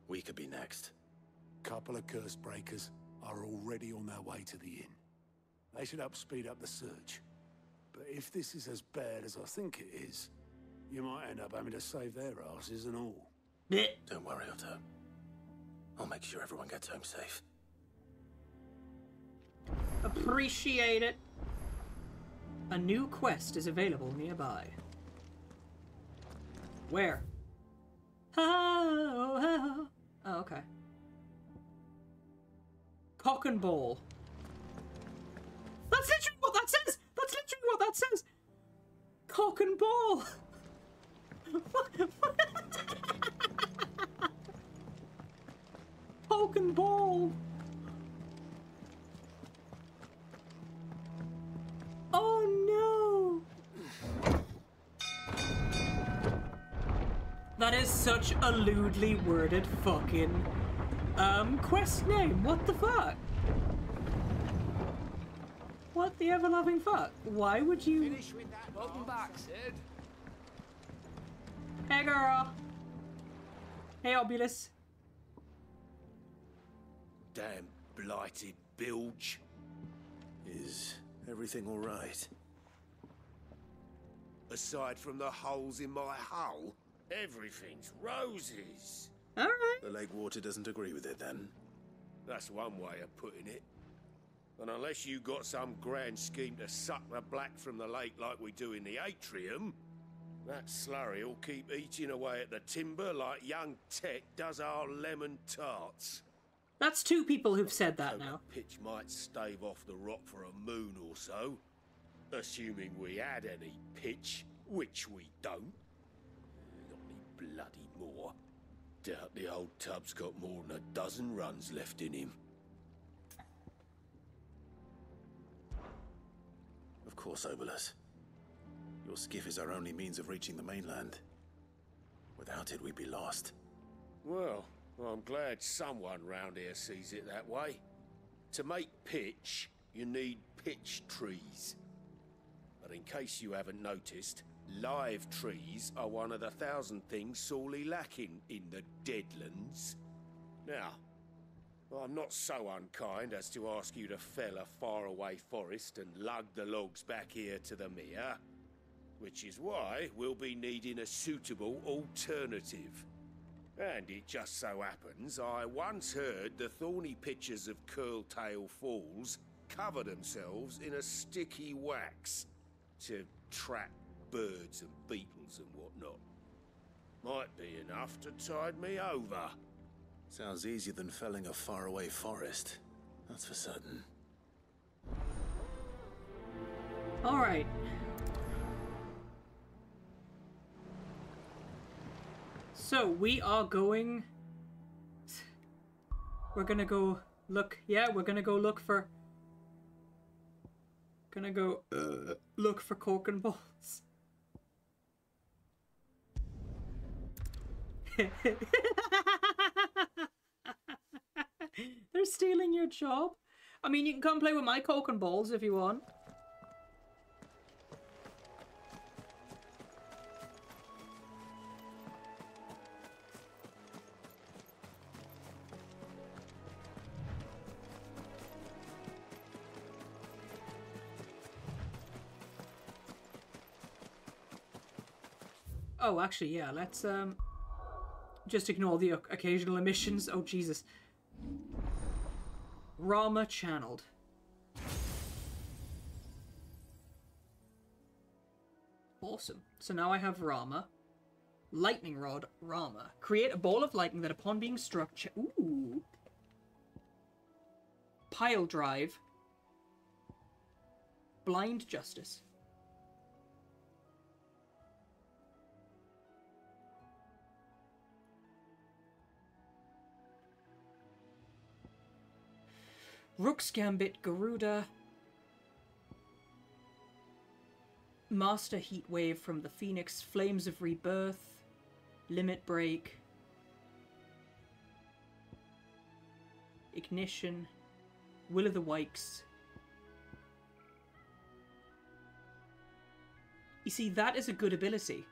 we could be next. Couple of curse breakers are already on their way to the inn. They should help speed up the search. But if this is as bad as I think it is, you might end up having to save their asses and all. Don't worry, Otto. I'll make sure everyone gets home safe. Appreciate it. A new quest is available nearby. Where? Oh, okay. Cock and ball. That's literally what that says! That's literally what that says! Cock and ball! Cock and ball! Oh no! That is such a lewdly worded fucking quest name. What the fuck? What the ever-loving fuck? Why would you... Finish with that. Welcome back, Sid. Hey, girl. Hey, Obulus. Damn blighted bilge. Is everything all right? Aside from the holes in my hull, everything's roses. All right. The lake water doesn't agree with it, then? That's one way of putting it. And unless you got some grand scheme to suck the black from the lake like we do in the atrium, that slurry will keep eating away at the timber like young Tech does our lemon tarts. That's two people who've said that now. Pitch might stave off the rock for a moon or so, assuming we had any pitch, which we don't. Not any bloody more. Doubt the old tub's got more than a dozen runs left in him. Of course, Obulus. Your skiff is our only means of reaching the mainland. Without it, we'd be lost. Well, I'm glad someone round here sees it that way. To make pitch, you need pitch trees. But in case you haven't noticed, live trees are one of the 1,000 things sorely lacking in the Deadlands. Now, I'm not so unkind as to ask you to fell a faraway forest and lug the logs back here to the mere, which is why we'll be needing a suitable alternative. And it just so happens I once heard the thorny pitchers of Curltail Falls cover themselves in a sticky wax to trap birds and beetles and whatnot. Might be enough to tide me over. Sounds easier than felling a faraway forest. That's for certain. All right. So we are going... We're gonna go look... Yeah, we're gonna go look for... Gonna go look for cork and balls. They're stealing your job. I mean, you can come play with my cork and balls if you want. Oh, actually, yeah, let's, just ignore the occasional emissions. Oh, Jesus. Rama channeled. Awesome. So now I have Rama. Lightning rod, Rama. Create a ball of lightning that upon being struck... Ooh. Pile drive. Blind justice. Rook's Gambit, Garuda. Master Heatwave from the Phoenix, Flames of Rebirth, Limit Break, Ignition, Will of the Wykes. You see, that is a good ability.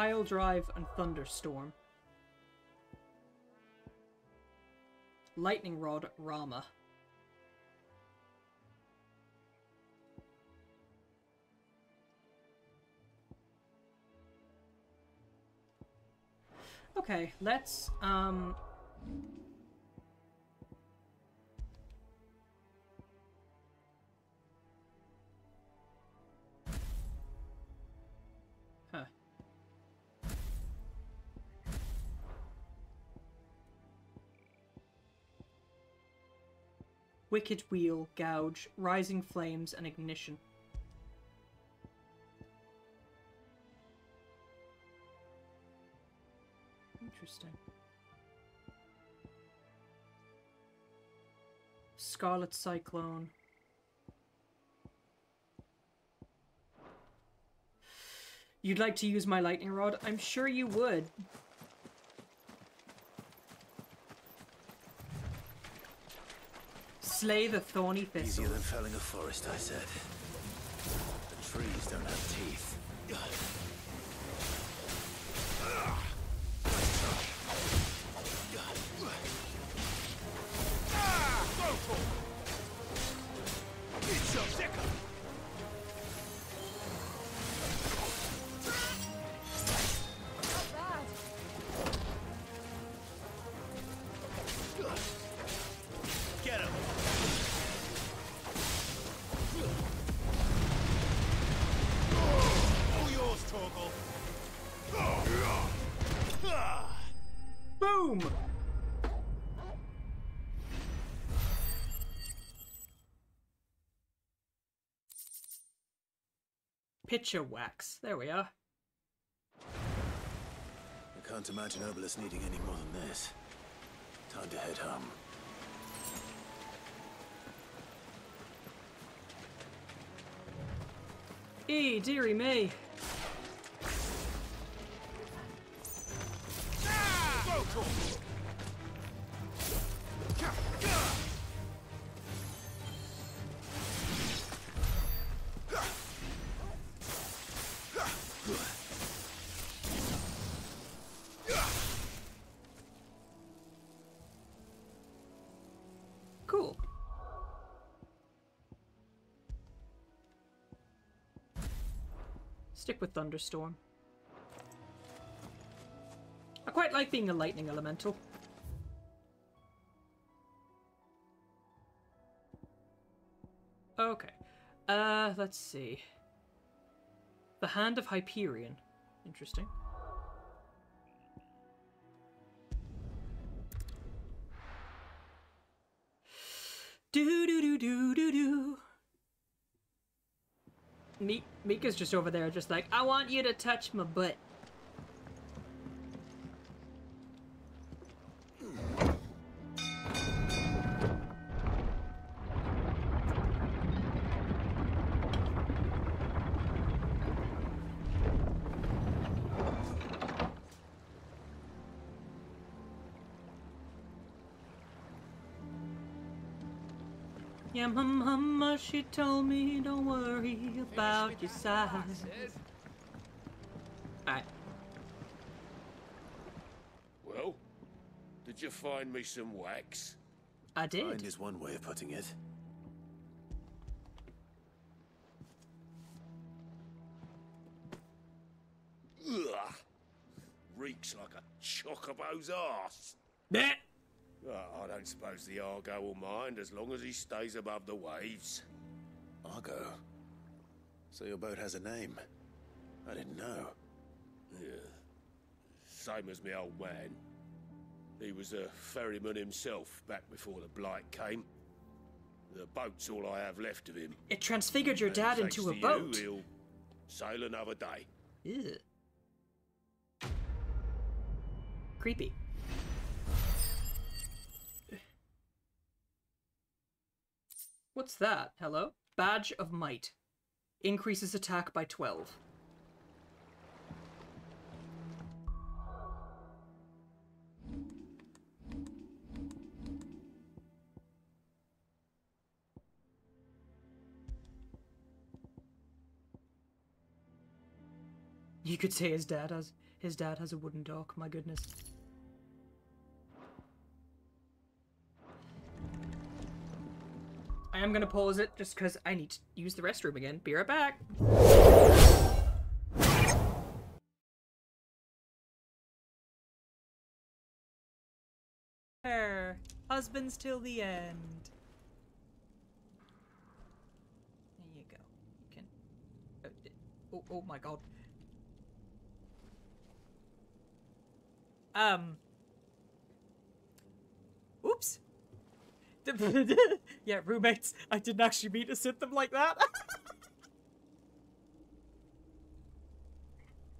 Pile Drive and Thunderstorm. Lightning Rod, Rama. Okay, let's, Huh. Wicked Wheel, Gouge, Rising Flames, and Ignition. Interesting. Scarlet Cyclone. You'd like to use my lightning rod? I'm sure you would. Slay the thorny thistle. Easier than felling a forest, I said. The trees don't have teeth. Boom! Pitcher wax. There we are. I can't imagine Obelisk needing any more than this. Time to head home. Dearie me. Cool. Stick with Thunderstorm. I quite like being a lightning elemental. Okay. Let's see. The Hand of Hyperion. Interesting. Do-do-do-do-do-do. Mika's just over there just like, I want you to touch my butt. Yeah, my mama, she told me don't worry about your size. Alright. Well, did you find me some wax? I did. Find is one way of putting it. Ugh. Reeks like a chocobo's arse. Blech. I don't suppose the Argo will mind as long as he stays above the waves. Argo? So your boat has a name? I didn't know. Yeah. Same as my old man. He was a ferryman himself back before the Blight came. The boat's all I have left of him. It transfigured your And dad thanks into a to boat. You, he'll sail another day. Ew. Creepy. What's that? Hello? Badge of Might. Increases attack by 12. You could say his dad has His dad has a wooden dock, my goodness. I am gonna pause it just because I need to use the restroom again. Be right back. Her husbands till the end. There you go. You can. Oh my god. Oops. Yeah, roommates. I didn't actually mean to sit them like that.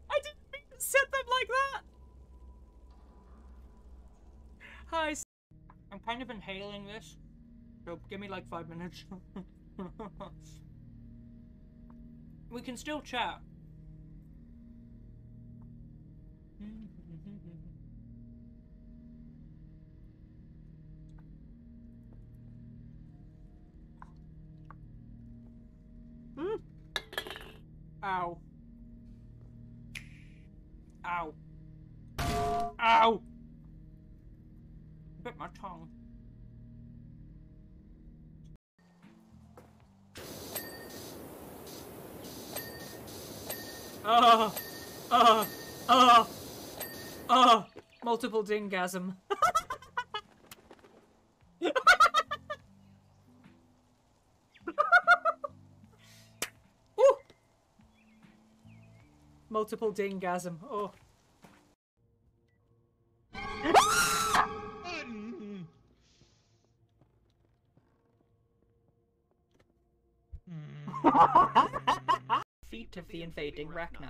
I didn't mean to sit them like that. Hi. I'm kind of inhaling this, so give me like 5 minutes. We can still chat. Ow. Ow. Ow! Bit my tongue. Multiple dingasm. Multiple dingasm. Oh. Feet of the invading Rachni.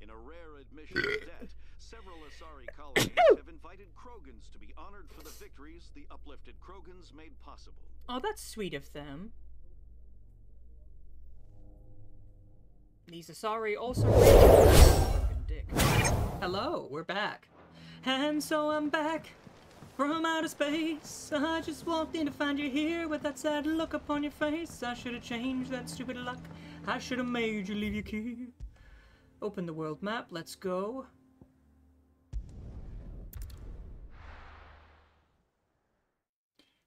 In a rare admission of debt, several Asari colonies have invited Krogans to be honored for the victories the uplifted Krogans made possible. Oh, that's sweet of them. These Asari also broken dick. Hello, we're back. And so I'm back from outer space. I just walked in to find you here with that sad look upon your face. I should have changed that stupid luck. I should have made you leave your key. Open the world map, let's go.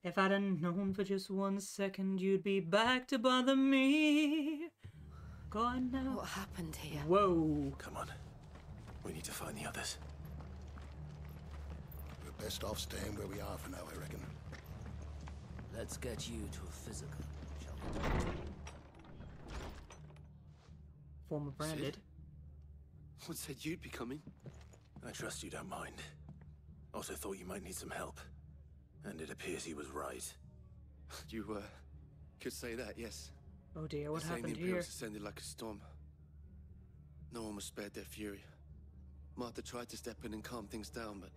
If I'd have known for just 1 second you'd be back to bother me. Go on now. What happened here? Whoa. Come on. We need to find the others. We're best off staying where we are for now, I reckon. Let's get you to a physical, shall we? Former branded. What said you'd be coming? I trust you don't mind. Also thought you might need some help. And it appears he was right. You, could say that, yes. Oh dear, what happened the here? Imperials descended like a storm. No one was spared their fury. Martha tried to step in and calm things down, but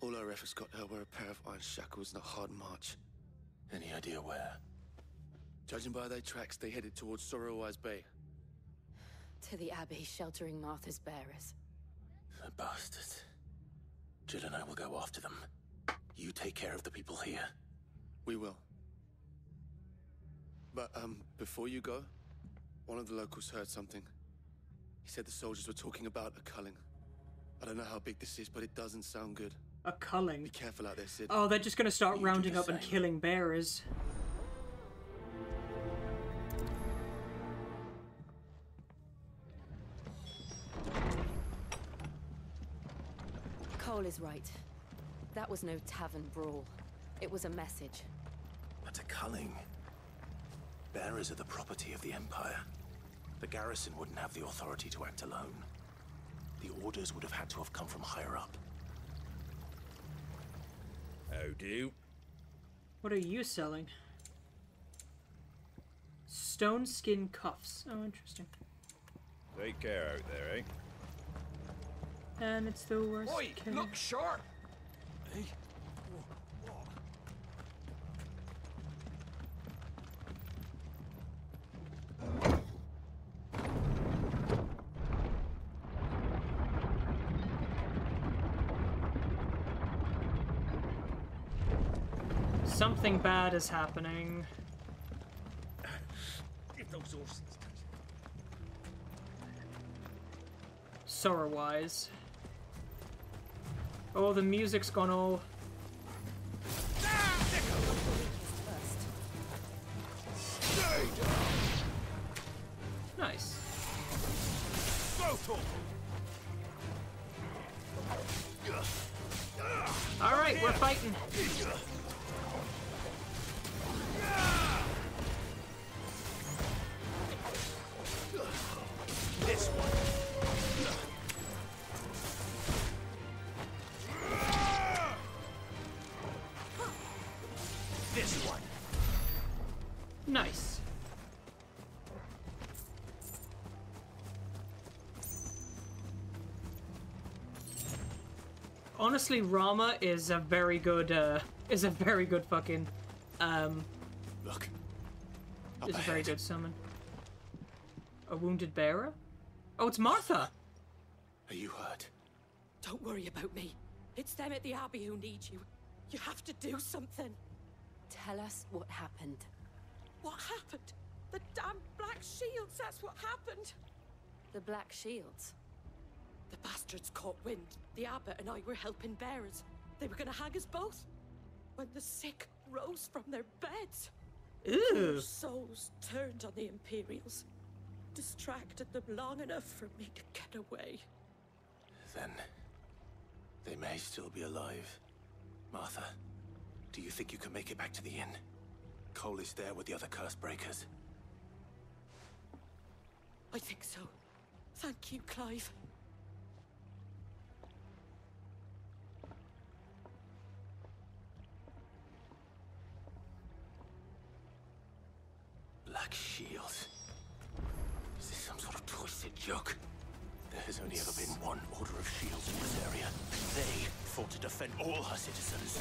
all our efforts got her were a pair of iron shackles and a hard march. Any idea where? Judging by their tracks, they headed towards Sorrowwise Bay. To the Abbey, sheltering Martha's bearers. The bastards. Jill and I will go after them. You take care of the people here. We will. But, before you go, one of the locals heard something. He said the soldiers were talking about a culling. I don't know how big this is, but it doesn't sound good. A culling? Be careful out there, Sid. Oh, they're just gonna start rounding up and killing bearers. Cole is right. That was no tavern brawl. It was a message. But a culling. Bearers are the property of the Empire. The garrison wouldn't have the authority to act alone. The orders would have had to have come from higher up. How do? What are you selling? Stone skin cuffs. Oh, interesting. Take care out there, eh? And it's the worst. Oi, look sharp! Hey. Something bad is happening. Give those horses. Sorrow-wise. Oh, the music's gone all... Nice. Alright, we're fighting. This one. This one. Nice. Honestly, Rama is a very good fucking, Look. Is a very good summon. A wounded bearer? Oh, it's Martha! Are you hurt? Don't worry about me. It's them at the Abbey who need you. You have to do something. Tell us what happened. What happened? The damn Black Shields, that's what happened. The Black Shields? The bastards caught wind. The Abbot and I were helping bearers. They were gonna hang us both. When the sick rose from their beds. Ew. Poor souls turned on the Imperials. Distracted them long enough for me to get away. Then they may still be alive. Martha, do you think you can make it back to the inn? Cole is there with the other curse breakers. I think so. Thank you, Clive. Black Shields. Is this some sort of twisted joke? There has only ever been one Order of Shields in this area. They fought to defend all her citizens.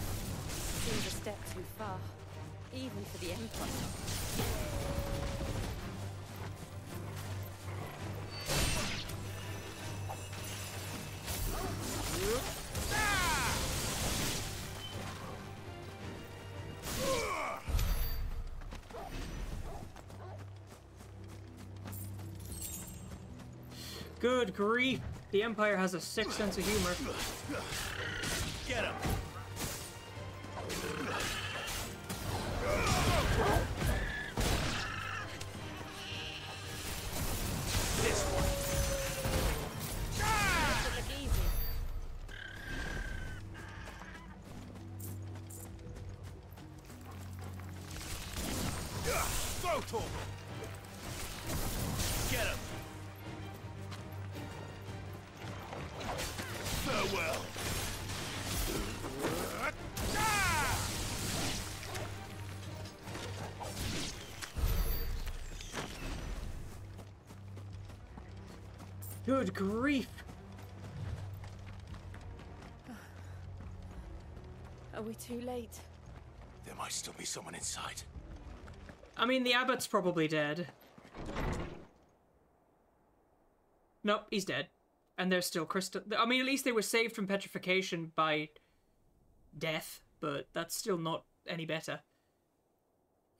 Seems a step too far, even for the Empire. Good grief! The Empire has a sick sense of humor. Get him! This one. Go, Torgal! Get him! Farewell! Good grief! Are we too late? There might still be someone inside. I mean, the Abbot's probably dead. Nope, he's dead. And there's still crystal. I mean, at least they were saved from petrification by death, but that's still not any better.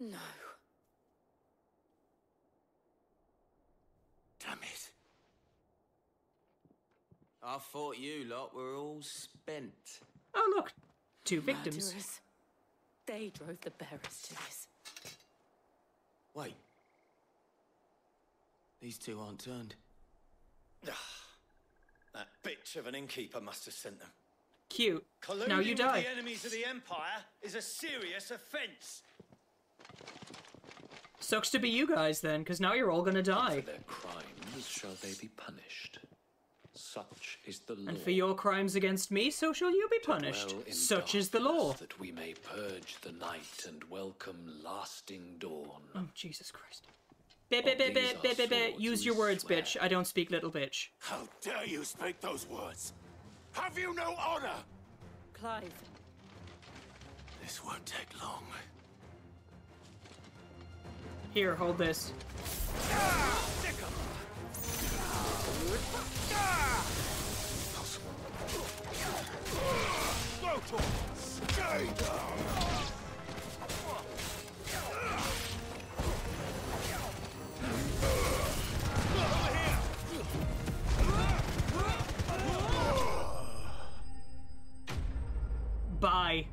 No. Damn it. I thought you lot were all spent. Oh, look. 2 victims. Murderers. They drove the bearers to this. Wait. These two aren't turned. That bitch of an innkeeper must have sent them. Cute. Colluding Now you die. with the enemies of the Empire is a serious offence. Sucks to be you guys then, because now you're all gonna die. For their crimes shall they be punished. Such is the law. And for your crimes against me, so shall you be punished. Such is the law. That we may purge the night and welcome lasting dawn. Oh, Jesus Christ. Use your words, bitch. I don't speak little bitch. How dare you speak those words? Have you no honor? Clive. This won't take long. Here, hold this. Stay down! Bye.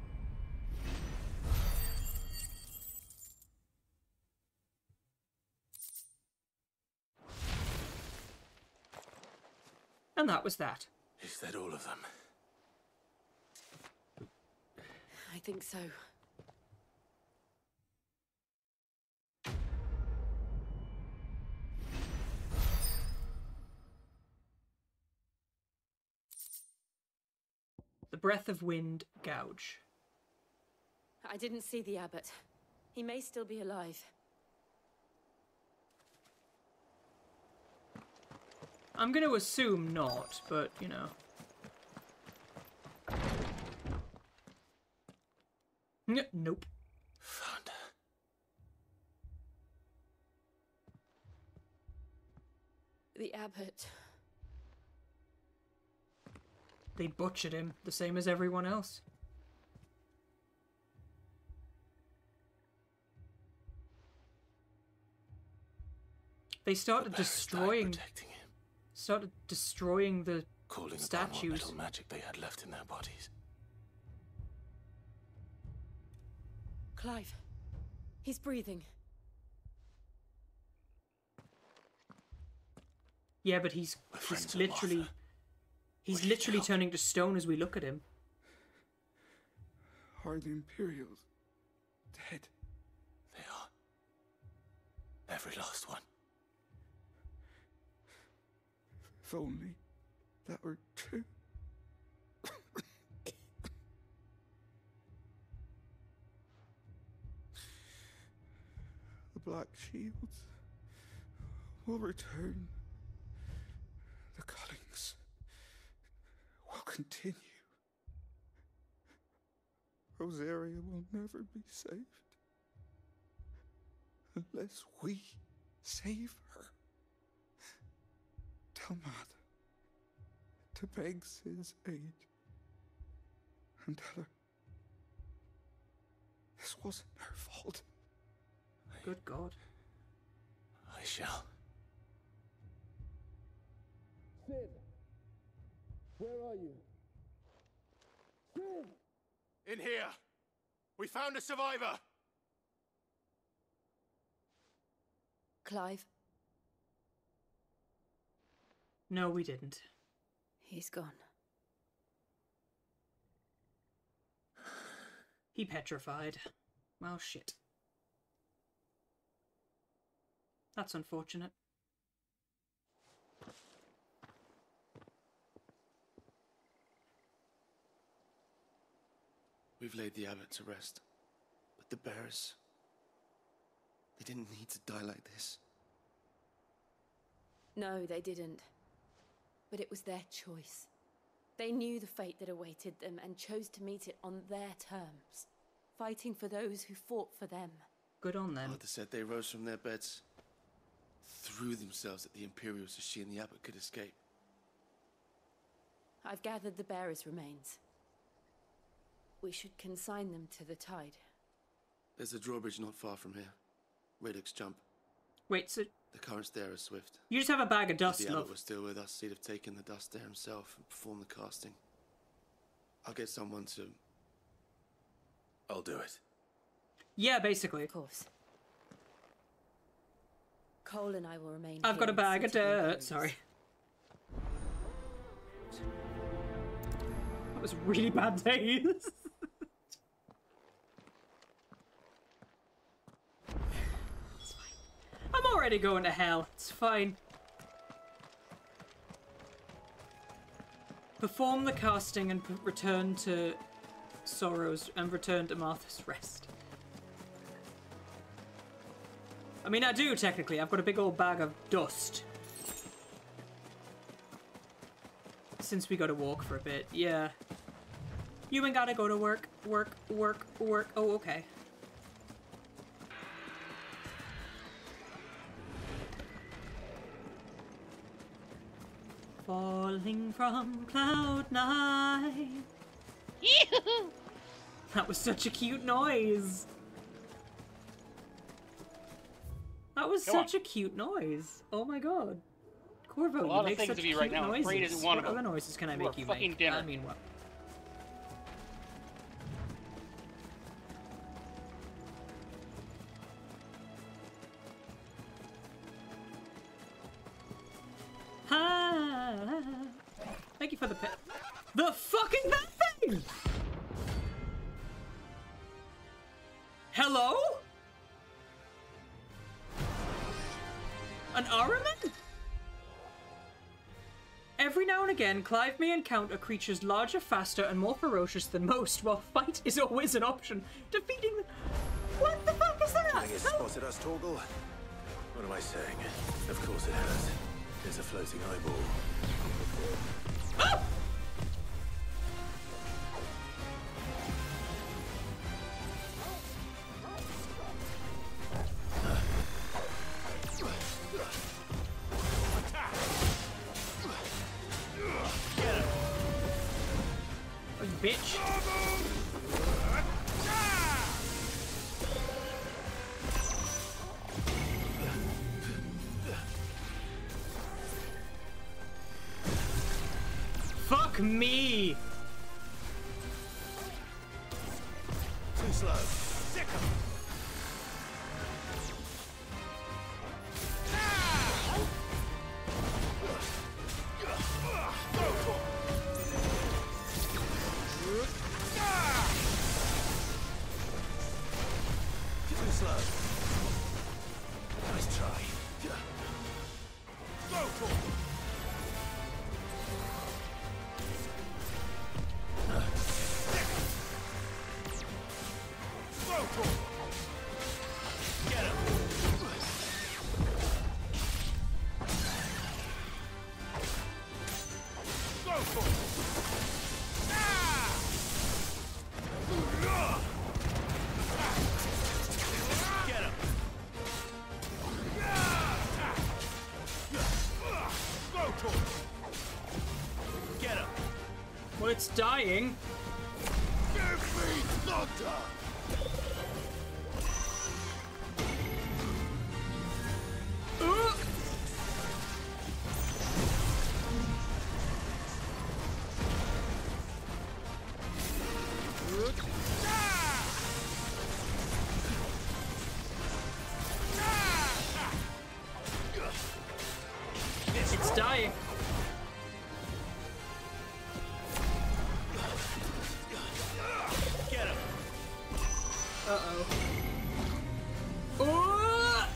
And that was that. Is that all of them? I think so. The breath of wind gouge. I didn't see the abbot. He may still be alive. I'm going to assume not, but, you know. Nope. Found her. The abbot. They butchered him, the same as everyone else. They started destroying the Calling statues. upon what little magic they had left in their bodies. Clive. He's breathing. Yeah, but he's literally turning to stone as we look at him. Are the Imperials dead? They are. Every last one. If only that were true. The Black Shields will return. The Cullings will continue. Rosaria will never be saved unless we save her. Tell Matt to beg Sid's aid and tell her this wasn't her fault. Good God. I shall. Sid! Where are you? Sid! In here! We found a survivor! Clive? No, we didn't. He's gone. He petrified. Well, shit. That's unfortunate. We've laid the abbot to rest, but the bearers, they didn't need to die like this. No, they didn't. But it was their choice. They knew the fate that awaited them and chose to meet it on their terms, fighting for those who fought for them. Good on them. Arthur said they rose from their beds, threw themselves at the Imperials so she and the abbot could escape. I've gathered the bearers' remains. We should consign them to the tide. There's a drawbridge not far from here. Radix jump. Wait, so... The currents there are swift. You just have a bag of dust, If the love. abbot was still with us, he'd have taken the dust there himself and performed the casting. I'll get someone to... I'll do it. Yeah, basically. Of course. Cole and I will remain I've got a here bag in of sight the dirt. Imperials. Sorry. That was really bad days. It's fine. I'm already going to hell. It's fine. Perform the casting and return to Sorrows and return to Martha's Rest. I mean, I do technically. I've got a big old bag of dust. Since we gotta walk for a bit, yeah. You ain't gotta go to work. Oh, okay. Falling from cloud nine. That was such a cute noise. That was such a cute noise. Oh my god. Corvo, A lot you of make things such of you cute right now. noises. Afraid isn't one What of other them. noises can I You make are you fucking make? dinner. I mean, what? for the pit. The fucking that thing! Hello? An Ahriman? Every now and again, Clive may encounter creatures larger, faster, and more ferocious than most, while fight is always an option. Defeating them. What the fuck is that? I think it's spotted us, Torgal. What am I saying? Of course it has. There's a floating eyeball. Oh! Bitch. Fuck me. Too slow. Sick 'em. Too slow. Nice try. Go for it. Go for it. Get him. Go for it. Get him. Go for it. Get him. Well, it's dying. Give me thunder. It's dying. Get him. Uh-oh. Oh!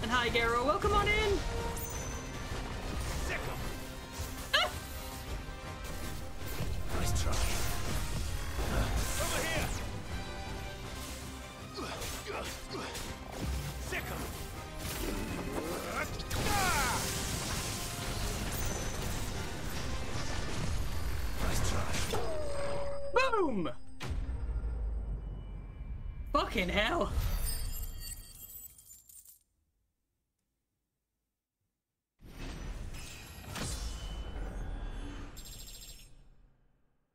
And hi, Garo. Welcome on in. Sick 'em. Nice try. Over here. Sick 'em. Nice try. Boom! Fucking hell.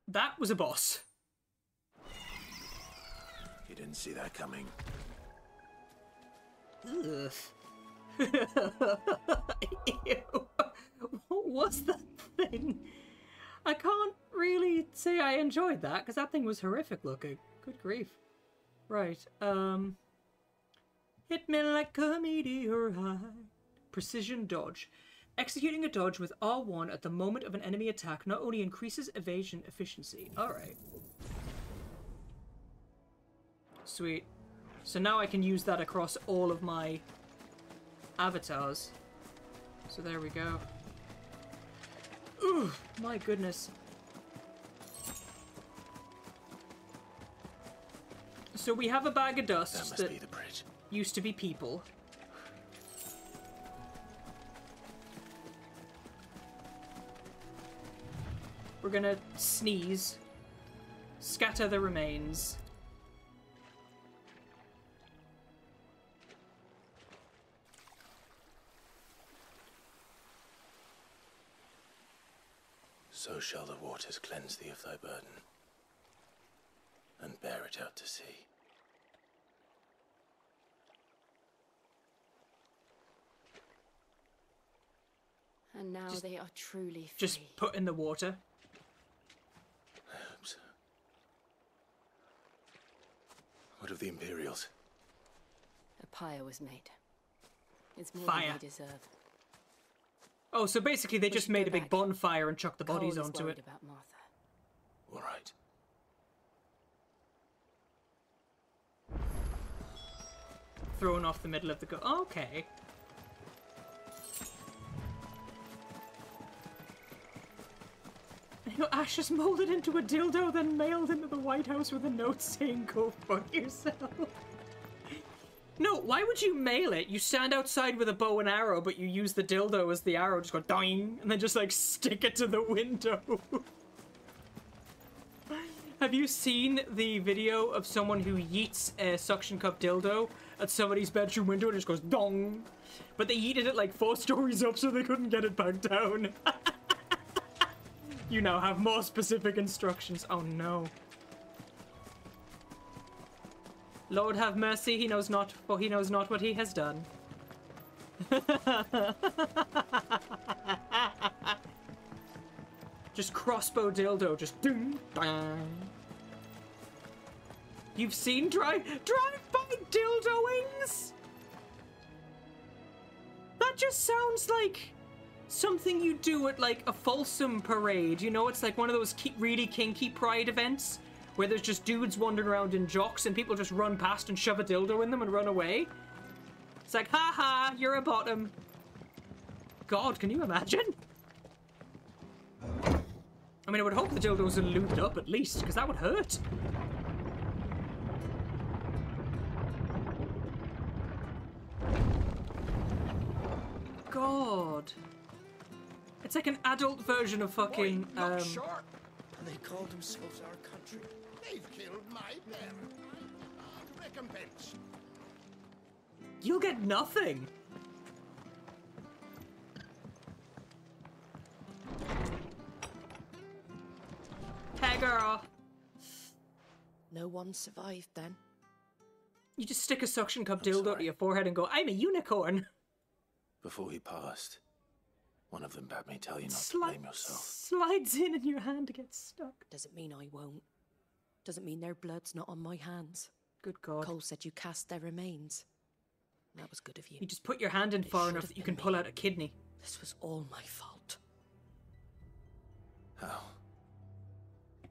That was a boss. You didn't see that coming. Ugh. Ew. What was that thing? I can't really say I enjoyed that, because that thing was horrific looking. Good grief. Right, hit me like a meteorite. Precision dodge. Executing a dodge with R1 at the moment of an enemy attack not only increases evasion efficiency. Alright. Sweet. So now I can use that across all of my avatars. So there we go. Ooh, my goodness. So we have a bag of dust that be the bridge. Used to be people. We're gonna sneeze. Scatter the remains. So shall the waters cleanse thee of thy burden, and bear it out to sea. And now they are truly free. Just put in the water. I hope so. What of the Imperials? A pyre was made. It's more Fire. than they deserve. Oh, so basically they just made a big bonfire and chucked the bodies Cole is onto worried it. about Martha. All right. Thrown off the middle of the go. Okay. You know, Ash is molded into a dildo, then mailed into the White House with a note saying, "Go fuck yourself." No, why would you mail it? You stand outside with a bow and arrow, but you use the dildo as the arrow, just go doing, and then just like stick it to the window. Have you seen the video of someone who yeets a suction cup dildo at somebody's bedroom window and it just goes dong? But they yeeted it like 4 stories up so they couldn't get it back down. You now have more specific instructions. Oh no. Lord have mercy, he knows not, for he knows not what he has done. Just crossbow dildo, just ding, dang. You've seen drive-by dildoings? That just sounds like something you do at like a Folsom parade. You know, it's like one of those really kinky pride events where there's just dudes wandering around in jocks and people just run past and shove a dildo in them and run away. It's like, haha, you're a bottom. God, can you imagine? I mean, I would hope the dildos are lubed up at least, because that would hurt. God. It's like an adult version of fucking, Look sharp. They call themselves our country. They've killed my bear. Recompense. You'll get nothing. Hey, girl. No one survived then. You just stick a suction cup dildo to your forehead and go, "I'm a unicorn." Before he passed, one of them bade me tell you not to blame yourself. Slides in and your hand gets stuck. Doesn't mean I won't. Doesn't mean their blood's not on my hands. Good God. Cole said you cast their remains. That was good of you. You just put your hand in far enough that you can pull out a kidney. This was all my fault. How?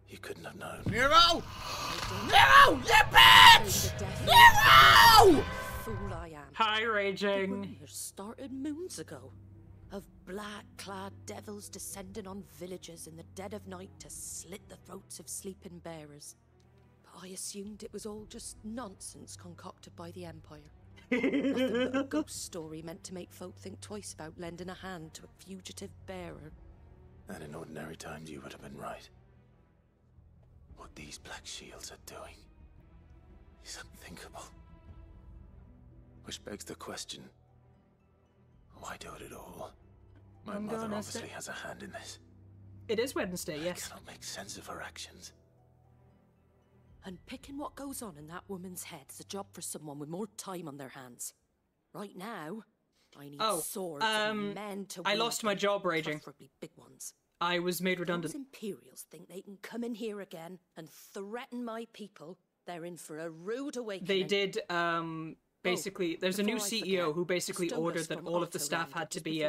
You couldn't have known. Nero! Nero! You bitch! Nero! Fool I am. Hi, raging. The rumors started moons ago. Of black-clad devils descending on villages in the dead of night to slit the throats of sleeping bearers. But I assumed it was all just nonsense concocted by the Empire. Nothing but a ghost story meant to make folk think twice about lending a hand to a fugitive bearer. And in ordinary times you would have been right. What these Black Shields are doing is unthinkable. Which begs the question, why do it at all? My mother obviously has a hand in this. It is Wednesday, yes. I cannot make sense of her actions. And picking what goes on in that woman's head is a job for someone with more time on their hands. Right now, I need swords and men to I lost my job, raging. Preferably big ones. I was made redundant. Those Imperials think they can come in here again and threaten my people. They're in for a rude awakening. They did, basically, there's a new CEO who basically ordered that all of the staff had to be,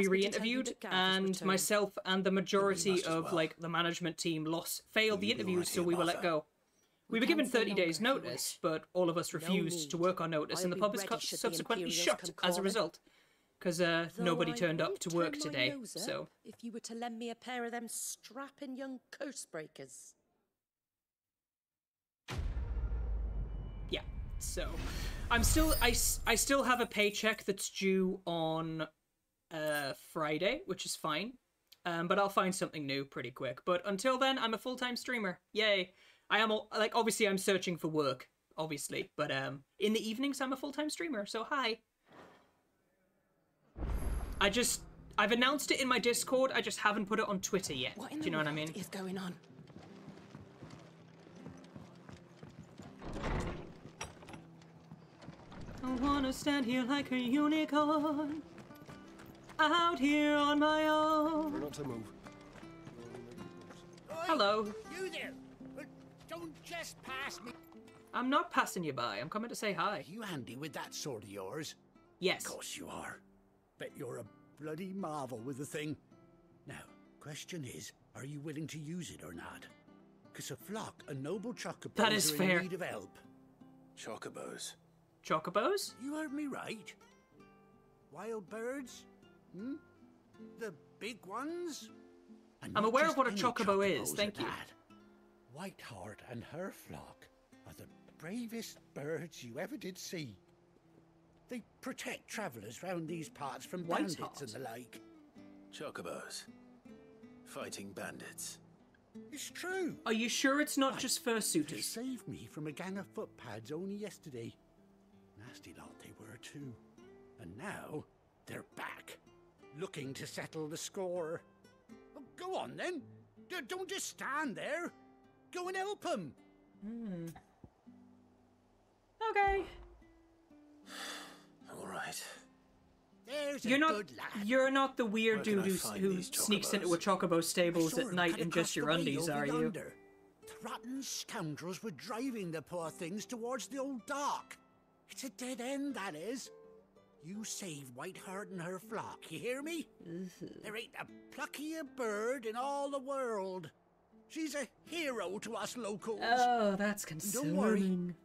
re-interviewed, and myself and the majority of, like, the management team failed the interviews, so we were let go. We were given 30 days notice, but all of us refused to work on notice, and the pub is subsequently shut as a result. Because nobody turned up to work today, so... If you were to lend me a pair of them strapping young curse breakers. Yeah, so... I still have a paycheck that's due on Friday, which is fine. But I'll find something new pretty quick. But until then, I'm a full-time streamer. Yay. I am, like, obviously I'm searching for work, obviously. But in the evenings, I'm a full-time streamer, so hi. I've announced it in my Discord, I just haven't put it on Twitter yet. Do you know what I mean? What is going on? I wanna stand here like a unicorn, out here on my own. We're not to move. Hello. You there! Don't just pass me. I'm not passing you by, I'm coming to say hi. You handy with that sword of yours? Yes. Of course you are. Bet you're a bloody marvel with the thing. Now, question is, are you willing to use it or not? Because a flock of noble chocobos that is are fair. in need of help. Chocobos? Chocobos? You heard me right. Wild birds? Hmm? The big ones? And I'm not aware of just what a any chocobo is, chocobos thank at you. that. Whiteheart and her flock are the bravest birds you ever did see. They protect travellers round these parts from bandits and the like. Chocobos. Fighting bandits. It's true. Are you sure it's not just They fursuiters? saved me from a gang of footpads only yesterday. Nasty lot they were too. And now they're back, looking to settle the score. Well, go on then. Don't just stand there. Go and help them. Okay. All right. There's You're a not. good lad. You're not the weird Where can dude I who find who these sneaks chocobos? into a chocobo stables I saw at him night cut in across just your the way undies, over are you? yonder. The rotten scoundrels were driving the poor things towards the old dock. It's a dead end, that is. You save Whiteheart and her flock, you hear me? There ain't a pluckier bird in all the world. She's a hero to us locals. Oh, that's Don't worry. concerning.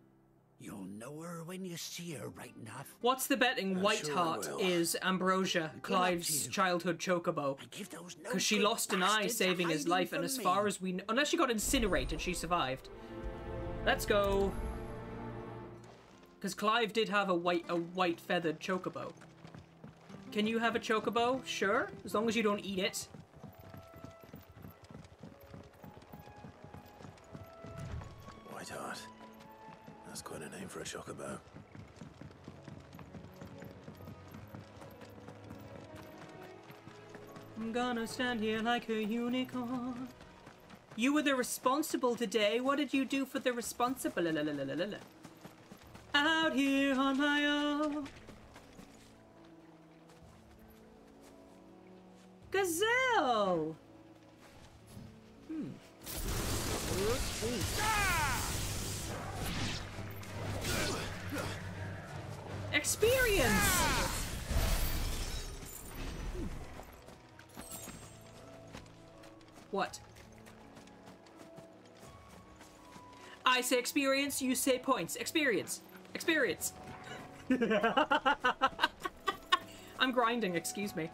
You'll know her when you see her, right enough. What's the betting? I'm sure I Whiteheart will. is Ambrosia, luck Clive's to you. childhood chocobo. Give those no Because she good lost an eye bastards a saving his hiding life, and from as me. far as we know, unless she got incinerated, she survived. Let's go. Because Clive did have a white feathered chocobo. Can you have a chocobo? Sure, as long as you don't eat it. Whiteheart. That's quite a name for a chocobo. I'm gonna stand here like a unicorn. You were the responsible today. What did you do for the responsible? Out here on my own. Gazelle! Experience! What? I say experience, you say points. Experience. Experience. I'm grinding, excuse me.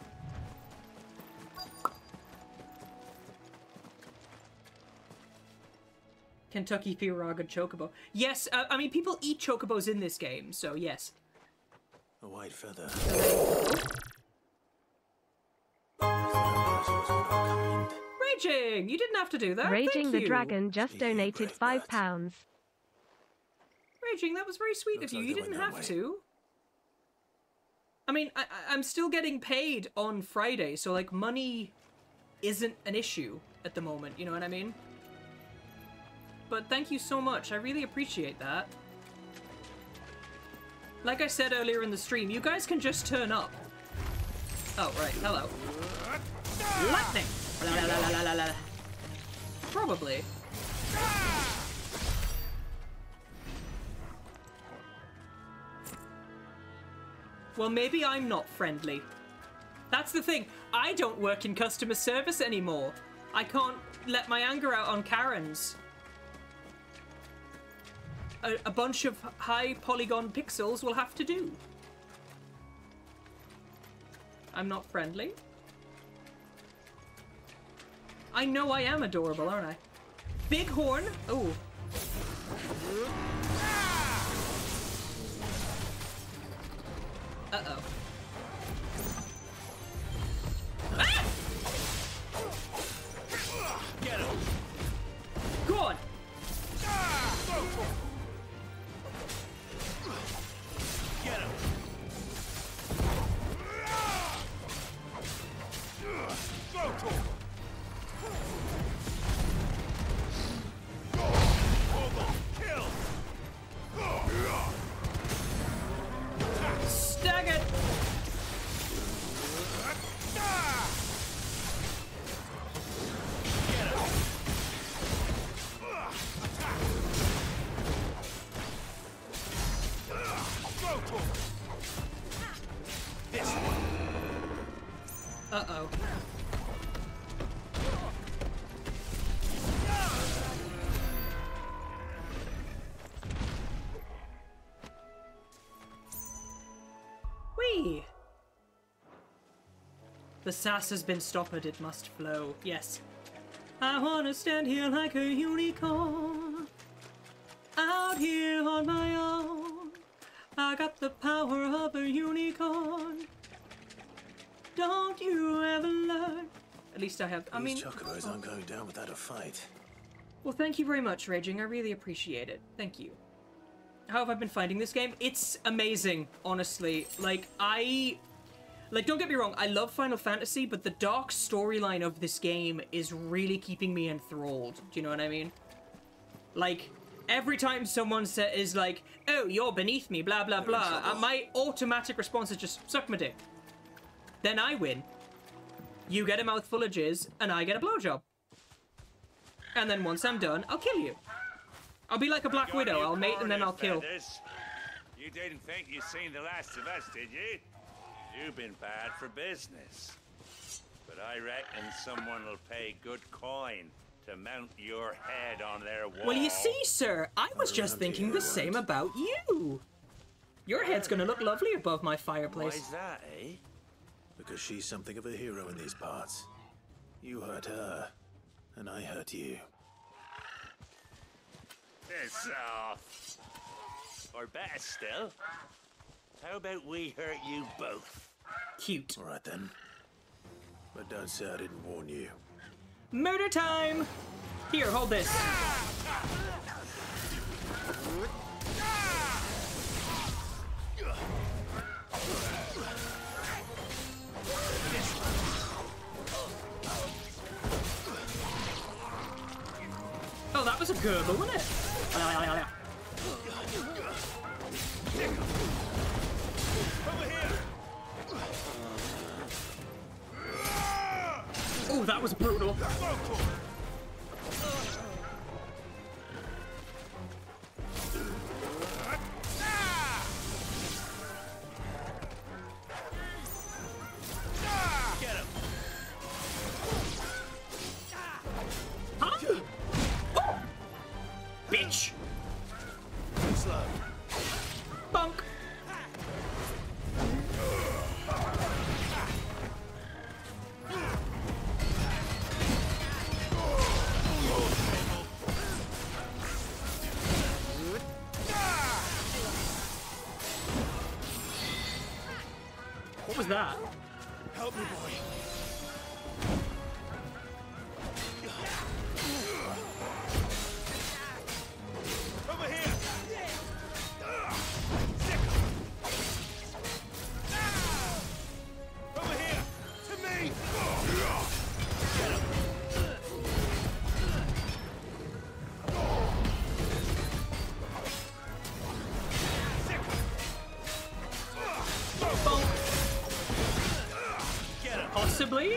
Kentucky Firaga Chocobo. Yes, I mean, people eat chocobos in this game, so yes. A white feather. Raging! You didn't have to do that. Raging Thank the you. Dragon just donated £5. Raging, that was very sweet of you. You didn't have to. I mean, I'm still getting paid on Friday, so, like, money isn't an issue at the moment, you know what I mean? But thank you so much. I really appreciate that. Like I said earlier in the stream, you guys can just turn up. Oh, right. Hello. Lightning! La, la, la, la, la, la. Probably. Well, maybe I'm not friendly. That's the thing. I don't work in customer service anymore. I can't let my anger out on Karens. A bunch of high polygon pixels will have to do. I'm not friendly. I know I am adorable, aren't I? Bighorn. Oh. Uh-oh. Ah! Get him. Go on. Get him. Stagger. The sass has been stopped, it must flow. Yes. I wanna stand here like a unicorn, out here on my own. I got the power of a unicorn. Don't you ever learn? At least I have. I mean, these chocobos aren't going down without a fight. Well, thank you very much, Raging. I really appreciate it. Thank you. How have I been finding this game? It's amazing, honestly. Like, don't get me wrong, I love Final Fantasy, but the dark storyline of this game is really keeping me enthralled. Do you know what I mean? Like, every time someone is like, oh, you're beneath me, blah, blah, blah, my automatic response is just, suck my dick. Then I win. You get a mouthful of jizz, and I get a blowjob. And then once I'm done, I'll kill you. I'll be like a Black Widow, I'll mate and then I'll kill. You didn't think you'd seen the last of us, did you? You've been bad for business. But I reckon someone will pay good coin to mount your head on their wall. Well, you see, sir, I was just thinking the same about you. Your head's gonna look lovely above my fireplace. Why's that, eh? Because she's something of a hero in these parts. You hurt her, and I hurt you. Piss off. Or better still, how about we hurt you both? Cute. All right then. But don't say I didn't warn you. Murder time! Here, hold this. Oh, that was a gerbil, wasn't it? Oh, that was brutal. Get him. Huh? Oh! Bitch! Slow. Bunk. What was that? Help me, boy. Over here. Over here. To me. Possibly?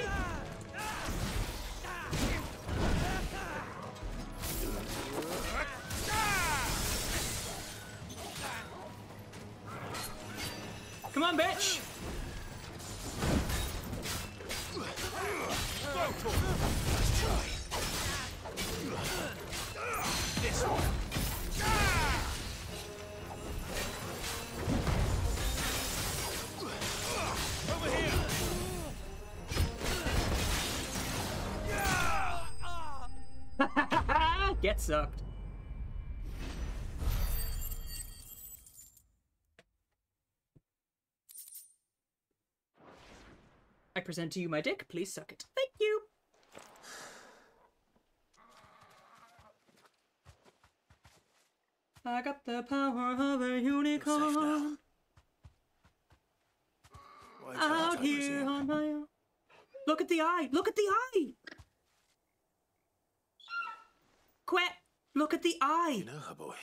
Come on, bitch! Let's try. This one. Over here. Get sucked. I present to you my dick. Please suck it. Thank you. I got the power of a unicorn. Out here on my own. Look at the eye. Look at the eye. Quit! Look at the eye! You know her, boy.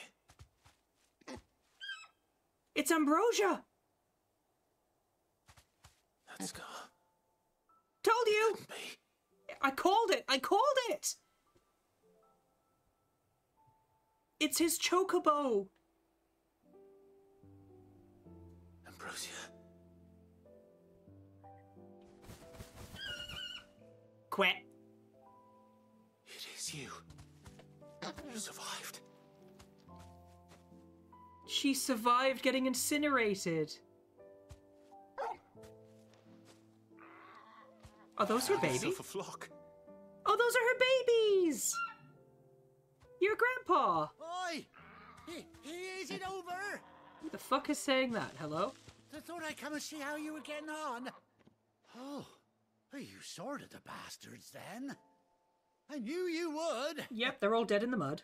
It's Ambrosia! That scar. Told you! I called it! I called it! It's his chocobo! Ambrosia. Quit. It is you. You survived. She survived getting incinerated. Are those her babies? Myself a flock. Oh, those are her babies! Your grandpa! Oi! Is it over? Who the fuck is saying that? Hello? I thought I'd come and see how you were getting on. Oh, you sorted the bastards then. I knew you would. Yep, they're all dead in the mud.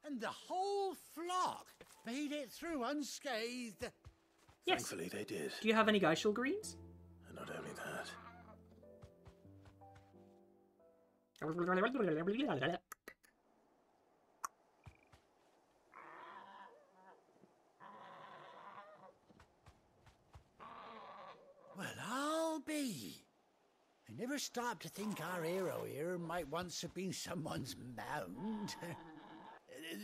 And the whole flock made it through unscathed. Yes. Thankfully they did. Do you have any Geishel greens? And not only that. Well, I'll be. I never stopped to think our hero here might once have been someone's mount.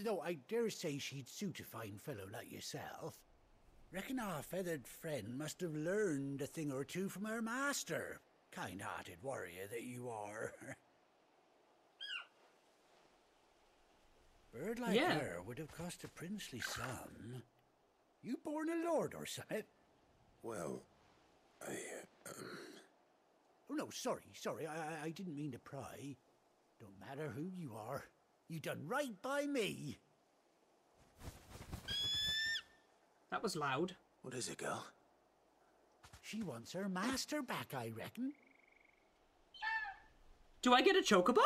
Though I dare say she'd suit a fine fellow like yourself. Reckon our feathered friend must have learned a thing or two from her master. Kind-hearted warrior that you are. Bird like her would have cost a princely sum. You born a lord or something? Well, Oh no, sorry. I didn't mean to pry. Don't matter who you are. You done right by me. That was loud. What is it, girl? She wants her master back, I reckon. Do I get a chocobo?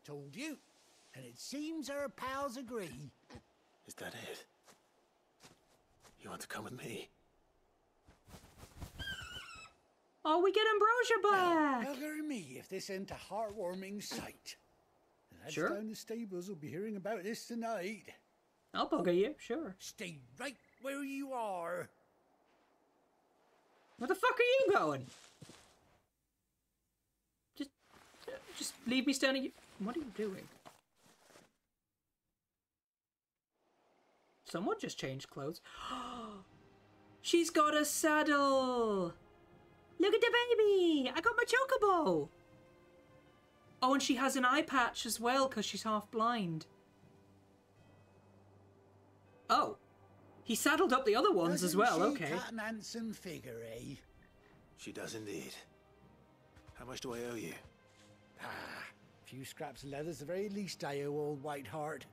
Told you. And it seems her pals agree. Is that it? You want to come with me? Oh, we get Ambrosia back! Well, bugger me if this ain't a heartwarming sight. The lads down the stables will be hearing about this tonight. I'll bugger you, sure. Stay right where you are. Where the fuck are you going? Just leave me standing. What are you doing? Someone just changed clothes. She's got a saddle! Look at the baby! I got my chocobo! Oh, and she has an eye patch as well because she's half blind. Oh. He saddled up the other ones as well, okay. Cut an handsome figure, eh? She does indeed. How much do I owe you? A few scraps of leather's the very least I owe old Whiteheart.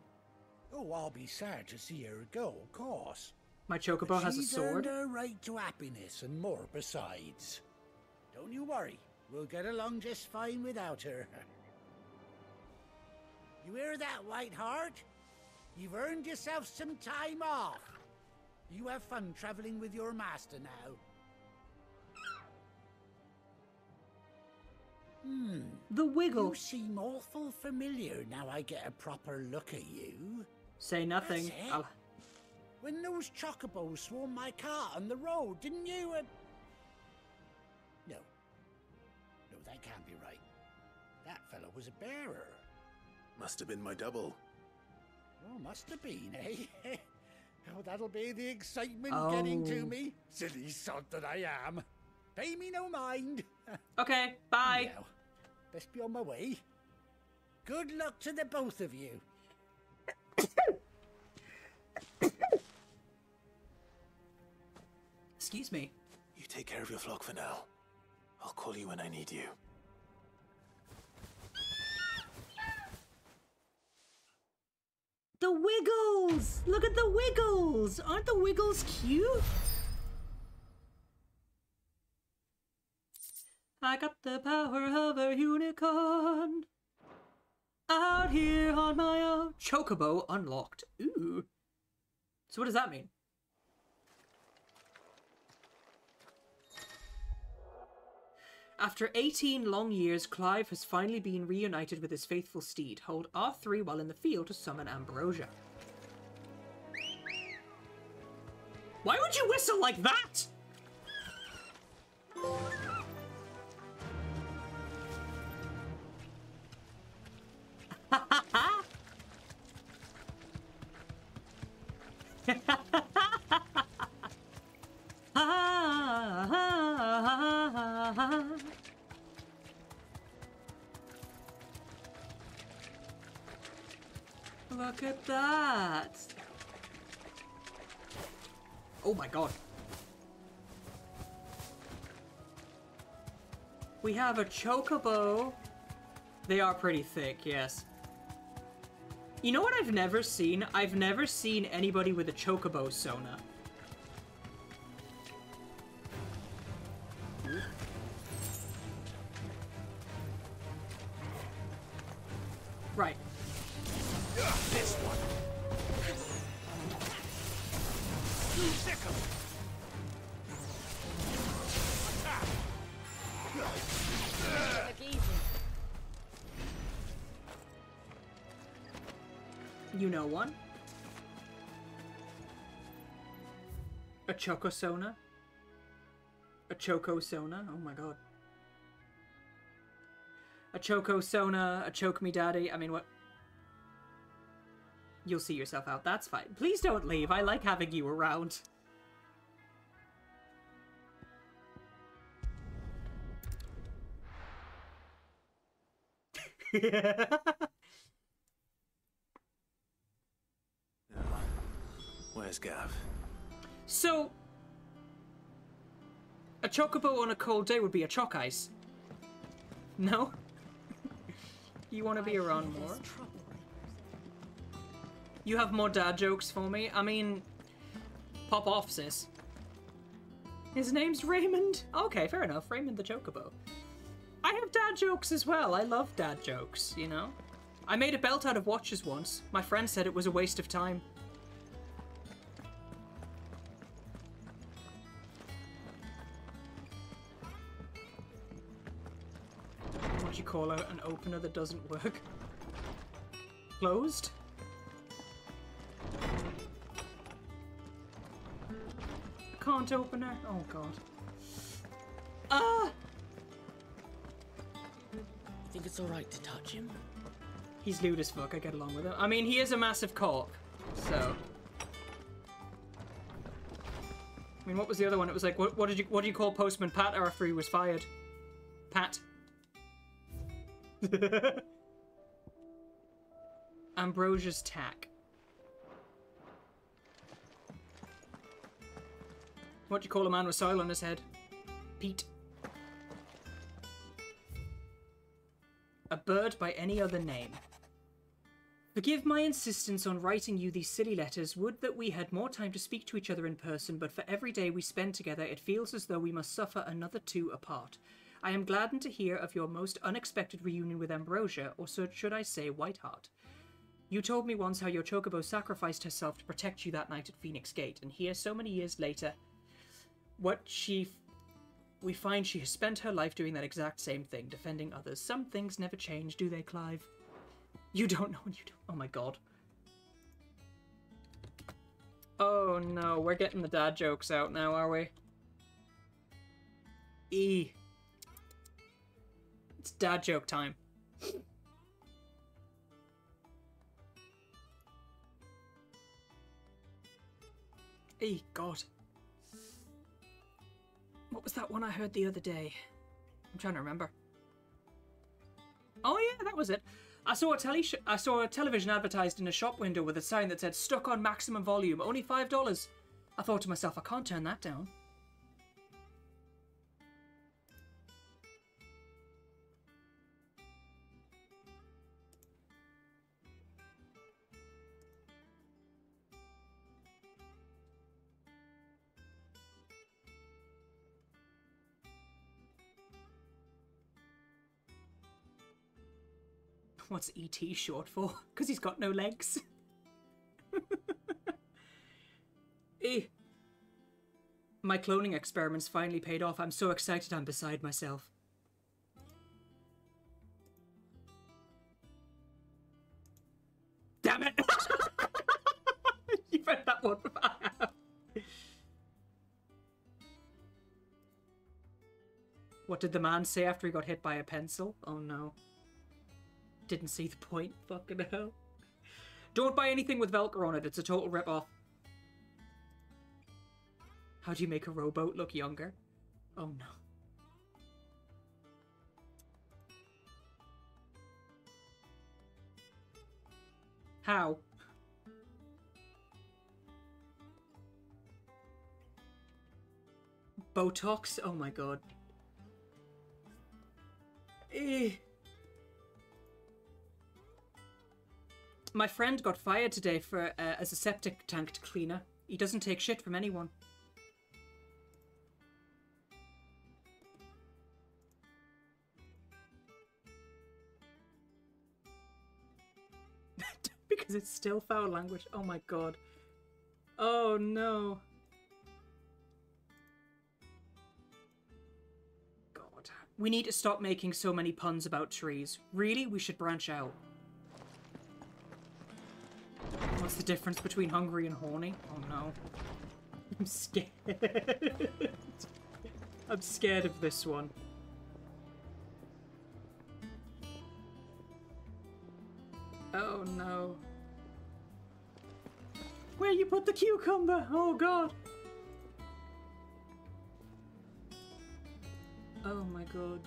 Oh, I'll be sad to see her go, of course. My chocobo has a She's sword. earned her right to happiness and more besides. Don't you worry. We'll get along just fine without her. You hear that, Whiteheart? You've earned yourself some time off. You have fun traveling with your master now. The Wiggle. You seem awful familiar now I get a proper look at you. Say nothing. That's it. When those chocobos swarmed my cart on the road, didn't you? No. No, that can't be right. That fellow was a bearer. Must have been my double. Oh, must have been, eh? Oh, that'll be the excitement getting to me. Silly sod that I am. Pay me no mind. Okay, bye. Now, best be on my way. Good luck to the both of you. Excuse me. You take care of your flock for now. I'll call you when I need you. The Wiggles! Look at the Wiggles! Aren't the Wiggles cute? I got the power of a unicorn. Out here on my own. Chocobo unlocked. Ooh. So what does that mean? After 18 long years, Clive has finally been reunited with his faithful steed. Hold R3 while in the field to summon Ambrosia. Why would you whistle like that? Look at that. Oh my god. We have a chocobo. They are pretty thick, yes. You know what I've never seen? I've never seen anybody with a chocobo Sona. Right. This one. Sick of You know one? A Chocosona? A Chocosona? Oh my god. A Chocosona, a Choke Me Daddy. I mean, what? You'll see yourself out. That's fine. Please don't leave. I like having you around. Where's Gav? So, a chocobo on a cold day would be a choc ice. No? You want to be around more? You have more dad jokes for me? I mean, pop off, sis. His name's Raymond. Okay, fair enough. Raymond the chocobo. I have dad jokes as well. I love dad jokes, you know? I made a belt out of watches once. My friend said it was a waste of time. What do you call an opener that doesn't work? Closed? Can't opener? Oh god. Ah! Think it's alright to touch him? He's lewd as fuck, I get along with him. I mean, he is a massive cock, so... I mean, what was the other one? It was like, what do you call Postman Pat after he was fired? Pat. Ambrosia's tack. What do you call a man with soil on his head? Pete. A bird by any other name. Forgive my insistence on writing you these silly letters. Would that we had more time to speak to each other in person, but for every day we spend together, it feels as though we must suffer another two apart. I am gladdened to hear of your most unexpected reunion with Ambrosia, or so should I say Whiteheart. You told me once how your chocobo sacrificed herself to protect you that night at Phoenix Gate, and here, so many years later, we find she has spent her life doing that exact same thing, defending others. Some things never change, do they, Clive? You don't know and you don't. Oh my god. Oh no, we're getting the dad jokes out now, are we? It's dad joke time. God. What was that one I heard the other day? I'm trying to remember. Oh yeah, that was it. I saw a television advertised in a shop window with a sign that said "Stuck on maximum volume, only $5." I thought to myself, I can't turn that down. What's E.T. short for? Because he's got no legs. My cloning experiments finally paid off. I'm so excited I'm beside myself. Damn it! You read that one. What did the man say after he got hit by a pencil? Oh no. Didn't see the point. Fucking hell. Don't buy anything with Velcro on it. It's a total rip-off. How do you make a rowboat look younger? Oh no. How? Botox? Oh my god. My friend got fired today for as a septic tank cleaner. He doesn't take shit from anyone. Because it's still foul language. Oh my god. Oh no. God. We need to stop making so many puns about trees. Really? We should branch out. What's the difference between hungry and horny? Oh no. I'm scared. I'm scared of this one. Oh no. Where you put the cucumber? Oh god. Oh my god.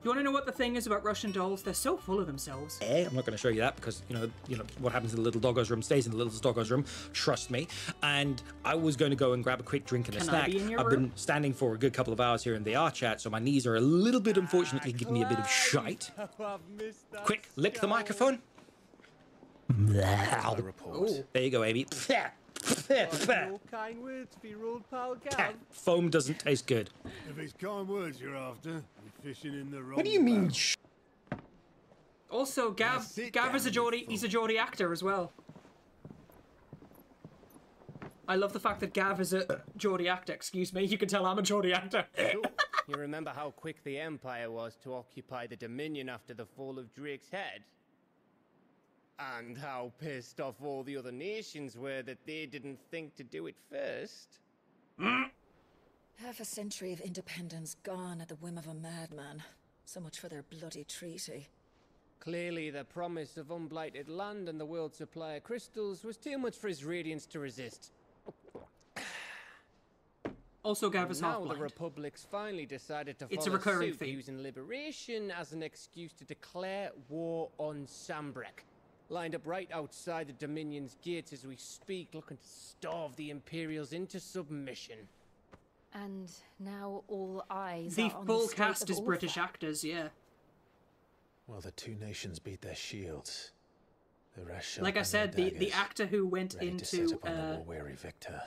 You want to know what the thing is about Russian dolls? They're so full of themselves. I'm not going to show you that because, you know what happens in the little doggo's room stays in the little doggo's room. Trust me. And I was going to go and grab a quick drink and a snack. I've been standing for a good couple of hours here in the R chat, so my knees are a little bit, unfortunately, giving me a bit of shite. Quick, lick the microphone. There you go, Amy. No kind words be ruled, pal Gav. Foam doesn't taste good. If it's kind words you're after, you're fishing in the wrong. What do you mean? Also, Gav is a Geordie. He's a Geordie actor as well. I love the fact that Gav is a Geordie actor. Excuse me. You can tell I'm a Geordie actor. You remember how quick the Empire was to occupy the Dominion after the fall of Drake's Head? And how pissed off all the other nations were that they didn't think to do it first. Half a century of independence gone at the whim of a madman. So much for their bloody treaty. Clearly, the promise of unblighted land and the world's supply of crystals was too much for his radiance to resist. Also, Gav is half-blind. Now the Republic's finally decided to It's a follow recurring suit, theme. using liberation as an excuse to declare war on Sambrek. Lined up right outside the Dominion's gates as we speak, looking to starve the Imperials into submission. And now all eyes The are on full the Strait cast of is Ulfa. British actors, yeah. Well, the two nations beat their shields. The rest shall Like I said, the actor who went ready to into set upon the war-weary victor.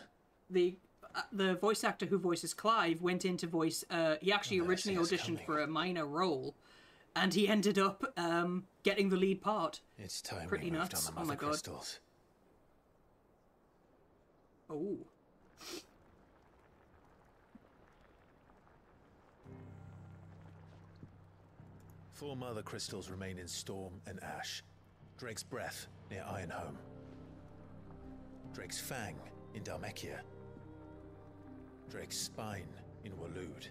the voice actor who voices Clive went into voice. He actually originally auditioned for a minor role, and he ended up getting the lead part. It's time Pretty we moved nuts. on the Oh my mother god. crystals. Oh. Four mother crystals remain in Storm and Ash. Drake's Breath near Ironhome. Drake's Fang in Dhalmekia. Drake's Spine in Waloed.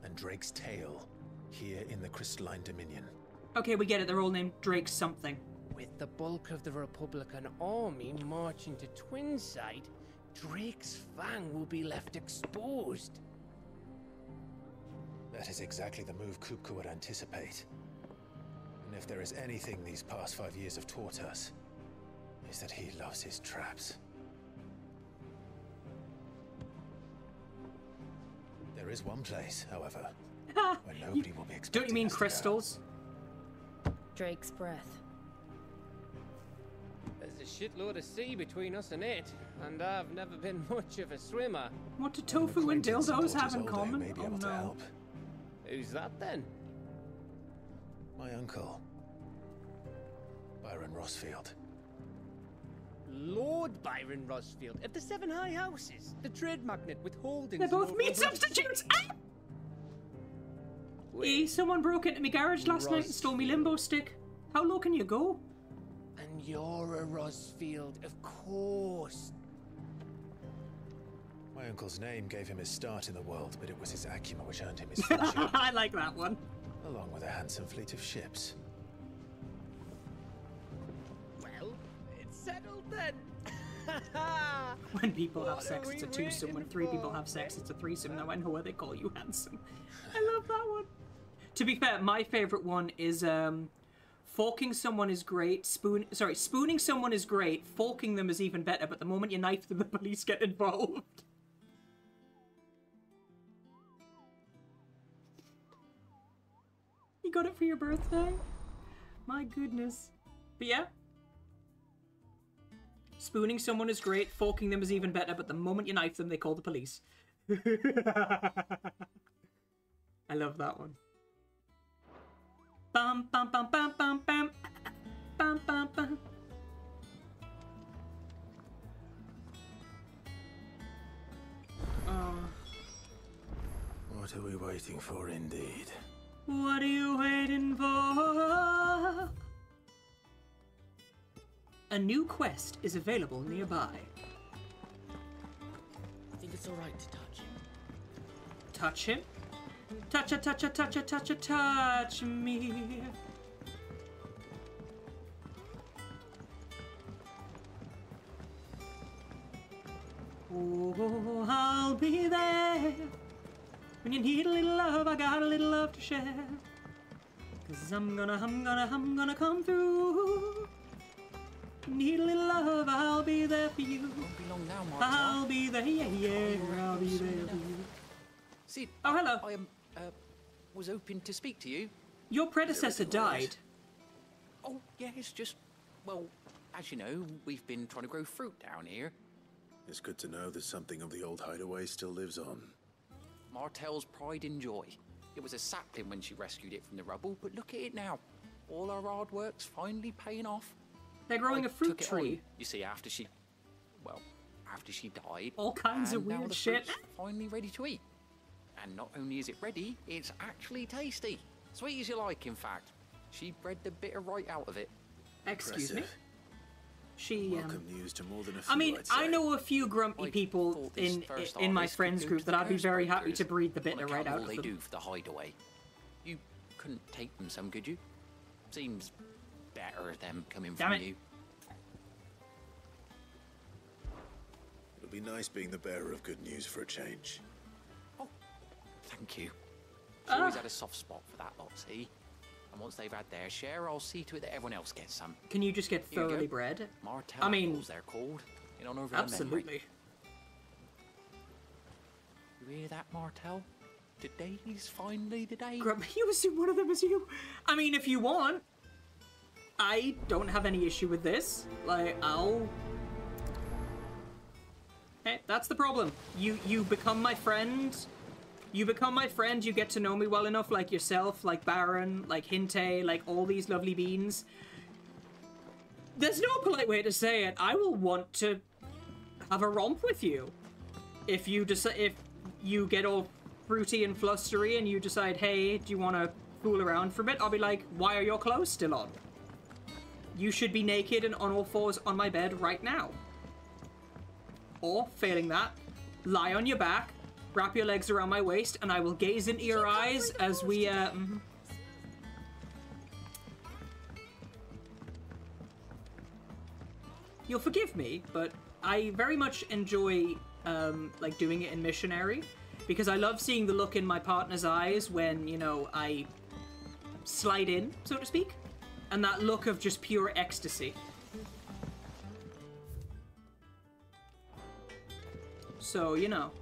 And Drake's Tail here in the Crystalline Dominion. Okay, we get it. They're all named Drake something. With the bulk of the Republican army marching to Twinside, Drake's Fang will be left exposed. That is exactly the move Kupka would anticipate. And if there is anything these past 5 years have taught us, is that he loves his traps. There is one place, however, where nobody will be expecting. Don't you mean us to go. crystals? Drake's Breath. There's a shitload of sea between us and it, and I've never been much of a swimmer. What do tofu and dildos have in Older common? may be Oh able to no. help. Who's that then? My uncle, Byron Rossfield. Lord Byron Rossfield of the Seven High Houses, the trade magnate with holdings. They're both in meat over 100 substitutes! Someone broke into my garage last night and stole me limbo stick. How low can you go? And you're a Rossfield, of course. My uncle's name gave him his start in the world, but it was his acumen which earned him his fortune. I like that one. Along with a handsome fleet of ships. Well, it's settled then. When people have sex, What it's a are we twosome. When waiting 3 people for? have sex, it's a threesome. Now I know why they call you handsome. I love that one. To be fair, my favourite one is 4 forking someone is great. Spooning someone is great. Forking them is even better, but the moment you knife them, the police get involved. You got it for your birthday? My goodness. But yeah. Spooning someone is great. Forking them is even better, but the moment you knife them, they call the police. I love that one. Bum bum bum bum bum bum bum bum bum. What are we waiting for, indeed? What are you waiting for? A new quest is available nearby. I think it's alright to touch him. Touch him? Touch me. Oh, I'll be there. When you need a little love, I got a little love to share. 'Cause I'm gonna come through. Need a little love, I'll be there for you. Won't be long now, Martel. I'll be there, yeah, I'll be there for you. See, oh, hello. I was hoping to speak to you. Your predecessor died. Oh, yeah, it's just, well, as you know, we've been trying to grow fruit down here. It's good to know that something of the old hideaway still lives on. Martel's pride and joy. It was a sapling when she rescued it from the rubble, but look at it now. All our hard work's finally paying off. They're growing a fruit tree. You see, after she died. All kinds of weird shit. Finally ready to eat. And not only is it ready, it's actually tasty. Sweet as you like, in fact. She bred the bitter right out of it. Excuse me? Welcome news to more than a few, I mean, I'd say. I know a few grumpy people in my friends group that I'd be very happy to breed the bitter right out of them. They do for the hideaway. You couldn't take them some, could you? Seems better them coming from you. It'll be nice being the bearer of good news for a change. Oh, thank you. She always had a soft spot for that lot, see? And once they've had their share, I'll see to it that everyone else gets some. Can you just get thoroughly bred? Martel I mean, they're called, in honor of absolutely. You hear that, Martel? Today's finally the day. You assume one of them is you. I mean, if you want, I don't have any issue with this. Like, Hey, that's the problem. You become my friend. You become my friend, you get to know me well enough, like yourself, like Baron, like Hinte, like all these lovely beans. There's no polite way to say it. I will want to have a romp with you. If you get all fruity and flustery and you decide, hey, do you want to fool around for a bit? I'll be like, why are your clothes still on? You should be naked and on all fours on my bed right now. Or, failing that, lie on your back, wrap your legs around my waist, and I will gaze into your eyes as we, You'll forgive me, but I very much enjoy, like, doing it in Missionary, because I love seeing the look in my partner's eyes when, you know, I slide in, so to speak, and that look of just pure ecstasy. So, you know.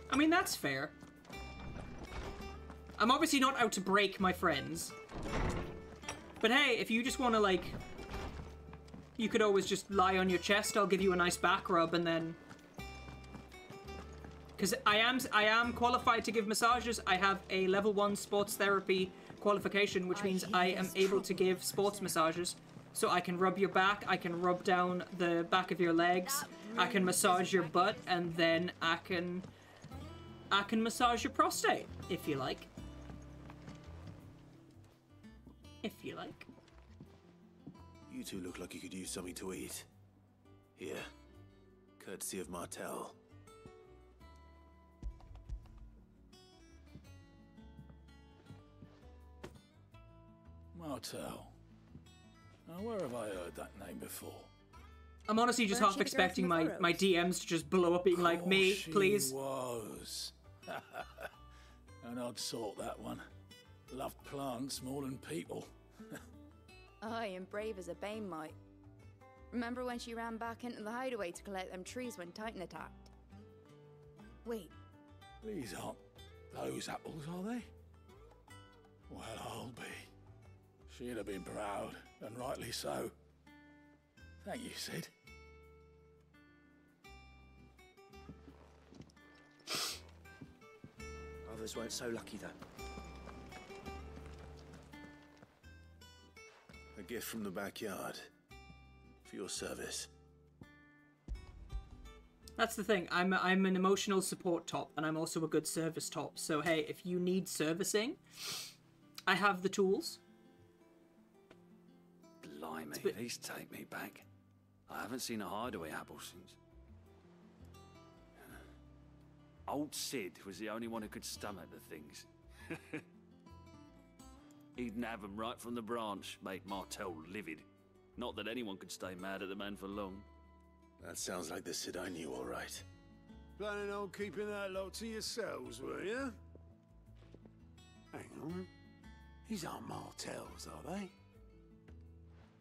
I mean, that's fair. I'm obviously not out to break my friends. But hey, if you just want to, like... You could always just lie on your chest, I'll give you a nice back rub, and then... Because I am qualified to give massages. I have a level 1 sports therapy qualification, which means I am able to give sports massages. So I can rub your back, I can rub down the back of your legs, I can massage your butt, and then I can massage your prostate, if you like. If you like. You two look like you could use something to eat. Here. Courtesy of Martel. Martel. Now, where have I heard that name before? I'm honestly just half expecting my DMs to just blow up being like, me, please. Was. was. An odd sort, that one. Loved plants more than people. Aye, and brave as a bane might. Remember when she ran back into the hideaway to collect them trees when Titan attacked? Wait. These aren't those apples, are they? Well, I'll be. She'd have been proud, and rightly so. Thank you, Sid. Others weren't so lucky, though. A gift from the backyard. For your service. That's the thing. I'm an emotional support top, and I'm also a good service top. So hey, if you need servicing, I have the tools. Blimey, these take me back. I haven't seen a hideaway apple since. Old Sid was the only one who could stomach the things. He'd nab them right from the branch, make Martell livid. Not that anyone could stay mad at the man for long. That sounds like the Sid I knew, all right. Planning on keeping that lot to yourselves, were you? Hang on. These aren't Martells, are they?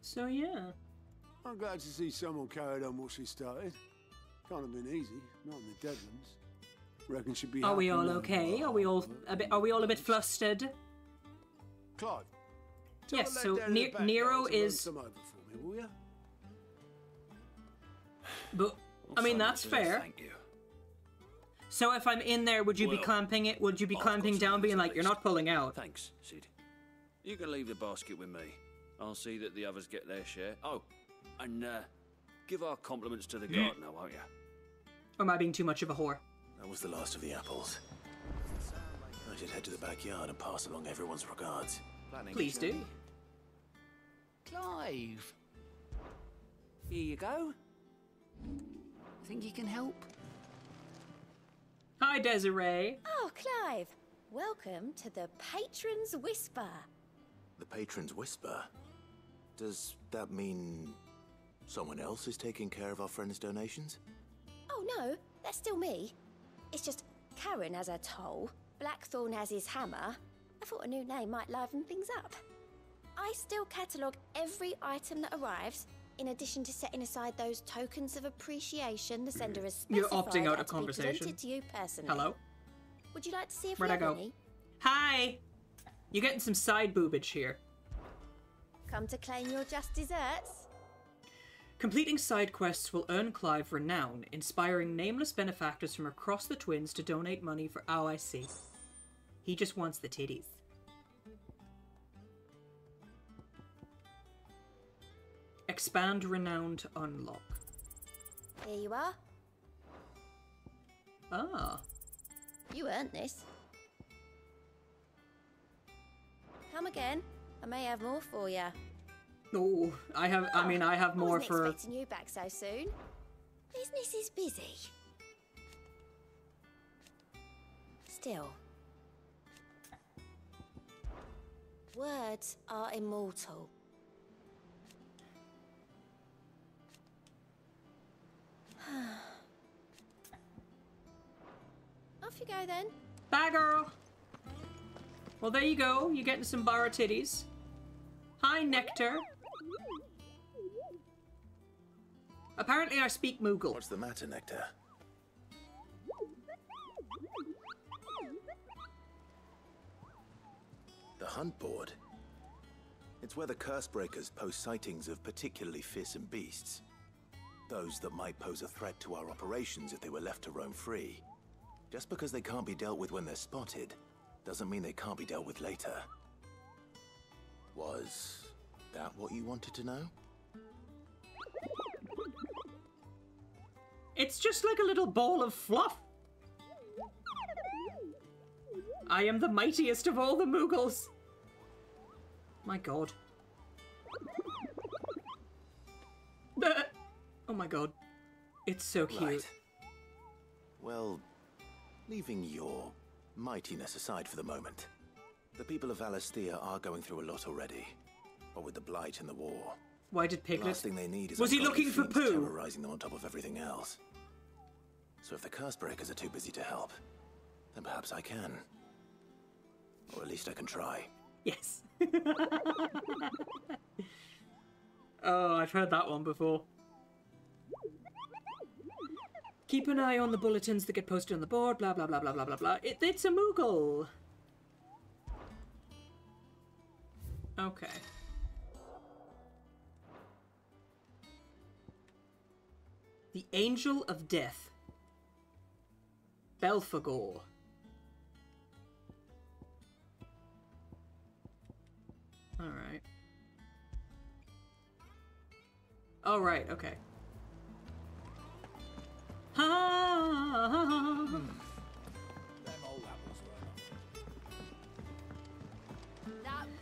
So yeah. I'm glad to see someone carried on what she started. Can't have been easy, not in the Deadlands. Reckon she'd be. Are we all okay? Are we all a bit flustered? Clive. Yes. So Nero is. Some over for me, will you? But I mean that's fair. Thank you. So if I'm in there, would you be clamping it? Would you be clamping down, being like, "You're not pulling out"? Thanks, Sid. You can leave the basket with me. I'll see that the others get their share. Oh, and give our compliments to the gardener, won't you? Or am I being too much of a whore? That was the last of the apples. I should head to the backyard and pass along everyone's regards. Please do. Clive. Here you go. Think you can help? Hi, Desiree. Oh, Clive. Welcome to the Patron's Whisper. The Patron's Whisper? Does that mean someone else is taking care of our friend's donations? Oh, no. That's still me. It's just Karen has her toll, Blackthorn has his hammer. I thought a new name might liven things up. I still catalogue every item that arrives, in addition to setting aside those tokens of appreciation the sender has specified. You're opting out of to conversation. be presented to you personally. Hello? Would you like to see if Where'd we I have go? any? Hi! You're getting some side boobage here. Come to claim your just desserts? Completing side quests will earn Clive renown, inspiring nameless benefactors from across the Twins to donate money for... Oh, I see. He just wants the titties. Expand renown to unlock. Here you are. Ah. You earned this. Come again. I may have more for you. Oh, I have more I wasn't for... expecting you back so soon. Business is busy. Still. Words are immortal. Off you go then. Bye, girl. Well, there you go. You're getting some bar titties. Hi, Nectar. Apparently I speak Moogle. What's the matter, Nectar? The hunt board. It's where the Cursebreakers post sightings of particularly fearsome beasts. Those that might pose a threat to our operations if they were left to roam free. Just because they can't be dealt with when they're spotted, doesn't mean they can't be dealt with later. Was that what you wanted to know? It's just like a little ball of fluff. I am the mightiest of all the Moogles. My god. Oh my god. It's so cute. Right. Well, leaving your mightiness aside for the moment, the people of Valisthea are going through a lot already. But with the Blight and the war, why did Piglet... the last thing they need is was he ungodly looking for fiends poo? terrorizing them on top of everything else. So if the Cursebreakers are too busy to help, then perhaps I can. Or at least I can try. Yes. Oh, I've heard that one before. Keep an eye on the bulletins that get posted on the board, blah, blah, blah, blah, blah, blah, blah. It's a Moogle! Okay. The Angel of Death. Belphegor. Alright. Oh, right, okay. That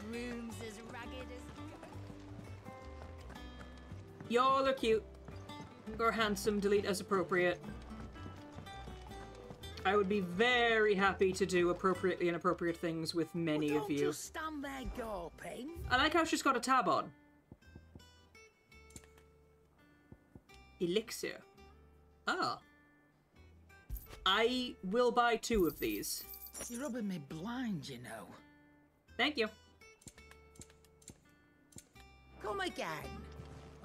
broom's as ragged as... Y'all are cute. Or handsome, delete as appropriate. I would be very happy to do appropriately inappropriate things with many of you. Don't just stand there gawping. I like how she's got a tab on. Elixir. Ah. I will buy 2 of these. You're rubbing me blind, you know. Thank you. Come again.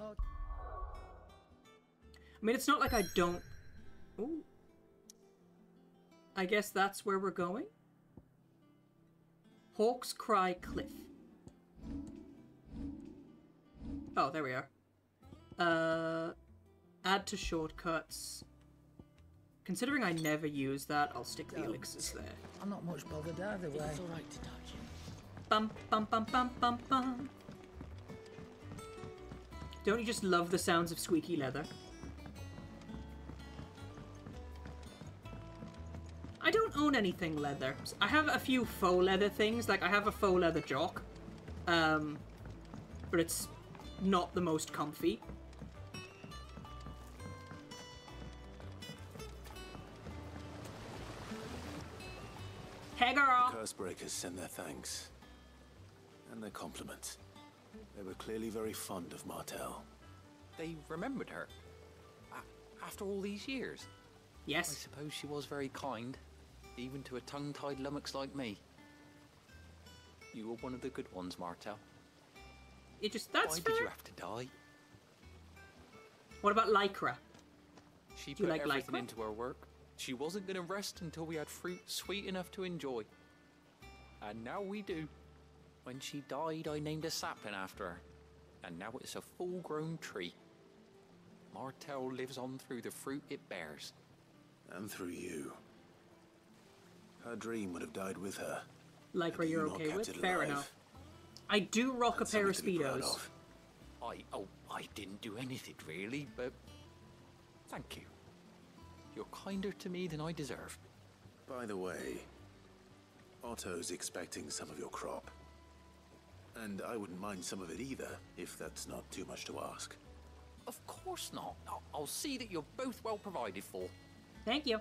Oh. I mean, it's not like I don't... Ooh. I guess that's where we're going? Hawk's Cry Cliff. Oh, there we are. Add to shortcuts. Considering I never use that, I'll stick the elixirs there. I'm not much bothered either way. It's alright to touch him. Bum, bum, bum, bum, bum, bum. Don't you just love the sounds of squeaky leather? I don't own anything leather. I have a few faux leather things, like I have a faux leather jock. But it's not the most comfy. Hey girl! Cursebreakers send their thanks. And their compliments. They were clearly very fond of Martel. They remembered her. After all these years. Yes. I suppose she was very kind. Even to a tongue-tied lummox like me. You were one of the good ones, Martel. That's Why fair. did you have to die? What about Lycra? She Do you put like everything Lycra? into her work. She wasn't going to rest until we had fruit sweet enough to enjoy. And now we do. When she died, I named a sapling after her. And now it's a full-grown tree. Martel lives on through the fruit it bears. And through you. Her dream would have died with her. Lycra you're not okay kept with? it Fair alive. enough. I do rock a That's pair of something to be proud Speedos. of. I didn't do anything really, but thank you. You're kinder to me than I deserve. By the way, Otto's expecting some of your crop. And I wouldn't mind some of it either, if that's not too much to ask. Of course not. I'll see that you're both well provided for. Thank you.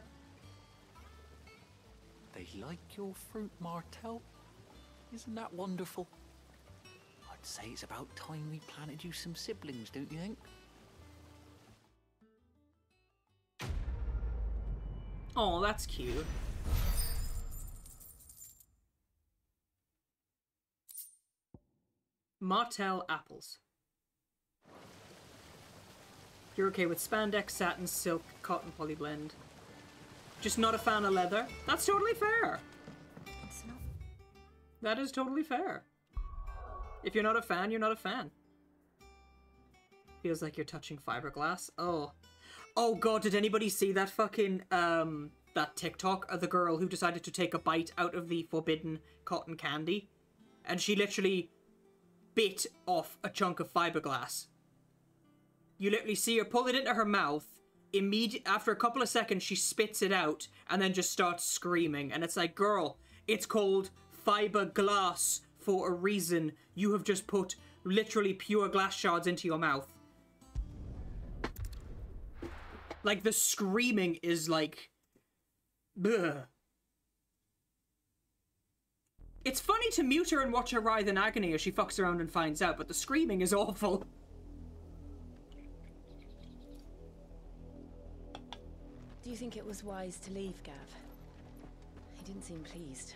They like your fruit, Martel. Isn't that wonderful? I'd say it's about time we planted you some siblings, don't you think? Oh, that's cute. Martel apples. You're okay with spandex, satin, silk, cotton, polyblend. Just not a fan of leather? That's totally fair. It's not. That is totally fair. If you're not a fan, you're not a fan. Feels like you're touching fiberglass. Oh. Oh god, did anybody see that fucking, that TikTok of the girl who decided to take a bite out of the forbidden cotton candy? And she literally bit off a chunk of fiberglass. You literally see her pull it into her mouth. After a couple of seconds, she spits it out and then just starts screaming. And it's like, girl, it's called fiberglass for a reason. You have just put literally pure glass shards into your mouth. Like, the screaming is like... Bleh. It's funny to mute her and watch her writhe in agony as she fucks around and finds out, but the screaming is awful. Do you think it was wise to leave, Gav? He didn't seem pleased.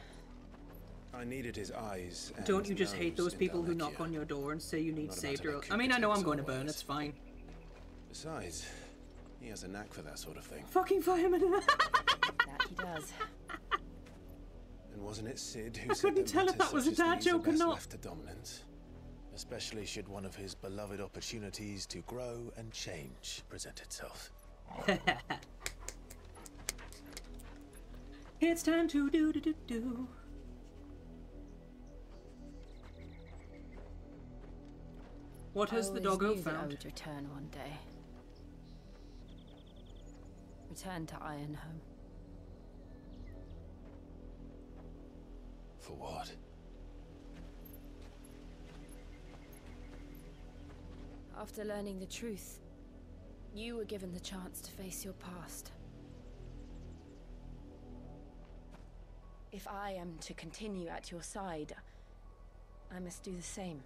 I needed his eyes. And Don't you just hate nose those in people who Dalekia. knock on your door and say you need Not saved? about to let I mean, I know I'm Cooper going to take us burn. always. It's fine. Besides, he has a knack for that sort of thing. Fucking fireman. That he does. And wasn't it Sid I who said couldn't tell if matters that was such a as dad these are joke or best not. left to dominance, especially should one of his beloved opportunities to grow and change present itself. It's time to do. What has the doggo found? I would return one day. Return to Ironhome. For what? After learning the truth, you were given the chance to face your past. If I am to continue at your side, I must do the same.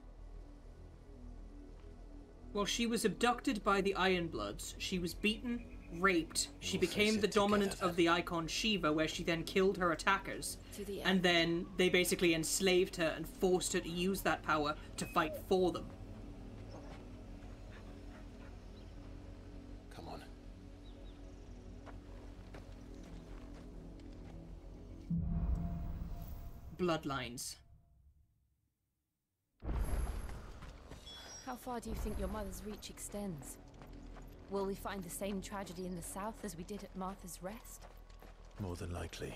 Well, she was abducted by the Ironbloods. She was beaten, raped. She became the dominant of the icon Shiva, where she then killed her attackers. To the And then they basically enslaved her and forced her to use that power to fight for them. Come on. Bloodlines. How far do you think your mother's reach extends? Will we find the same tragedy in the south as we did at Martha's Rest? More than likely.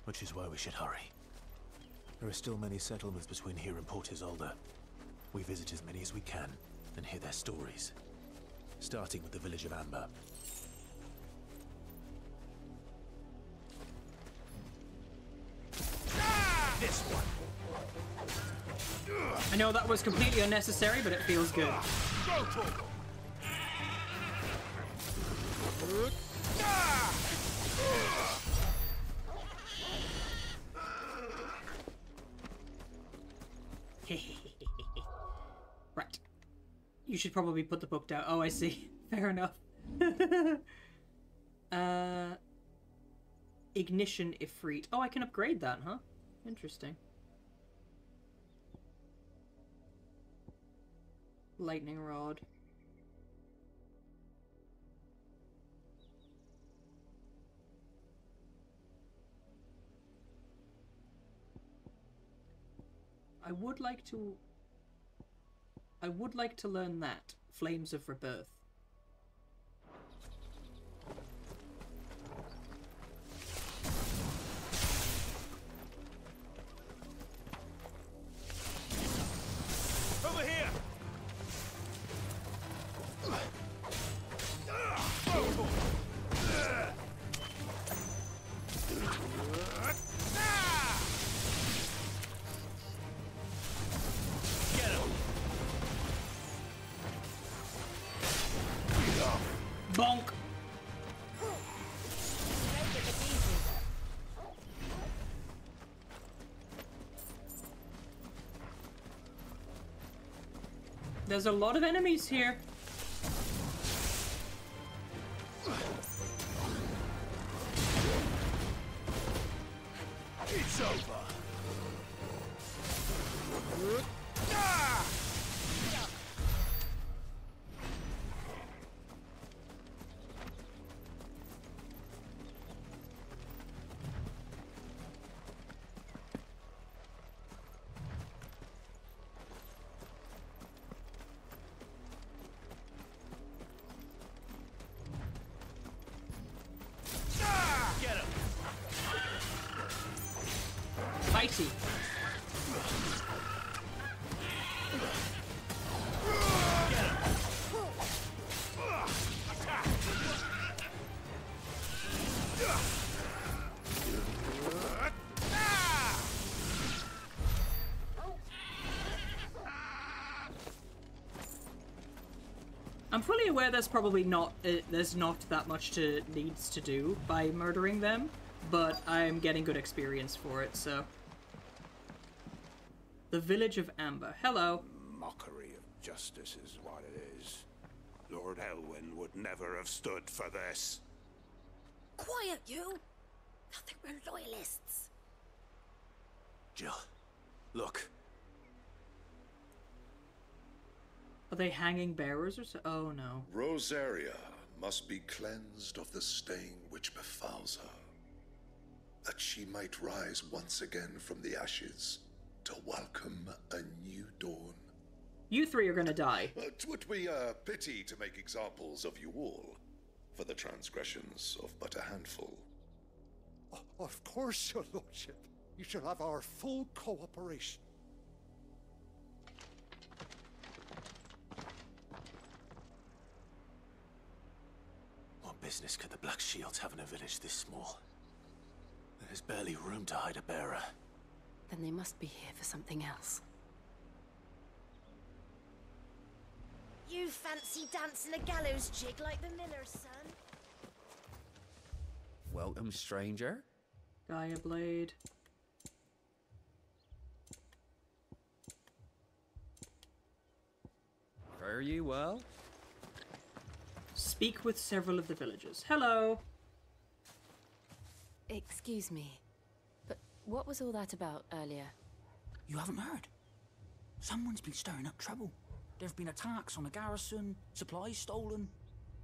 Which is why we should hurry. There are still many settlements between here and Port Isolde. We visit as many as we can and hear their stories. Starting with the village of Amber. This one. I know that was completely unnecessary, but it feels good. Go for it. Right. You should probably put the book down. Oh, I see. Fair enough. Ignition Ifrit. Oh, I can upgrade that, huh? Interesting. Lightning Rod. I would like to learn that. Flames of Rebirth. Over here. Get him. Bonk. There's a lot of enemies here. It's over. Get him. Spicy. I'm fully aware there's probably not there's not that much to needs to do by murdering them, but I'm getting good experience for it, so. The village of Amber. Hello. Mockery of justice is what it is. Lord Elwyn would never have stood for this. Quiet, you! They'll think we're loyalists. Jill, look. Are they hanging bearers or so? Oh no. Rosaria must be cleansed of the stain which befouls her, that she might rise once again from the ashes to welcome a new dawn. You three are gonna die. It would be a pity to make examples of you all for the transgressions of but a handful. Of course, your lordship. You shall have our full cooperation. What business could the Black Shields have in a village this small? There's barely room to hide a bearer. Then they must be here for something else. You fancy dancing a gallows jig like the miller's son? Welcome, stranger. Gaia Blade. Fare you well? Speak with several of the villagers. Hello. Excuse me, but what was all that about earlier? You haven't heard? Someone's been stirring up trouble. There have been attacks on the garrison, supplies stolen.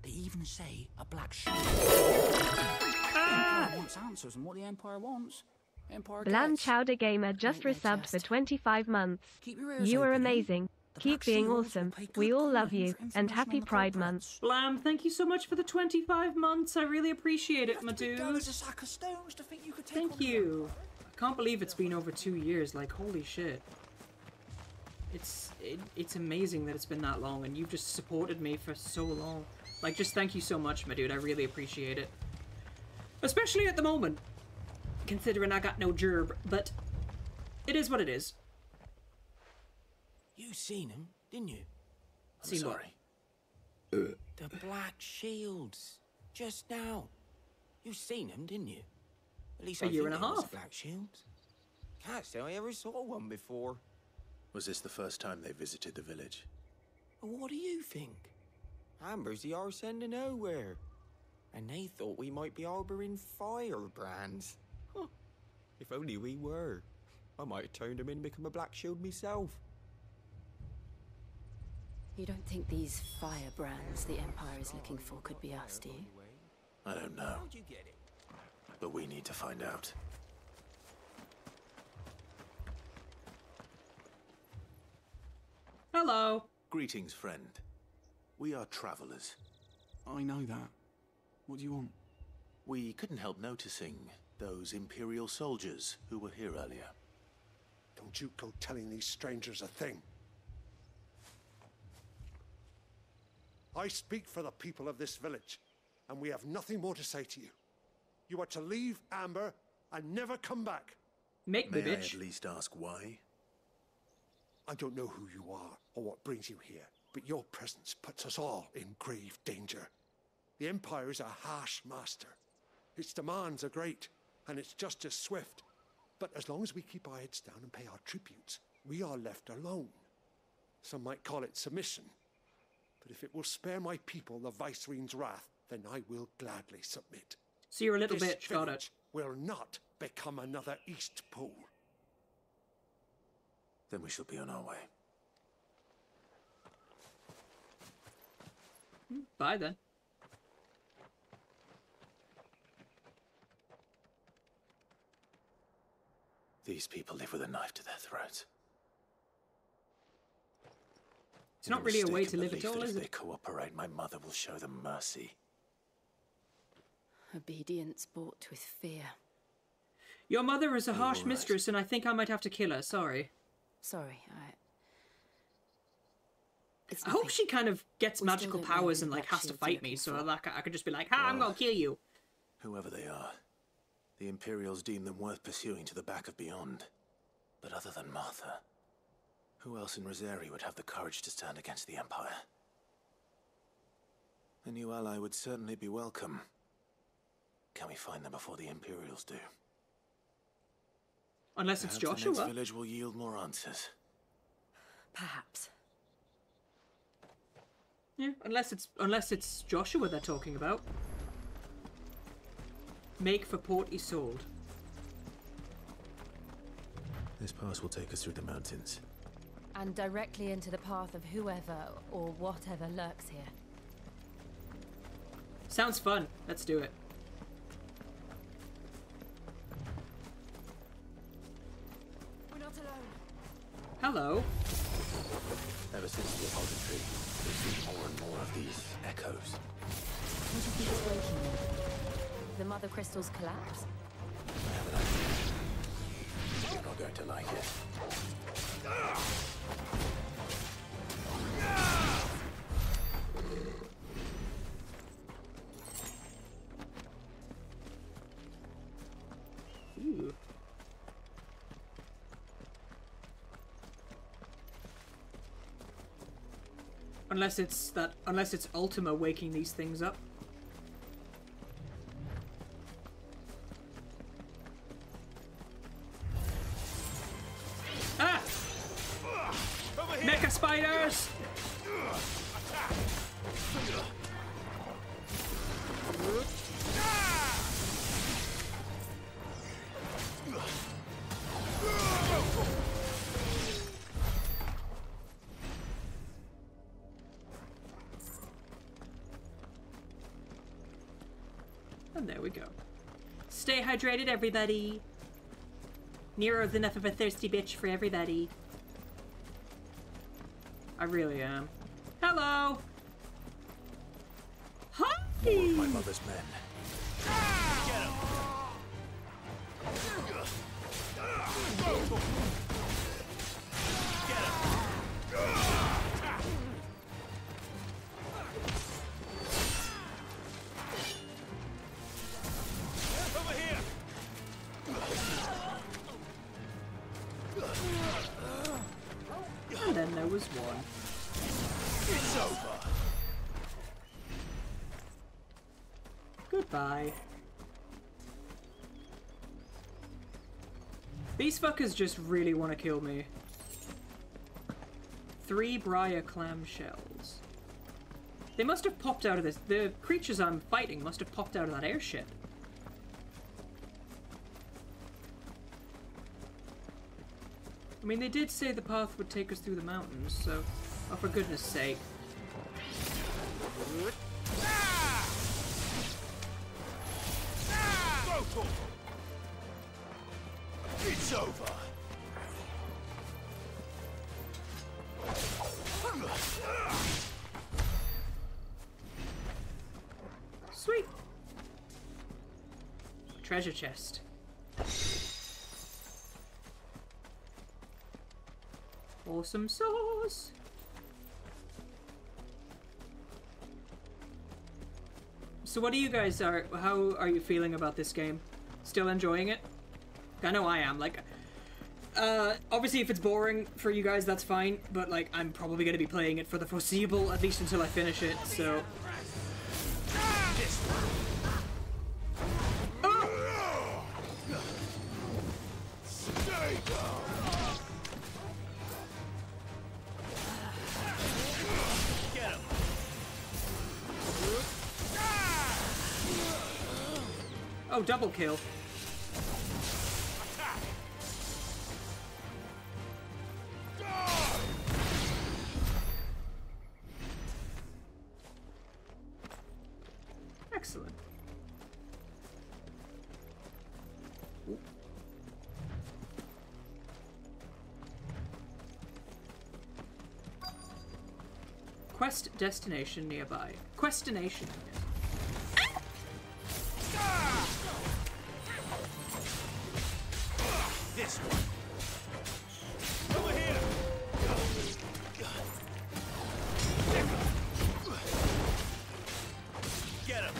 They even say a black shield. The Empire wants answers, and what the Empire wants, Empire Bland gets. Chowder Gamer just resubbed for 25 months. You are amazing. Keep being awesome. We all love you. And happy Pride Month. Blam, thank you so much for the 25 months. I really appreciate it, my dude. There's a sack of stones to think you could take. Thank you. I can't believe it's been over 2 years. Like, holy shit. It's amazing that it's been that long, and you've just supported me for so long. Like, just thank you so much, my dude. I really appreciate it. Especially at the moment, considering I got no gerb, but it is what it is. You seen him, didn't you? I'm sorry. The black shields. Just now. You seen him, didn't you? At least A year and a half. Black shields. Can't say I ever saw one before. Was this the first time they visited the village? What do you think? Amber's the arse end of nowhere. And they thought we might be harboring firebrands. Huh. If only we were. I might have turned them in and become a black shield myself. You don't think these firebrands the Empire is looking for could be us, do you? I don't know. But we need to find out. Hello. Greetings, friend. We are travelers. I know that. What do you want? We couldn't help noticing those Imperial soldiers who were here earlier. Don't you go telling these strangers a thing. I speak for the people of this village, and we have nothing more to say to you. You are to leave Amber and never come back. Make me, bitch. May I at least ask why? I don't know who you are or what brings you here, but your presence puts us all in grave danger. The Empire is a harsh master. Its demands are great, and its justice swift. But as long as we keep our heads down and pay our tributes, we are left alone. Some might call it submission. But if it will spare my people the Viceroy's wrath, then I will gladly submit. So you're a little this bitch, got it. village will not become another Eastpool. Then we shall be on our way. Bye then. These people live with a knife to their throats. It's not really a way to live at all, is If they it? cooperate, my mother will show them mercy. Obedience bought with fear. Your mother is a harsh right. mistress, and I think I might have to kill her. Sorry. Sorry, I hope she kind of gets We magical still don't know powers who and like Black has to Shields are fight me, looking so for. like I could just be like, "Ha, I'm gonna kill you." Whoever they are, the Imperials deem them worth pursuing to the back of beyond. But other than Martha, who else in Rosaria would have the courage to stand against the Empire? A new ally would certainly be welcome. Can we find them before the Imperials do? Unless it's Perhaps Joshua. The next village will yield more answers. Perhaps. Yeah, unless it's Joshua they're talking about. Make for Port Isolde. This pass will take us through the mountains. And directly into the path of whoever or whatever lurks here. Sounds fun. Let's do it. We're not alone. Hello. Ever since the apothecary, we've seen more and more of these echoes. What do you think is waking them? The mother crystal's collapse? I have an idea. You're not going to like it. Ooh. Unless it's Ultima waking these things up. Ah! Mecha spiders! And there we go. Stay hydrated, everybody. Nero's enough of a thirsty bitch for everybody. I really am. Hello! Hi! More of my mother's men. Get him! Over here! And then there was one. It's over! Goodbye. These fuckers just really want to kill me. 3 Briar clam shells. They must have popped out of this. The creatures I'm fighting must have popped out of that airship. I mean, they did say the path would take us through the mountains, so... Oh, for goodness sake. It's over! Sweet! Treasure chest. Awesome sauce! So what do you guys how are you feeling about this game? Still enjoying it? I know I am, like, obviously if it's boring for you guys, that's fine, but like, I'm probably gonna be playing it for the foreseeable, at least until I finish it, so... Oh, double kill. Excellent. Ooh. Quest destination nearby. Questination. This one. Over here. Get him.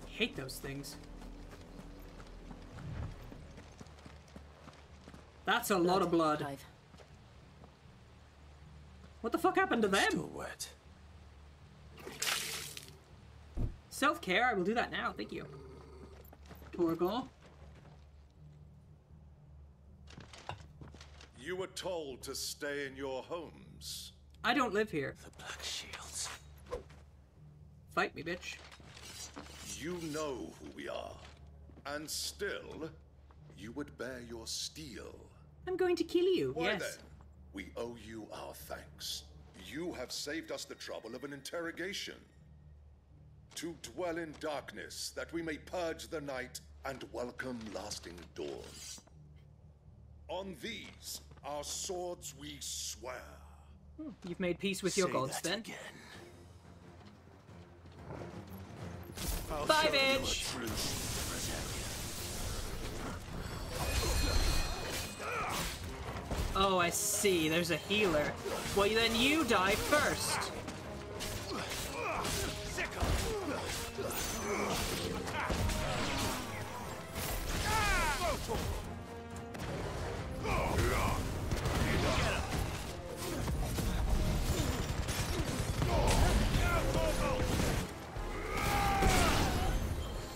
Hate those things. That's a lot of blood. What the fuck happened to them? Still wet. Self-care, I will do that now, thank you. Torgal. You were told to stay in your homes. I don't live here. The Black Shields. Fight me, bitch. You know who we are, and still, you would bear your steel. I'm going to kill you, Why yes. then, we owe you our thanks. You have saved us the trouble of an interrogation. To dwell in darkness, that we may purge the night and welcome lasting dawn. On these, our swords we swear. You've made peace with your Say gods, that then? again. Bye, bitch! Oh, I see. There's a healer. Well, then you die first.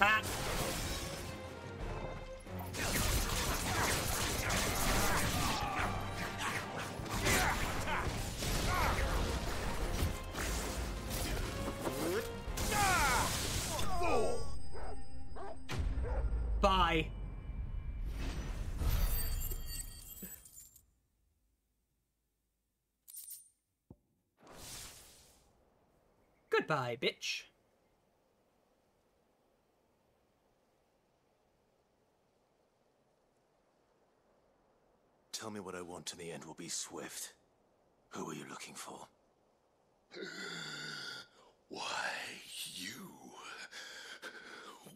Ah. Bye. Goodbye, bitch. Tell me what I want and the end will be swift. Who are you looking for? Why, you.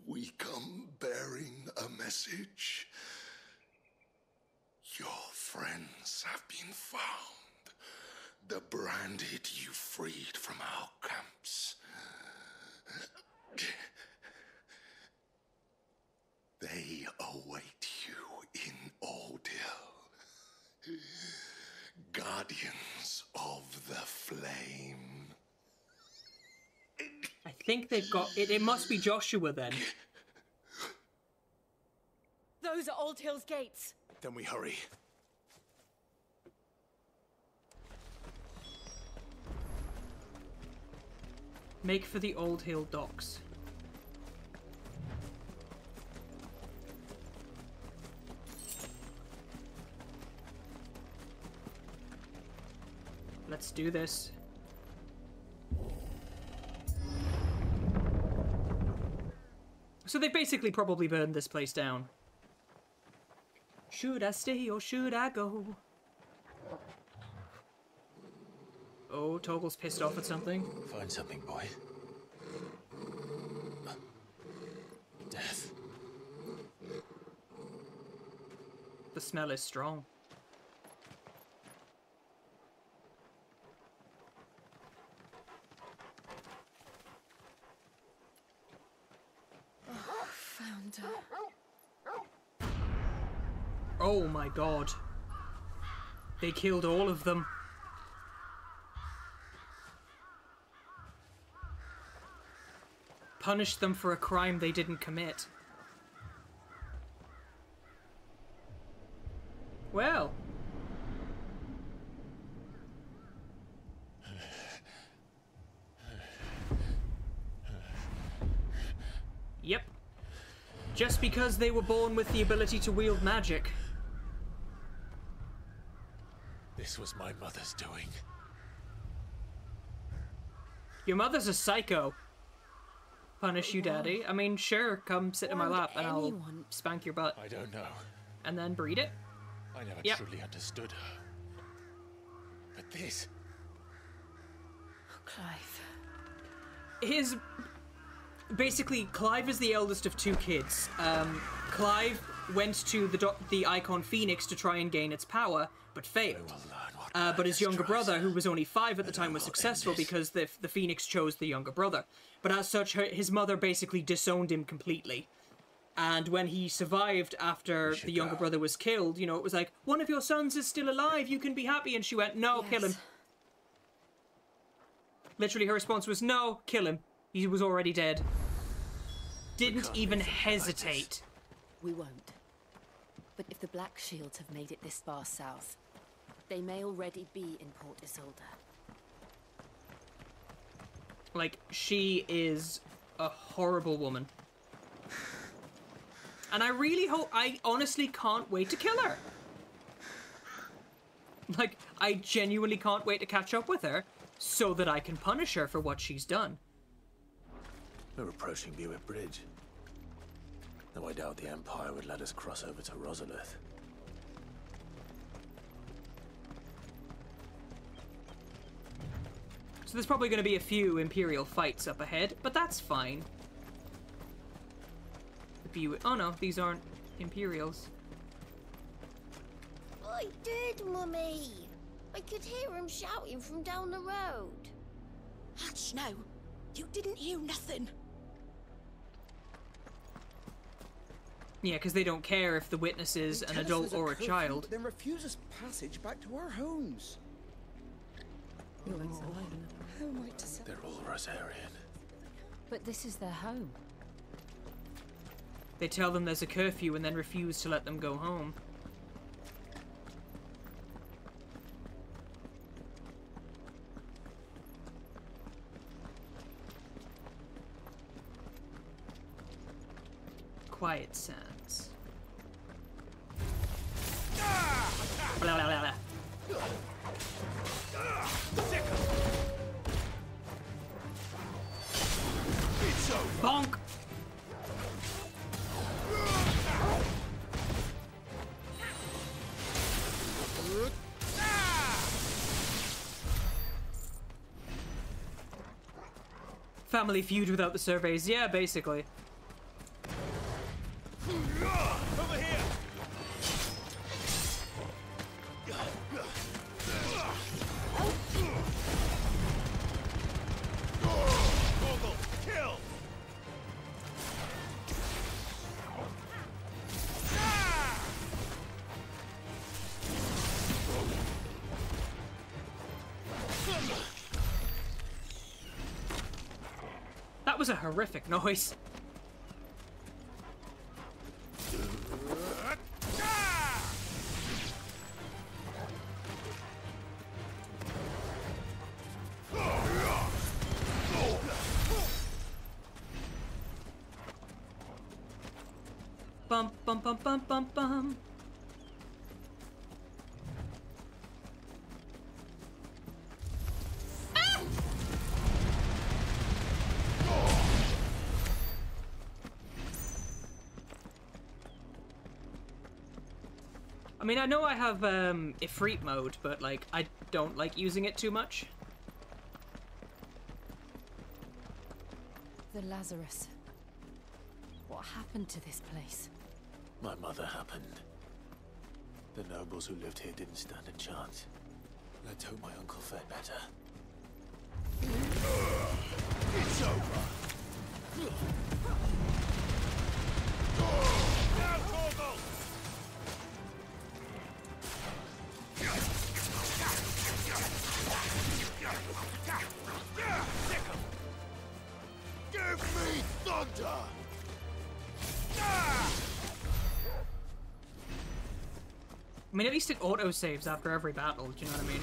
We come bearing a message. Your friends have been found. The branded you freed from our camps. They await you in Aldil. Guardians of the Flame. I think they've got it. It must be Joshua then. Those are Old Hill's gates. Then we hurry. Make for the Old Hill docks. Let's do this. So they basically probably burned this place down. Should I stay or should I go? Oh, Toggle's pissed off at something. Find something, boy. Death. The smell is strong. Found her. Oh my god. They killed all of them. Punished them for a crime they didn't commit. Well. Yep. Just because they were born with the ability to wield magic. This was my mother's doing. Your mother's a psycho. Punish you, Daddy. I mean, sure, come sit in my lap and I'll spank your butt. I don't know. And then breed it. I never Yep. truly understood her. But this... Clive. Basically, Clive is the eldest of two kids. Clive went to the Icon Phoenix to try and gain its power, but failed. But his younger brother, who was only 5 at the time, was successful because the Phoenix chose the younger brother. But as such, his mother basically disowned him completely. And when he survived after the younger brother was killed, you know, it was like, one of your sons is still alive, you can be happy. And she went, no, kill him. Literally, her response was, no, kill him. He was already dead. Didn't even hesitate. We won't. But if the Black Shields have made it this far south, they may already be in Port Isolde. Like, she is a horrible woman. And I really hope, I honestly can't wait to kill her. Like, I genuinely can't wait to catch up with her so that I can punish her for what she's done. We're approaching Buick Bridge. Though I doubt the Empire would let us cross over to Rosalith. So there's probably going to be a few Imperial fights up ahead, but that's fine. Oh no, these aren't Imperials. I did, Mummy. I could hear him shouting from down the road. Hush now. You didn't hear nothing. Yeah, because they don't care if the witness is an adult or a child. Then refuse us passage back to our homes. How am I to say? They're all Rosarian. But this is their home. They tell them there's a curfew and then refuse to let them go home. Quiet Sands. Blah, blah, blah, blah. Bonk! Family Feud without the surveys. Yeah, basically. Over here! Google, kill! That was a horrific noise. Bum bum bum bum bum bum. I mean, I know I have Ifrit mode, but like I don't like using it too much. The Lazarus. What happened to this place? My mother happened. The nobles who lived here didn't stand a chance. Let's hope my uncle fared better. It's over! Now, Torgal! Give me thunder! I mean, at least it auto-saves after every battle, do you know what I mean?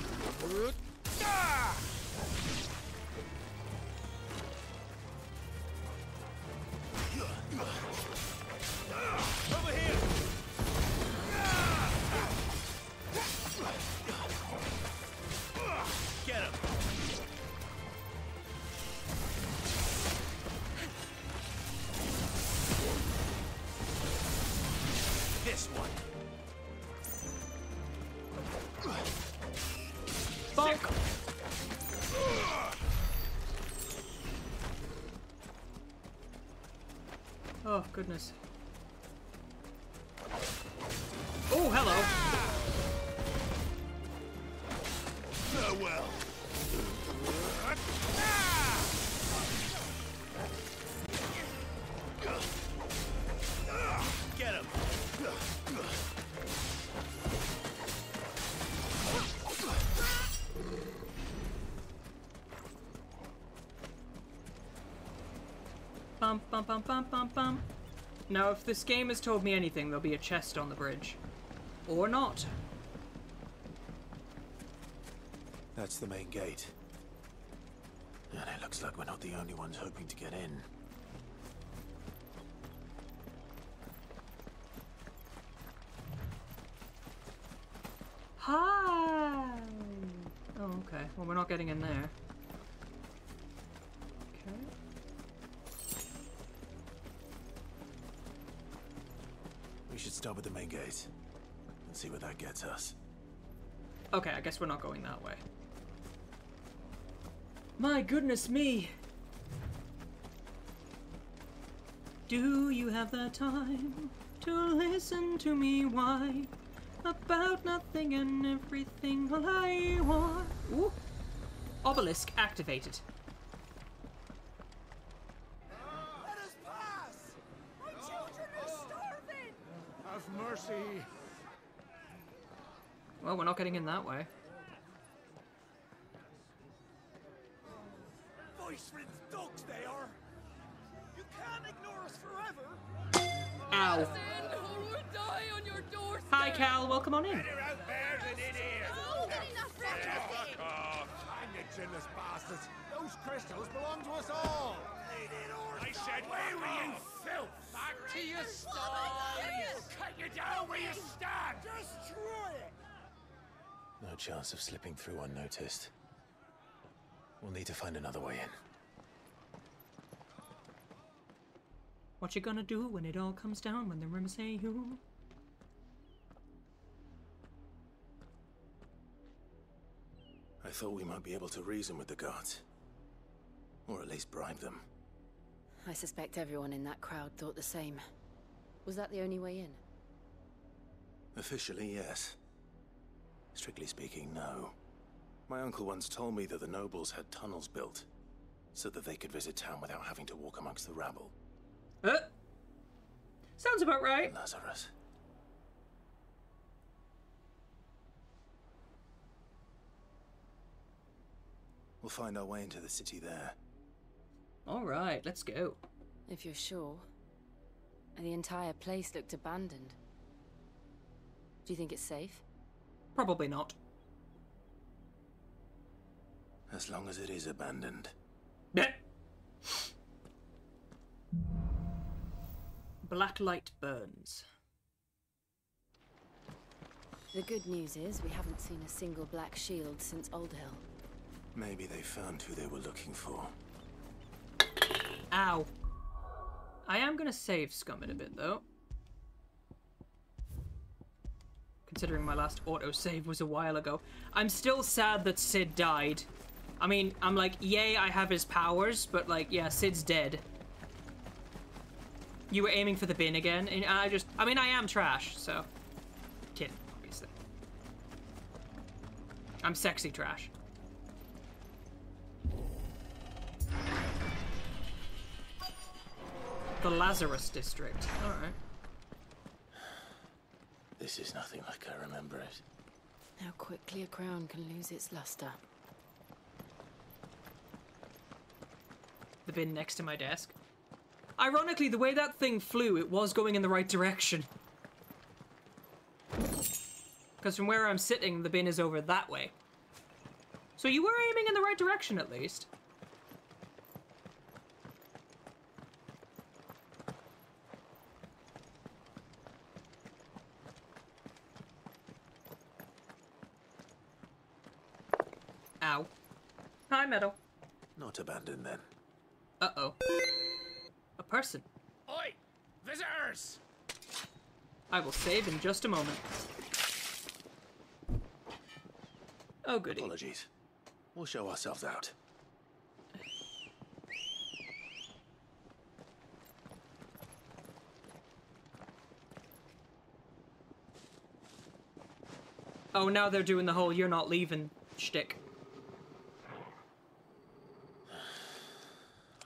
Over here! Get him! This one. Bonk! Oh, goodness. Oh, hello! Farewell! Get him! Bum bum bum bum bum bum. Now, if this game has told me anything, there'll be a chest on the bridge. Or not. That's the main gate. And it looks like we're not the only ones hoping to get in. Hi! Oh, okay. Well, we're not getting in there. Okay. We should start with the main gate and see where that gets us. Okay, I guess we're not going that way. My goodness me! Do you have the time to listen to me? Why? About nothing and everything all I want. Ooh. Obelisk activated. Let us pass! My children are starving! Have mercy! Well, we're not getting in that way. Voice-ridden dogs they are! You can't ignore us forever! Ow. Die on your doorstep. Hi, Cal. Welcome on in. Chinless bastards! Those crystals belong to us all! I said, where were you, filth? Back to your sties! Cut you down where you stand! Destroy it! No chance of slipping through unnoticed. We'll need to find another way in. What you gonna do when it all comes down? When the rumors say you? I thought we might be able to reason with the guards. Or at least bribe them. I suspect everyone in that crowd thought the same. Was that the only way in? Officially, yes. Strictly speaking, no. My uncle once told me that the nobles had tunnels built, so that they could visit town without having to walk amongst the rabble. Sounds about right. Lazarus. We'll find our way into the city there. Alright, let's go. If you're sure. The entire place looked abandoned. Do you think it's safe? Probably not. As long as it is abandoned. Black light burns. The good news is we haven't seen a single black shield since Old Hill. Maybe they found who they were looking for. Ow. I am gonna save Scum in a bit, though. Considering my last autosave was a while ago. I'm still sad that Cid died. I mean, I'm like, yay, I have his powers, but like, yeah, Cid's dead. You were aiming for the bin again, and I mean, I am trash, so. Kidding, obviously. I'm sexy trash. The Lazarus District. Alright. This is nothing like I remember it. How quickly a crown can lose its luster. The bin next to my desk. Ironically, the way that thing flew, it was going in the right direction. Because from where I'm sitting, the bin is over that way. So you were aiming in the right direction, at least. Ow. Hi, Meadow. Not abandoned, then. Uh-oh. A person. Oi! Visitors! I will save in just a moment. Oh, goody. Apologies. We'll show ourselves out. Oh, now they're doing the whole "you're not leaving" shtick.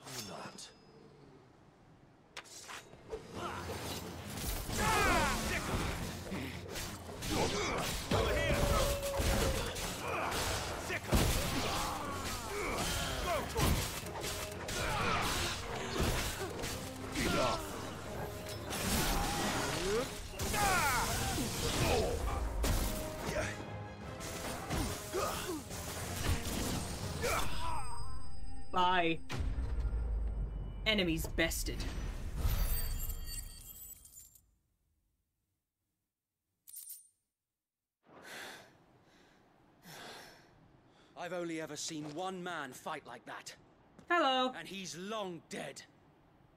Or not. Enemies bested. I've only ever seen one man fight like that. Hello. And he's long dead.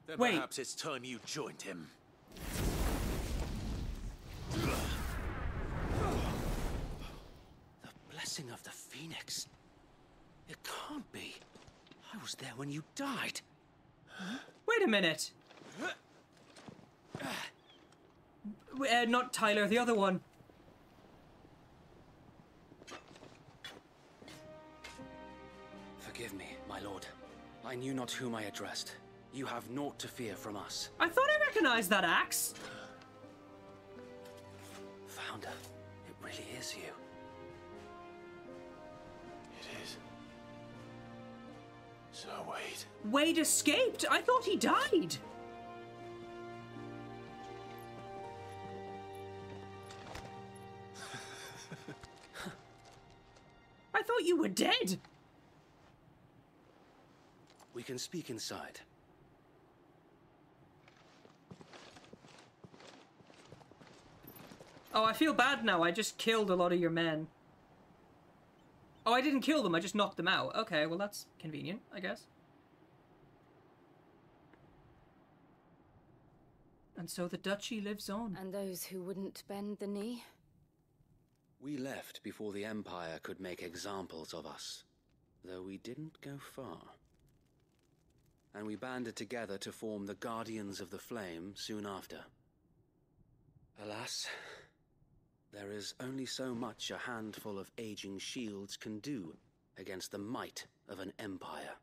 Then Wait. perhaps it's time you joined him. The blessing of the Phoenix. It can't be. I was there when you died. Wait a minute. Not Tyler, the other one. Forgive me, my lord. I knew not whom I addressed. You have naught to fear from us. I thought I recognized that axe. Founder, it really is you. It is. So Wade. Wade escaped. I thought he died. I thought you were dead. We can speak inside. Oh, I feel bad now. I just killed a lot of your men. Oh, I didn't kill them. I just knocked them out. Okay, well, that's convenient, I guess. And so the duchy lives on. And those who wouldn't bend the knee? We left before the Empire could make examples of us, though we didn't go far. And we banded together to form the Guardians of the Flame soon after. Alas, there is only so much a handful of aging shields can do against the might of an empire.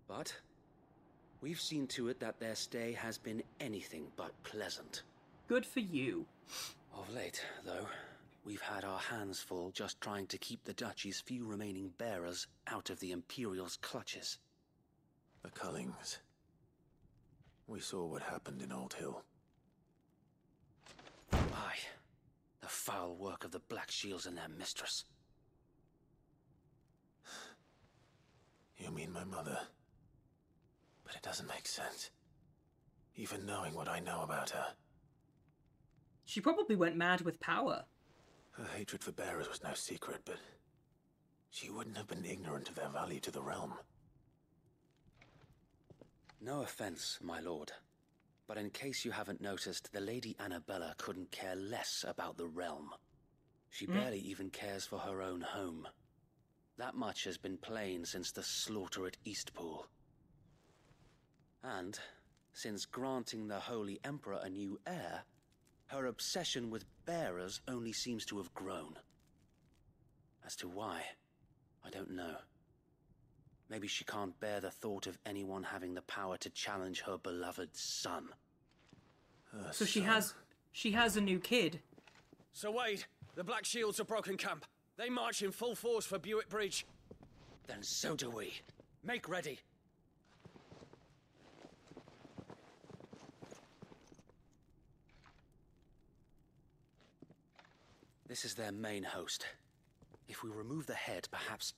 But we've seen to it that their stay has been anything but pleasant. Good for you. Of late, though, we've had our hands full just trying to keep the Duchy's few remaining bearers out of the Imperial's clutches. The Cullings. We saw what happened in Old Hill. Aye, the foul work of the Black Shields and their mistress. You mean my mother? But it doesn't make sense. Even knowing what I know about her. She probably went mad with power. Her hatred for bearers was no secret, but she wouldn't have been ignorant of their value to the realm. No offense, my lord, but in case you haven't noticed, the Lady Annabella couldn't care less about the realm. She barely even cares for her own home. That much has been plain since the slaughter at Eastpool. And, since granting the Holy Emperor a new heir, her obsession with bearers only seems to have grown. As to why, I don't know. Maybe she can't bear the thought of anyone having the power to challenge her beloved son. So she has a new kid. Sir Wade, the Black Shields have broken camp. They march in full force for Buick Bridge. Then so do we. Make ready. This is their main host. If we remove the head, perhaps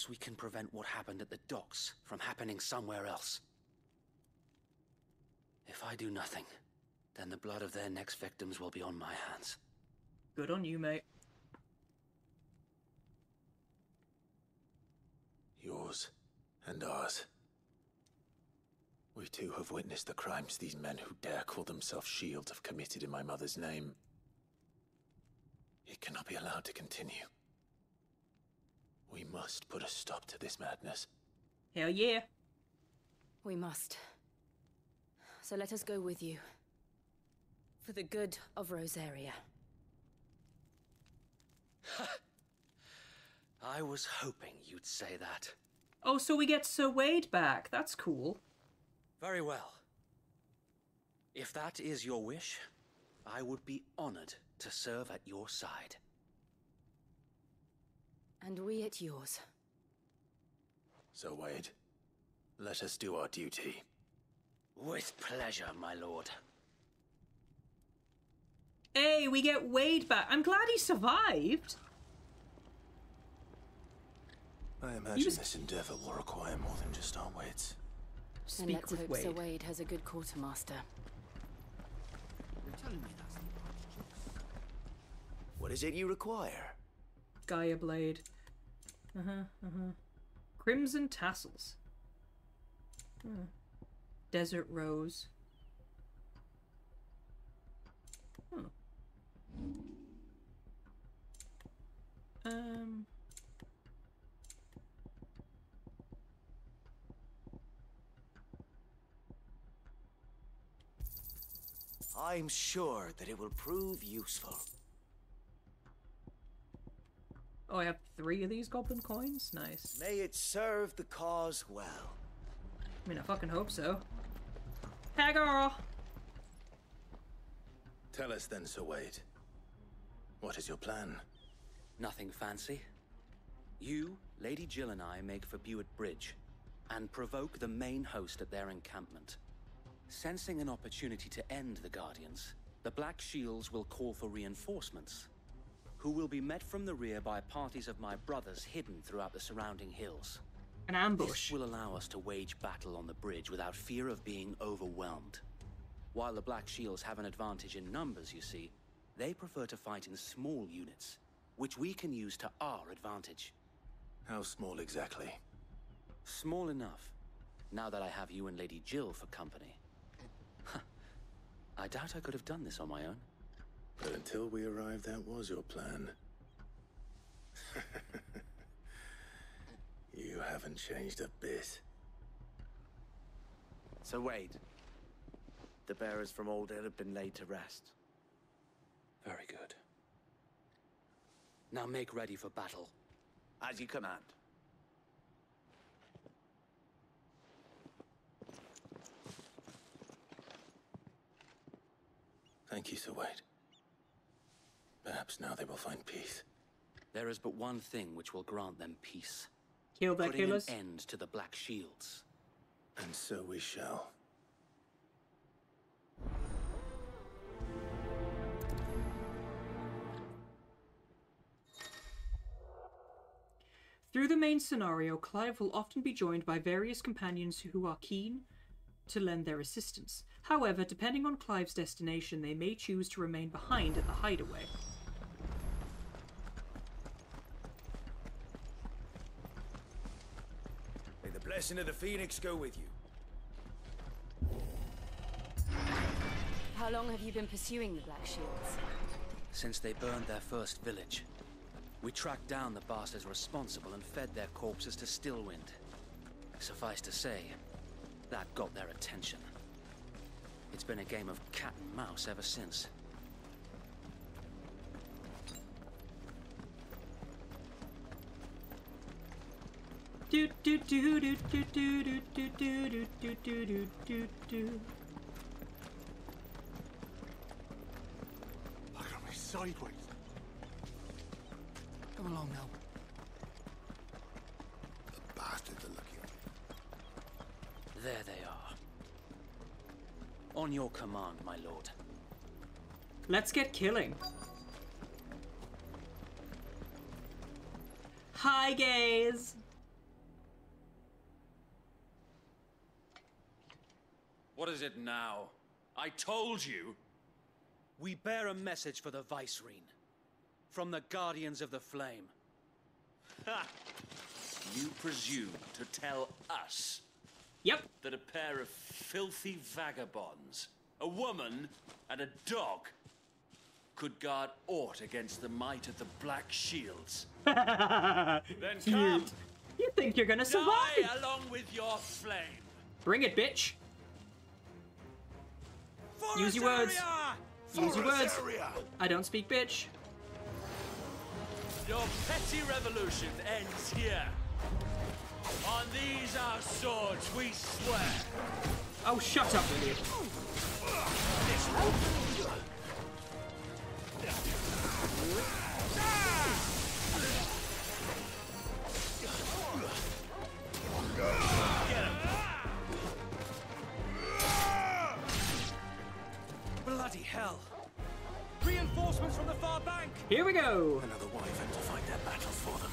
we can prevent what happened at the docks from happening somewhere else. If I do nothing, then the blood of their next victims will be on my hands. Good on you, mate. Yours and ours. We too have witnessed the crimes these men who dare call themselves shields have committed in my mother's name. It cannot be allowed to continue. We must put a stop to this madness. Hell yeah. We must. So let us go with you. For the good of Rosaria. I was hoping you'd say that. Oh, so we get Sir Wade back. That's cool. Very well. If that is your wish, I would be honored to serve at your side. And we at yours. So, Wade, let us do our duty. With pleasure, my lord. Hey, we get Wade back. I'm glad he survived. I imagine this endeavor will require more than just our wits. And let's hope Sir Wade has a good quartermaster. You're telling me that's the What is it you require? Gaia Blade. Crimson Tassels. Desert Rose. I'm sure that it will prove useful. Oh, I have 3 of these goblin coins? Nice. May it serve the cause well. I mean, I fucking hope so. Hey, girl! Tell us then, Sir Wade. What is your plan? Nothing fancy. You, Lady Jill and I make for Buett Bridge and provoke the main host at their encampment. Sensing an opportunity to end the Guardians, the Black Shields will call for reinforcements, who will be met from the rear by parties of my brothers hidden throughout the surrounding hills. An ambush. This will allow us to wage battle on the bridge without fear of being overwhelmed. While the Black Shields have an advantage in numbers, you see, they prefer to fight in small units, which we can use to our advantage. How small exactly? Small enough, now that I have you and Lady Jill for company. I doubt I could have done this on my own. But until we arrived, that was your plan. You haven't changed a bit. Sir Wade, the bearers from Old Hill have been laid to rest. Very good. Now make ready for battle. As you command. Thank you, Sir Wade. Perhaps now they will find peace. There is but one thing which will grant them peace. Kill their Putting killers. an end to the Black Shields. And so we shall. Through the main scenario, Clive will often be joined by various companions who are keen to lend their assistance. However, depending on Clive's destination, they may choose to remain behind at the hideaway. May the blessing of the Phoenix go with you. How long have you been pursuing the Black Shields? Since they burned their first village. We tracked down the bastards responsible and fed their corpses to Stillwind. Suffice to say, that got their attention. It's been a game of cat and mouse ever since. Do do do do do do do do do do do do do. Look at me sideways. Come along now. The bastards are looking. There they are. On your command, my lord. Let's get killing. Hi, gays. What is it now? I told you. We bear a message for the Vicereine. From the Guardians of the Flame. Ha! You presume to tell us that a pair of filthy vagabonds, a woman and a dog, could guard aught against the might of the Black Shields? Then come! You think you're gonna survive? Die along with your flame! Bring it, bitch! For Use your words! Use your words! Rosaria! I don't speak bitch. Your petty revolution ends here. On these our swords we swear. Oh, shut up, idiot. Bloody hell! Reinforcements from the far bank! Here we go! Another wyvern to fight their battles for them.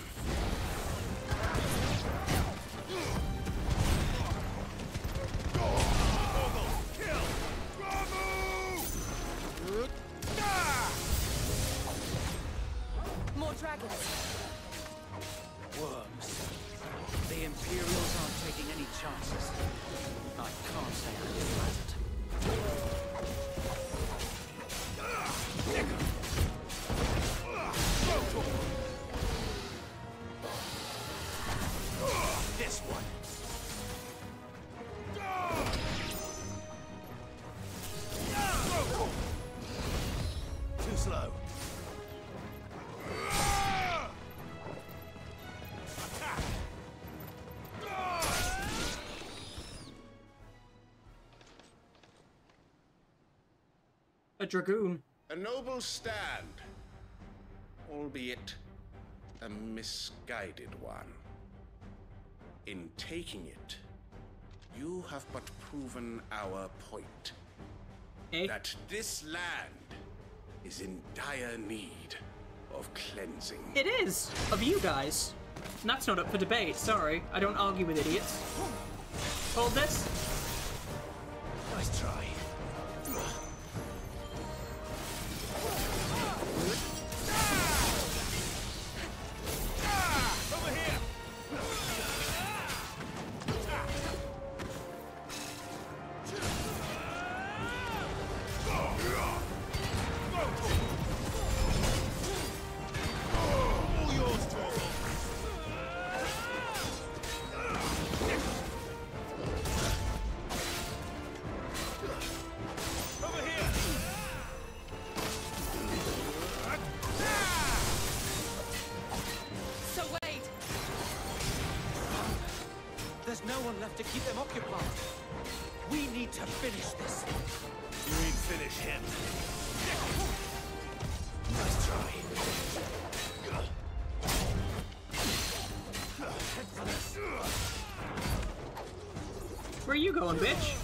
More dragons. Worms. The Imperials aren't taking any chances. I can't say I'm flattered. This one. Too slow. A dragoon. A noble stand, albeit a misguided one. In taking it, you have but proven our point. That this land is in dire need of cleansing. It is! Of you guys. And that's not up for debate, sorry. I don't argue with idiots. Hold this. Nice try. There's no one left to keep them occupied. We need to finish this. You mean finish him? Nice try. Where are you going, bitch?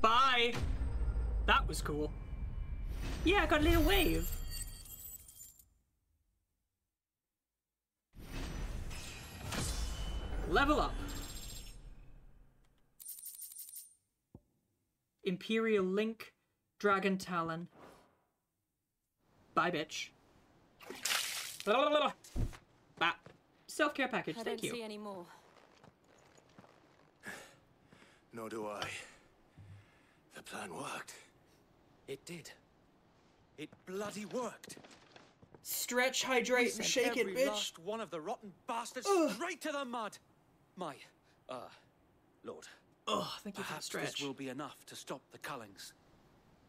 Bye! That was cool. Yeah, I got a little wave. Level up. Imperial Link, Dragon Talon. Bye, bitch. Bah. Self-care package, I thank don't you. see any more. Nor do I. The plan worked. It did. It bloody worked. Stretch, hydrate, and shake it, every bitch. last one of the rotten bastards straight to the mud. My, Lord. Oh, thank you for the Perhaps stretch. this will be enough to stop the Cullings.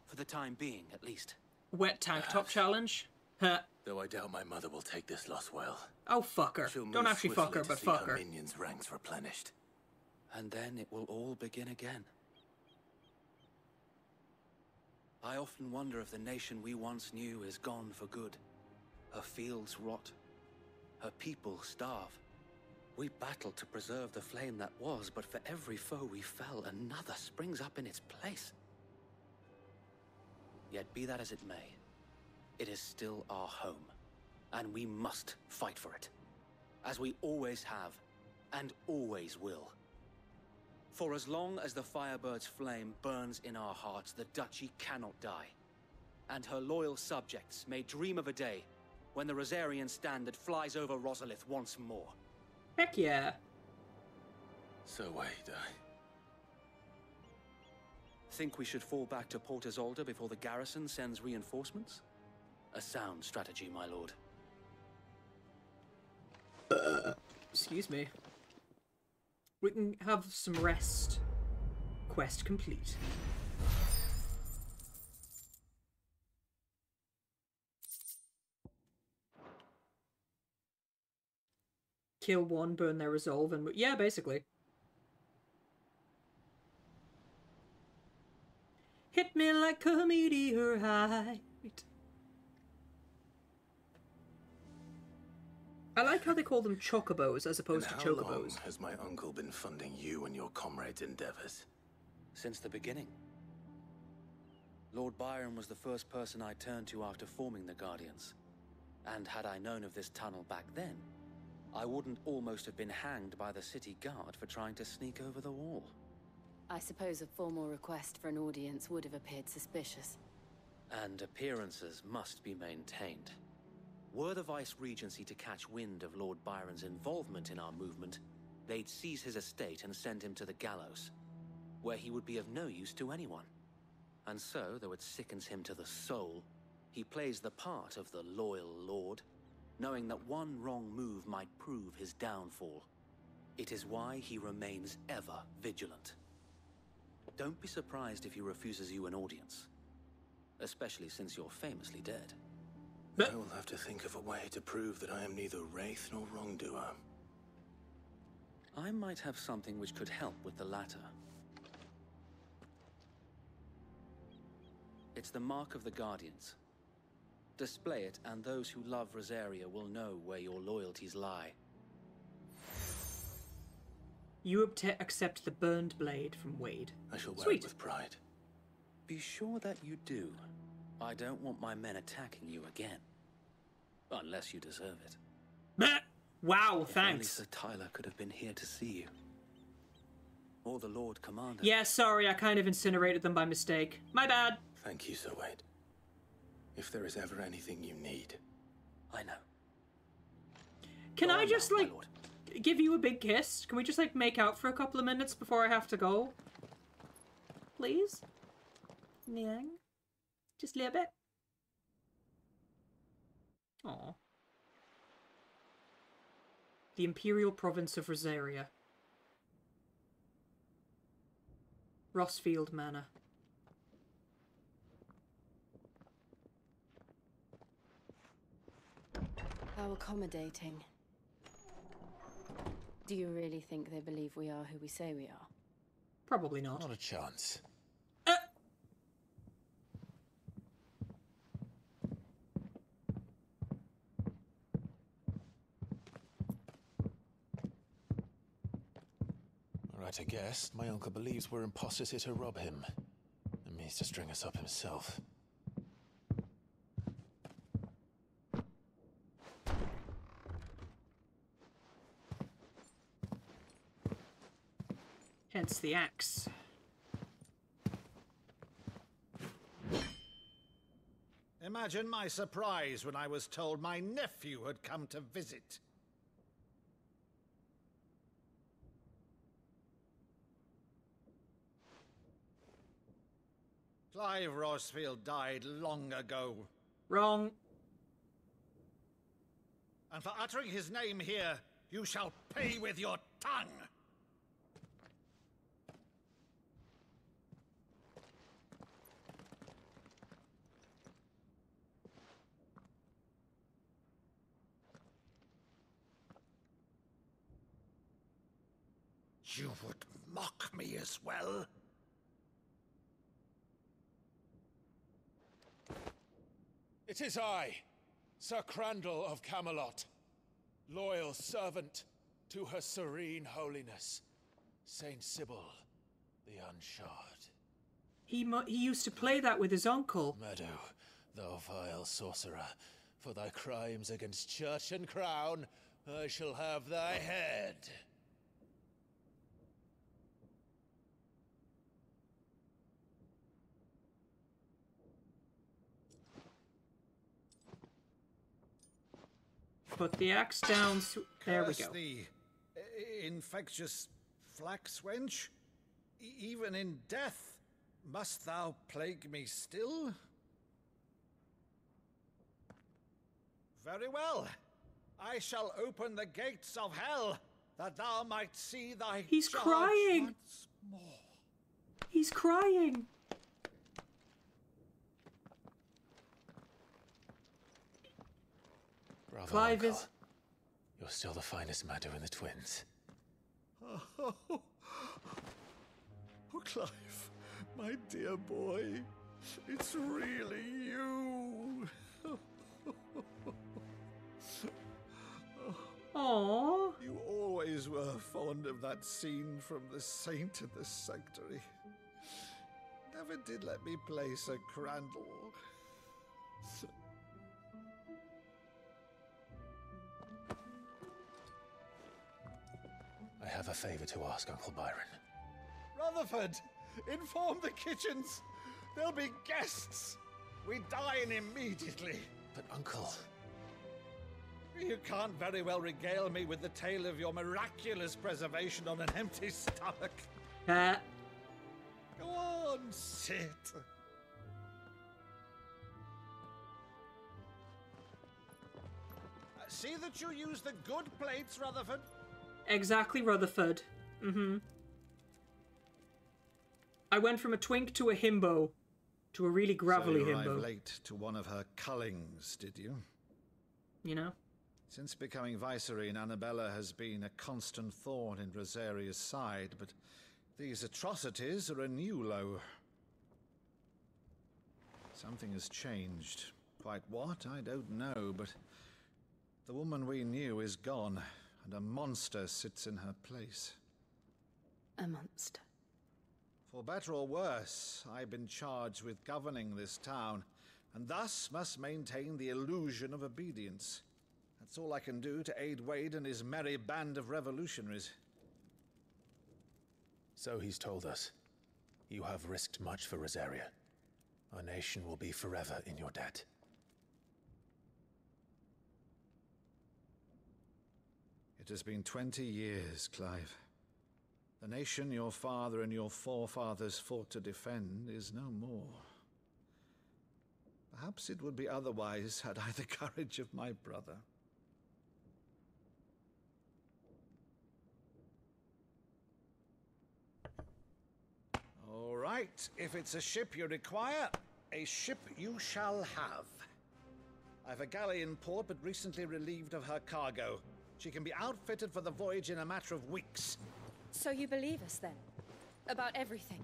For the time being, at least. Wet tank top challenge? Huh. Though I doubt my mother will take this loss well. Oh, fuck her. She'll Don't move actually fuck her, swiftly but to see fuck her her. minions' ranks replenished. And then it will all begin again. I often wonder if the nation we once knew is gone for good. Her fields rot. Her people starve. We battled to preserve the flame that was, but for every foe we fell, another springs up in its place. Yet be that as it may, it is still our home, and we must fight for it, as we always have, and always will. For as long as the Firebird's flame burns in our hearts, the Duchy cannot die, and her loyal subjects may dream of a day when the Rosarian standard flies over Rosalith once more. Heck yeah. So wait, Think we should fall back to Port Isolde before the garrison sends reinforcements? A sound strategy, my lord. Excuse me. We can have some rest. Quest complete. Kill one, burn their resolve, and yeah, basically. Hit me like like a meteorite. I like how they call them chocobos as opposed to chocobos. How long has my uncle been funding you and your comrades' endeavors? Since the beginning. Lord Byron was the first person I turned to after forming the Guardians. And had I known of this tunnel back then, I wouldn't almost have been hanged by the city guard for trying to sneak over the wall. I suppose a formal request for an audience would have appeared suspicious. And appearances must be maintained. Were the Vice-Regency to catch wind of Lord Byron's involvement in our movement, they'd seize his estate and send him to the gallows, where he would be of no use to anyone. And so, though it sickens him to the soul, he plays the part of the loyal lord, knowing that one wrong move might prove his downfall. It is why he remains ever vigilant. Don't be surprised if he refuses you an audience, especially since you're famously dead. I will have to think of a way to prove that I am neither wraith nor wrongdoer. I might have something which could help with the latter. It's the mark of the Guardians. Display it, and those who love Rosaria will know where your loyalties lie. You accept the burned blade from Wade. I shall wear Sweet. it with pride. Be sure that you do. I don't want my men attacking you again. Unless you deserve it. Wow, if thanks. Only Sir Tyler could have been here to see you. Or the Lord Commander. Yeah, sorry, I kind of incinerated them by mistake. My bad. Thank you, Sir Wade. If there is ever anything you need. I know. Can I just, like, give you a big kiss? Can we just, like, make out for a couple of minutes before I have to go? Please? Yeah. Just a little bit. Aww. The Imperial Province of Rosaria. Rossfield Manor. How accommodating. Do you really think they believe we are who we say we are? Probably not. Not a chance. Right, I guess. My uncle believes we're imposters here to rob him. And means to string us up himself. Hence the axe. Imagine my surprise when I was told my nephew had come to visit. Clive Rossfield died long ago. Wrong. And for uttering his name here, you shall pay with your tongue. You would mock me as well? It is I, Sir Crandall of Camelot, loyal servant to Her Serene Holiness, Saint Sybil the Unshod. He used to play that with his uncle. Meadow, thou vile sorcerer, for thy crimes against church and crown, I shall have thy head. Put the axe down. There we go. The infectious flax wench, even in death, must thou plague me still? Very well. I shall open the gates of hell, that thou might see thy He's charge crying. once more. He's crying. Bravo, Clive Uncle. is... You're still the finest Meadow in the twins. Oh, Clive, my dear boy. It's really you. Aww. You always were fond of that scene from The Saint and the Sanctuary. Never did let me play Sir Crandall. I have a favor to ask, Uncle Byron. Rutherford, inform the kitchens. There'll be guests. We dine immediately. But, Uncle... You can't very well regale me with the tale of your miraculous preservation on an empty stomach. Go on, sit. See that you use the good plates, Rutherford. Exactly, Rutherford. I went from a twink to a himbo to a really gravelly so you himbo. arrived late to one of her cullings, did you? You know? Since becoming Vicereine, Annabella has been a constant thorn in Rosaria's side, but these atrocities are a new low. Something has changed. Quite what, I don't know, but the woman we knew is gone, and a monster sits in her place. A monster. For better or worse, I've been charged with governing this town, and thus must maintain the illusion of obedience. That's all I can do to aid Wade and his merry band of revolutionaries. So he's told us. You have risked much for Rosaria. Our nation will be forever in your debt. It has been 20 years, Clive. The nation your father and your forefathers fought to defend is no more. Perhaps it would be otherwise had I the courage of my brother. All right, if it's a ship you require, a ship you shall have. I've a galley in port, but recently relieved of her cargo. She can be outfitted for the voyage in a matter of weeks. So you believe us then? About everything?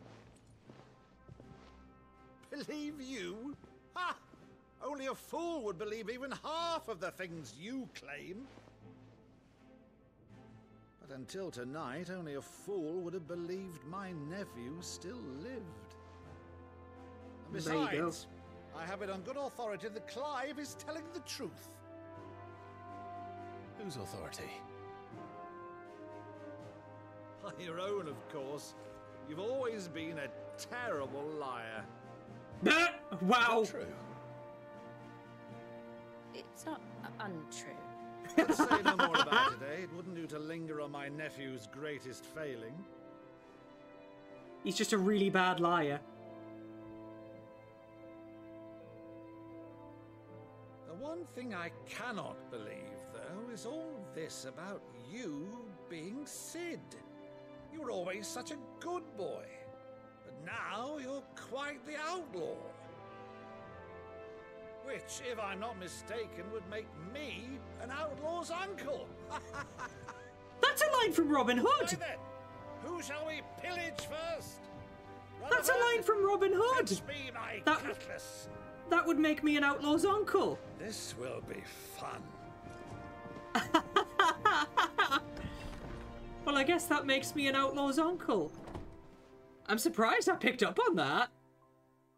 Believe you? Ha! Only a fool would believe even half of the things you claim. But until tonight, only a fool would have believed my nephew still lived. And besides, I have it on good authority that Clive is telling the truth. Whose authority? By your own, of course. You've always been a terrible liar. Wow. Is that true? It's not untrue. Let's say no more about it, eh? It wouldn't do to linger on my nephew's greatest failing. He's just a really bad liar. The one thing I cannot believe, though, is all this about you being Cid. You were always such a good boy, but now you're quite the outlaw. Which, if I'm not mistaken, would make me an outlaw's uncle. That's a line from Robin Hood! Right then, who shall we pillage first? That's a line from Robin Hood! Fetch me my That- cutlass. That would make me an outlaw's uncle. This will be fun. Well, I guess that makes me an outlaw's uncle. I'm surprised I picked up on that.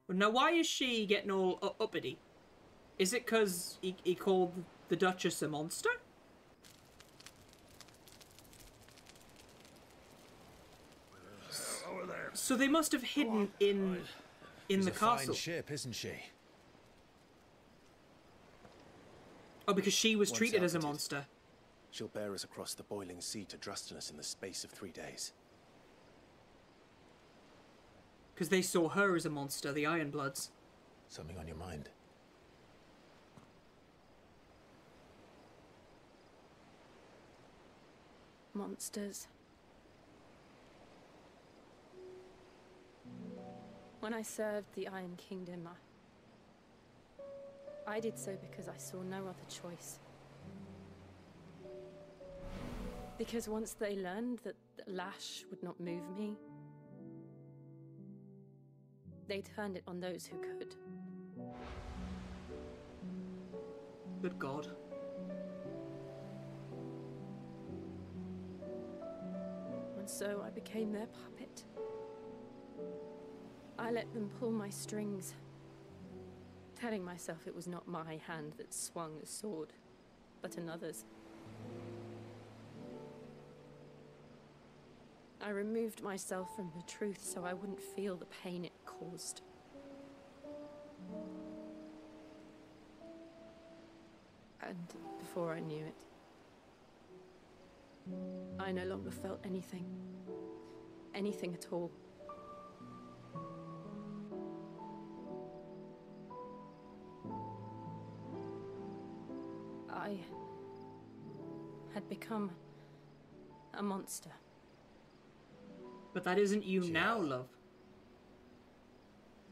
Now, why is she getting all uppity? Is it because he called the Duchess a monster? Over there. So they must have hidden in She's the a castle. fine ship, isn't she? Oh, because she was Once treated as a outfitted, monster. She'll bear us across the boiling sea to Drustinus in the space of 3 days. Because they saw her as a monster, the Ironbloods. Something on your mind? Monsters. When I served the Iron Kingdom, I did so because I saw no other choice. Because once they learned that the lash would not move me, They turned it on those who could. Good God. And so I became their puppet. I let them pull my strings, telling myself it was not my hand that swung the sword, but another's. I removed myself from the truth so I wouldn't feel the pain it caused. And before I knew it, I no longer felt anything. Anything at all. I had become a monster. But that isn't you now, love.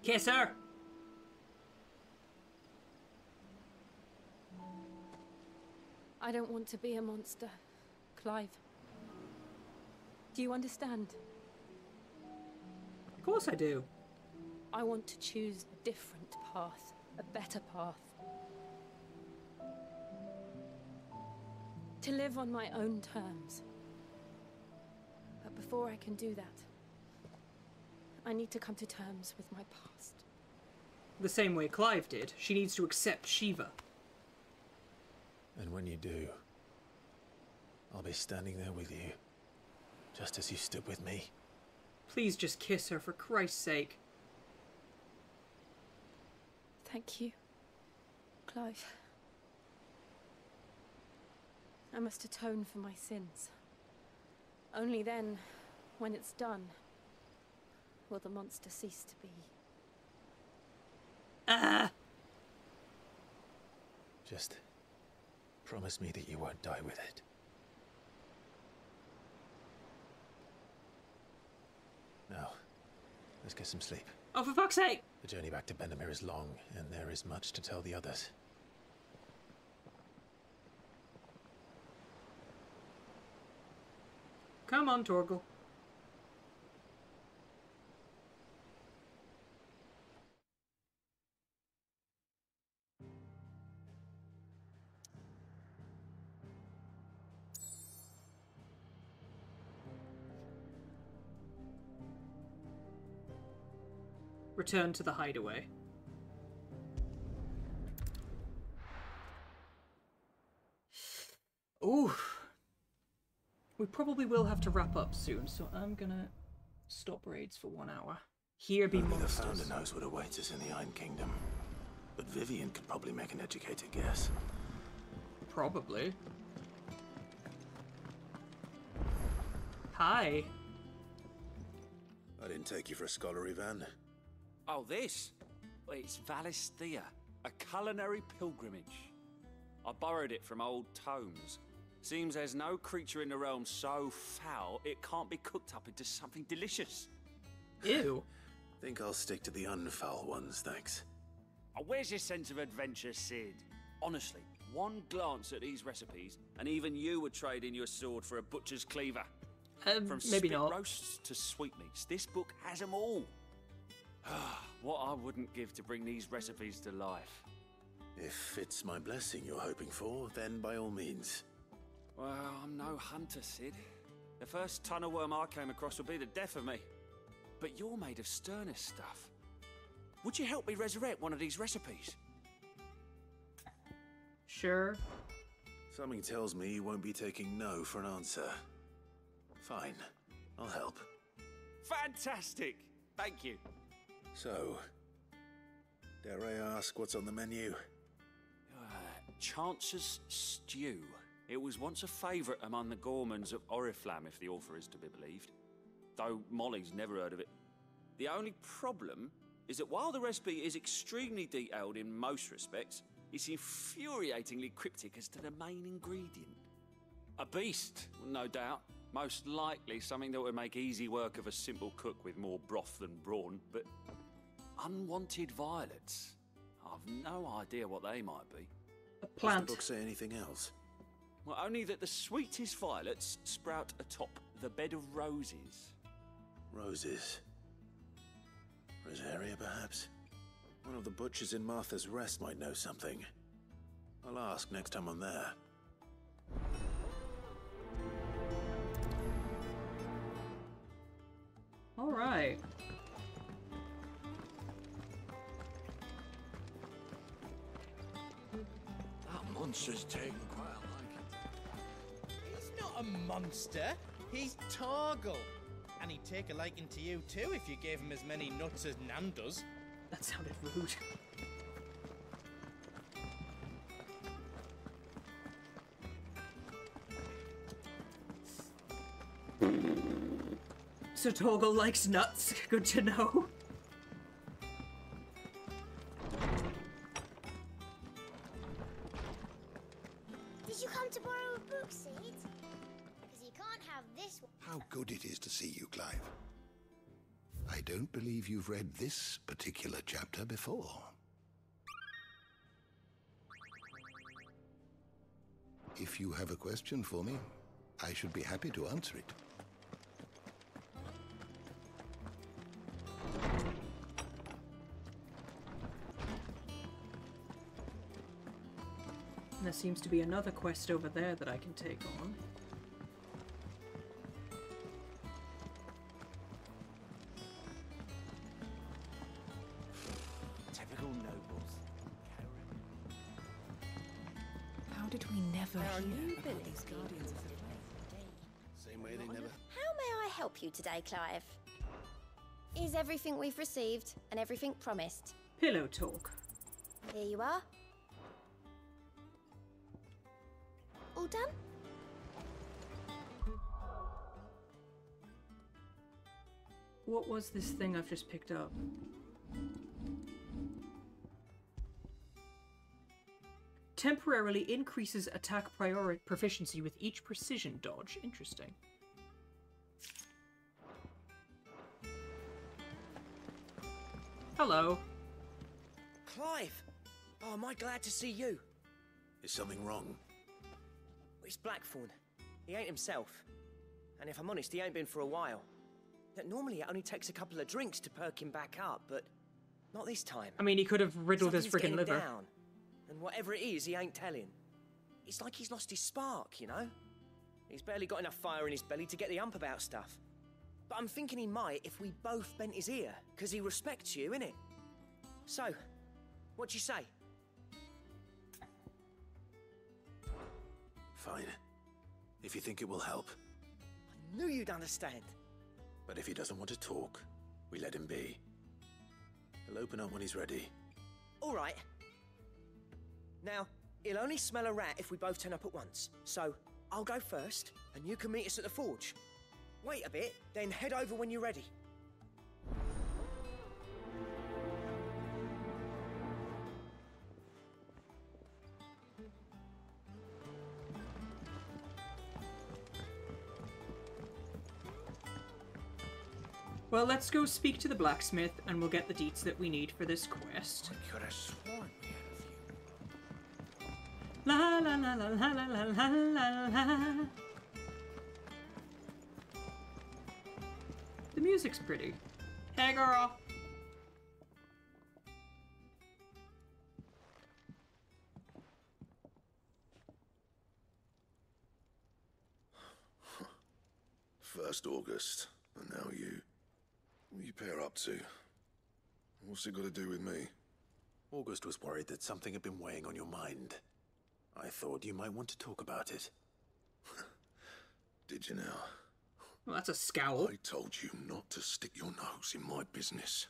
Kiss her! I don't want to be a monster, Clive. Do you understand? Of course I do. I want to choose a different path, a better path. To live on my own terms. But before I can do that, I need to come to terms with my past. The same way Clive did. She needs to accept Shiva. And when you do, I'll be standing there with you, just as you stood with me. Please just kiss her, for Christ's sake. Thank you, Clive. I must atone for my sins. Only then, when it's done, will the monster cease to be. Just promise me that you won't die with it. Now, let's get some sleep. Oh, for fuck's sake! The journey back to Benamir is long, and there is much to tell the others. Come on, Torgal. Return to the hideaway. Ooh. We probably will have to wrap up soon, so I'm gonna stop raids for 1 hour. Here be Only monsters. the Founder knows what awaits us in the Iron Kingdom. But Vivian could probably make an educated guess. Probably. Hi. I didn't take you for a scholar, Ivan. Oh, this? Well, it's Valisthea, a culinary pilgrimage. I borrowed it from old tomes. Seems there's no creature in the realm so foul it can't be cooked up into something delicious. Ew. Think I'll stick to the unfoul ones, thanks. Oh, where's your sense of adventure, Sid? Honestly, one glance at these recipes, and even you would trade in your sword for a butcher's cleaver. From maybe spit not. roasts to sweetmeats, this book has them all. What I wouldn't give to bring these recipes to life. If it's my blessing you're hoping for, then by all means. Well, I'm no hunter, Sid. The first tunnel worm I came across would be the death of me. But you're made of sterner stuff. Would you help me resurrect one of these recipes? Sure. Something tells me you won't be taking no for an answer. Fine, I'll help. Fantastic! Thank you. So, dare I ask what's on the menu? Chance's Stew. It was once a favourite among the gourmands of Oriflamme, if the author is to be believed. Though Molly's never heard of it. The only problem is that while the recipe is extremely detailed in most respects, it's infuriatingly cryptic as to the main ingredient. A beast, no doubt. Most likely something that would make easy work of a simple cook with more broth than brawn, but unwanted violets. I've no idea what they might be. A plant. Does the book say anything else? Well, only that the sweetest violets sprout atop the bed of roses. Roses. Rosaria, perhaps? One of the butchers in Martha's Rest might know something. I'll ask next time I'm there. All right. That monster's taken quite a liking. He's not a monster. He's Torgal. And he'd take a liking to you too if you gave him as many nuts as Nan does. That sounded rude. So Torgal likes nuts. Good to know. Did you come to borrow a book, Sid? Because you can't have this one. How good it is to see you, Clive. I don't believe you've read this particular chapter before. If you have a question for me, I should be happy to answer it. There seems to be another quest over there that I can take on. Typical nobles. How did we never hear about these guardians of the faith? Same way they never... How may I help you today, Clive? Is everything we've received and everything promised? Pillow talk. Here you are. All done? What was this thing I've just picked up? Temporarily increases attack proficiency with each precision dodge. Interesting. Hello. Clive! Oh, am I glad to see you? Is something wrong? It's Blackthorn. He ain't himself. And if I'm honest, he ain't been for a while. Normally it only takes a couple of drinks to perk him back up, but not this time. I mean, he could have riddled his freaking liver. Down, and whatever it is, he ain't telling. It's like he's lost his spark, you know? He's barely got enough fire in his belly to get the ump about stuff. But I'm thinking he might if we both bent his ear, because he respects you, innit? So, what do you say? Fine. If you think it will help. I knew you'd understand. But if he doesn't want to talk, we let him be. He'll open up when he's ready. All right. Now, he'll only smell a rat if we both turn up at once. So, I'll go first, and you can meet us at the forge. Wait a bit, then head over when you're ready. Well, let's go speak to the blacksmith, and we'll get the deets that we need for this quest. I could have sworn we had a few. La la la la la la la la la. The music's pretty. Hey, girl. First August, and now you. What are you pair up to? What's it got to do with me? August was worried that something had been weighing on your mind. I thought you might want to talk about it. Did you now? Well, that's a scowl. I told you not to stick your nose in my business.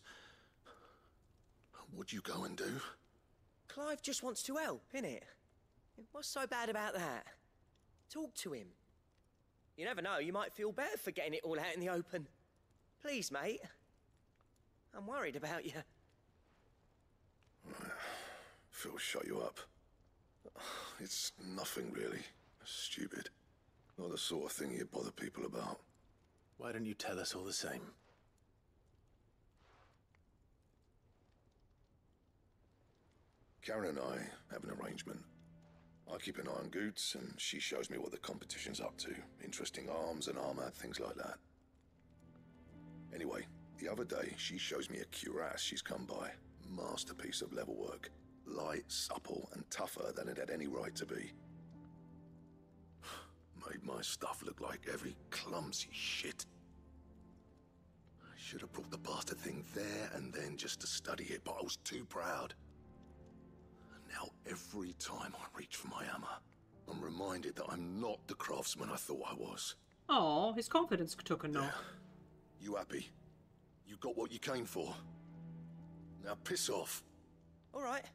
What'd you go and do? Clive just wants to help, innit? What's so bad about that? Talk to him. You never know, you might feel better for getting it all out in the open. Please, mate. I'm worried about you. Phil shut you up. It's nothing really. Stupid. Not the sort of thing you bother people about. Why don't you tell us all the same? Karen and I have an arrangement. I keep an eye on Goots, and she shows me what the competition's up to. Interesting arms and armor, things like that. Anyway, The other day, she shows me a cuirass she's come by. Masterpiece of level work. Light, supple, and tougher than it had any right to be. Made my stuff look like every clumsy shit. I should have brought the bastard thing there and then just to study it, but I was too proud. And now every time I reach for my hammer, I'm reminded that I'm not the craftsman I thought I was. Oh, his confidence took a knock. Yeah. You happy? You got what you came for. Now piss off. All right.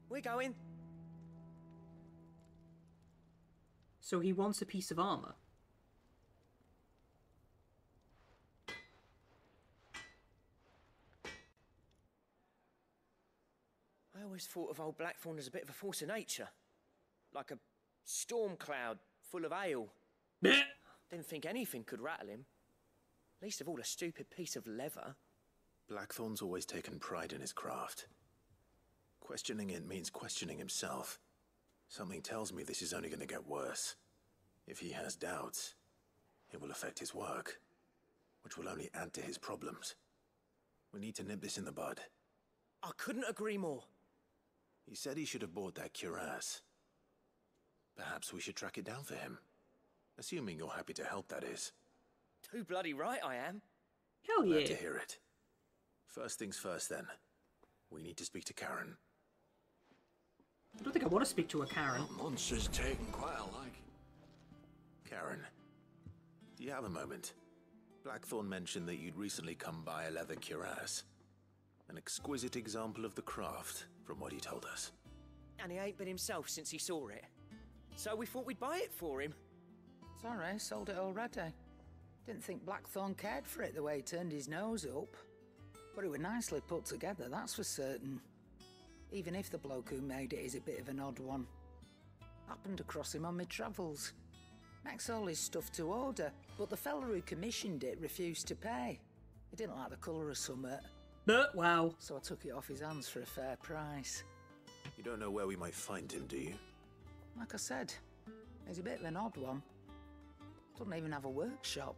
We're going. So he wants a piece of armor. I always thought of old Blackthorn as a bit of a force of nature. Like a storm cloud full of ale. Didn't think anything could rattle him. Least of all a stupid piece of leather. Blackthorn's always taken pride in his craft. Questioning it means questioning himself. Something tells me this is only going to get worse. If he has doubts, it will affect his work, which will only add to his problems. We need to nip this in the bud. I couldn't agree more. He said he should have bought that cuirass. Perhaps we should track it down for him. Assuming you're happy to help, that is. Too bloody right I am. Hell yeah. Glad to hear it. First things first, then. We need to speak to Karen. I don't think I want to speak to a Karen. The monster's taking quite a liking. Karen, do you have a moment? Blackthorn mentioned that you'd recently come by a leather cuirass. An exquisite example of the craft, from what he told us. And he ain't been himself since he saw it. So we thought we'd buy it for him. Sorry, sold it already. Didn't think Blackthorn cared for it the way he turned his nose up. But it was nicely put together, that's for certain. Even if the bloke who made it is a bit of an odd one. Happened across him on my travels. Makes all his stuff to order, but the fella who commissioned it refused to pay. He didn't like the colour of summit. But wow. So I took it off his hands for a fair price. You don't know where we might find him, do you? Like I said, he's a bit of an odd one. Doesn't even have a workshop.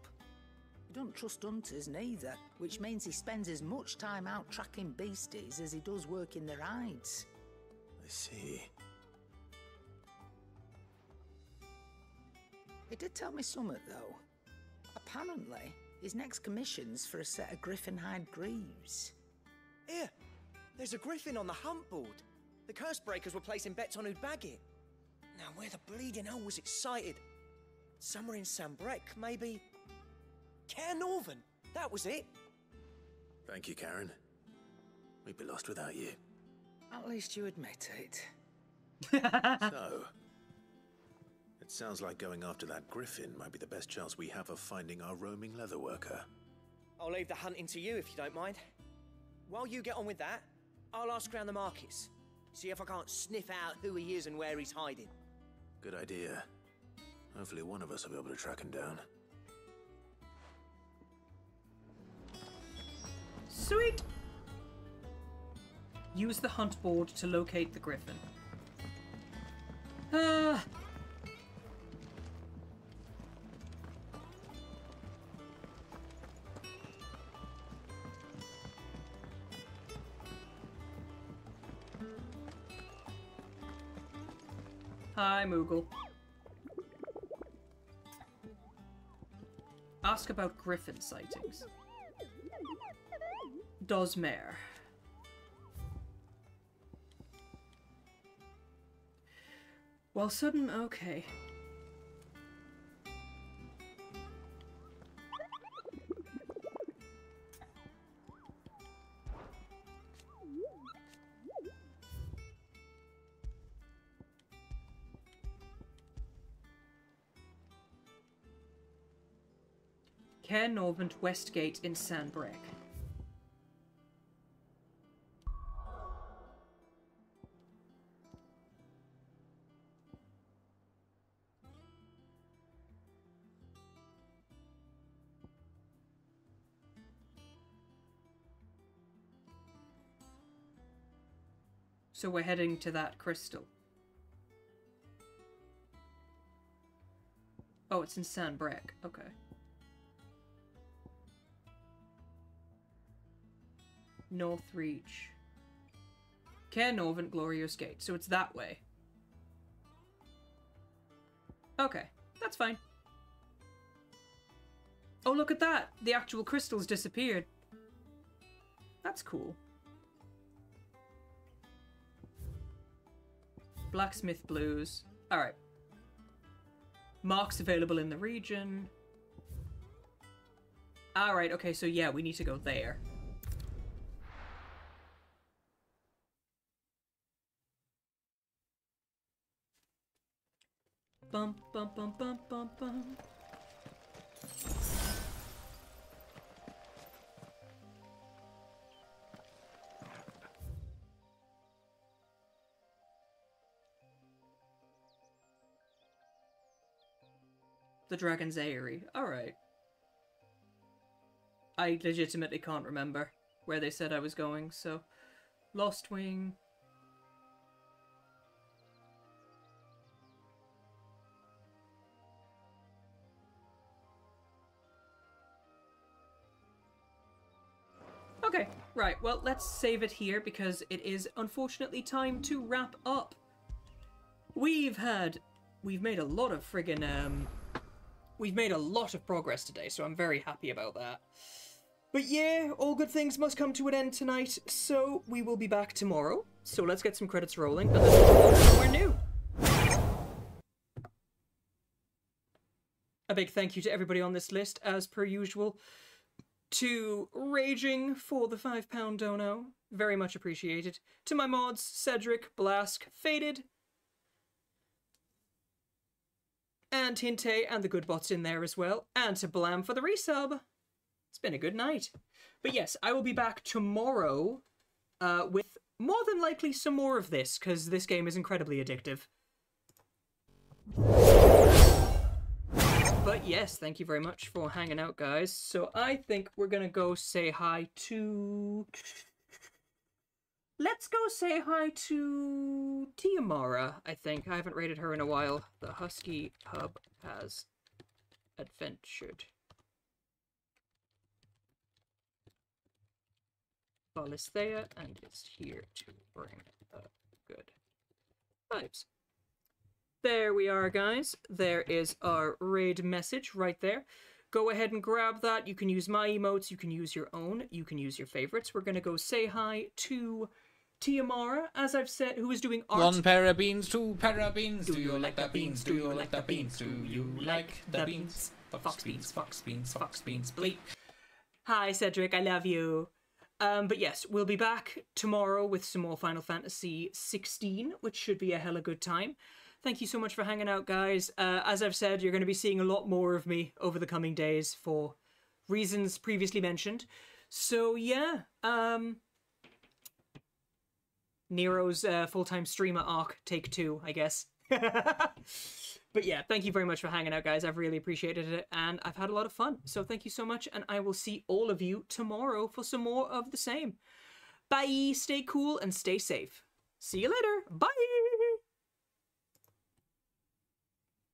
He don't trust hunters neither, which means he spends as much time out tracking beasties as he does working their hides. I see. He did tell me something, though. Apparently, his next commission's for a set of griffin hide greaves. Here, there's a griffin on the hunt board. The curse breakers were placing bets on who'd bag it. Now, where the bleeding hell was excited? Somewhere in Sanbreque, maybe? Caer Norvin, that was it. Thank you, Karen. We'd be lost without you. At least you admit it. So, it sounds like going after that griffin might be the best chance we have of finding our roaming leatherworker. I'll leave the hunting to you if you don't mind. While you get on with that, I'll ask around the markets. See if I can't sniff out who he is and where he's hiding. Good idea. Hopefully one of us will be able to track him down. Sweet! Use the hunt board to locate the griffin. Hi, Moogle. Ask about griffin sightings. Dosmere. Well, sudden, okay. Caer Norvin Westgate in Sanbreque. So we're heading to that crystal. Oh, it's in Sanbreque. Okay. Northreach. Cair Norvent, Glorious Gate. So it's that way. Okay, that's fine. Oh, look at that! The actual crystals disappeared. That's cool. Blacksmith Blues. Alright. Marks available in the region. Alright, okay, so yeah, we need to go there. Bum, bum, bum, bum, bum, bum. The Dragon's Eyrie. Alright. I legitimately can't remember where they said I was going, so... Lost Wing... Okay, right, well, let's save it here because it is unfortunately time to wrap up. We've made a lot of friggin', we've made a lot of progress today, so I'm very happy about that. But yeah, all good things must come to an end tonight, so we will be back tomorrow. So let's get some credits rolling, and then we'll go somewhere new. A big thank you to everybody on this list, as per usual. To Raging for the £5 dono, very much appreciated. To my mods, Cedric, Blask, Faded, and Hinte, and the good bots in there as well, and to Blam for the resub. It's been a good night. But yes, I will be back tomorrow with more than likely some more of this, because this game is incredibly addictive. But yes, thank you very much for hanging out, guys. So I think we're gonna go say hi to... Let's go say hi to Tiamara, I think. I haven't rated her in a while. The Husky Hub has adventured. Ballisthea, and is here to bring good vibes. There we are, guys. There is our raid message right there. Go ahead and grab that. You can use my emotes. You can use your own. You can use your favorites. We're going to go say hi to Tiamara, as I've said, who is doing art. 1 pair of beans, 2 pair of beans. Do you like the beans? Do you like the beans? Do you like the beans? Fox beans, fox beans, fox beans, bleep. Hi, Cedric. I love you. But yes, we'll be back tomorrow with some more Final Fantasy 16, which should be a hella good time. Thank you so much for hanging out, guys. As I've said, you're going to be seeing a lot more of me over the coming days for reasons previously mentioned. So, yeah. Nero's full-time streamer arc, take 2, I guess. But yeah, thank you very much for hanging out, guys. I've really appreciated it, and I've had a lot of fun. So thank you so much, and I will see all of you tomorrow for some more of the same. Bye, stay cool, and stay safe. See you later. Bye!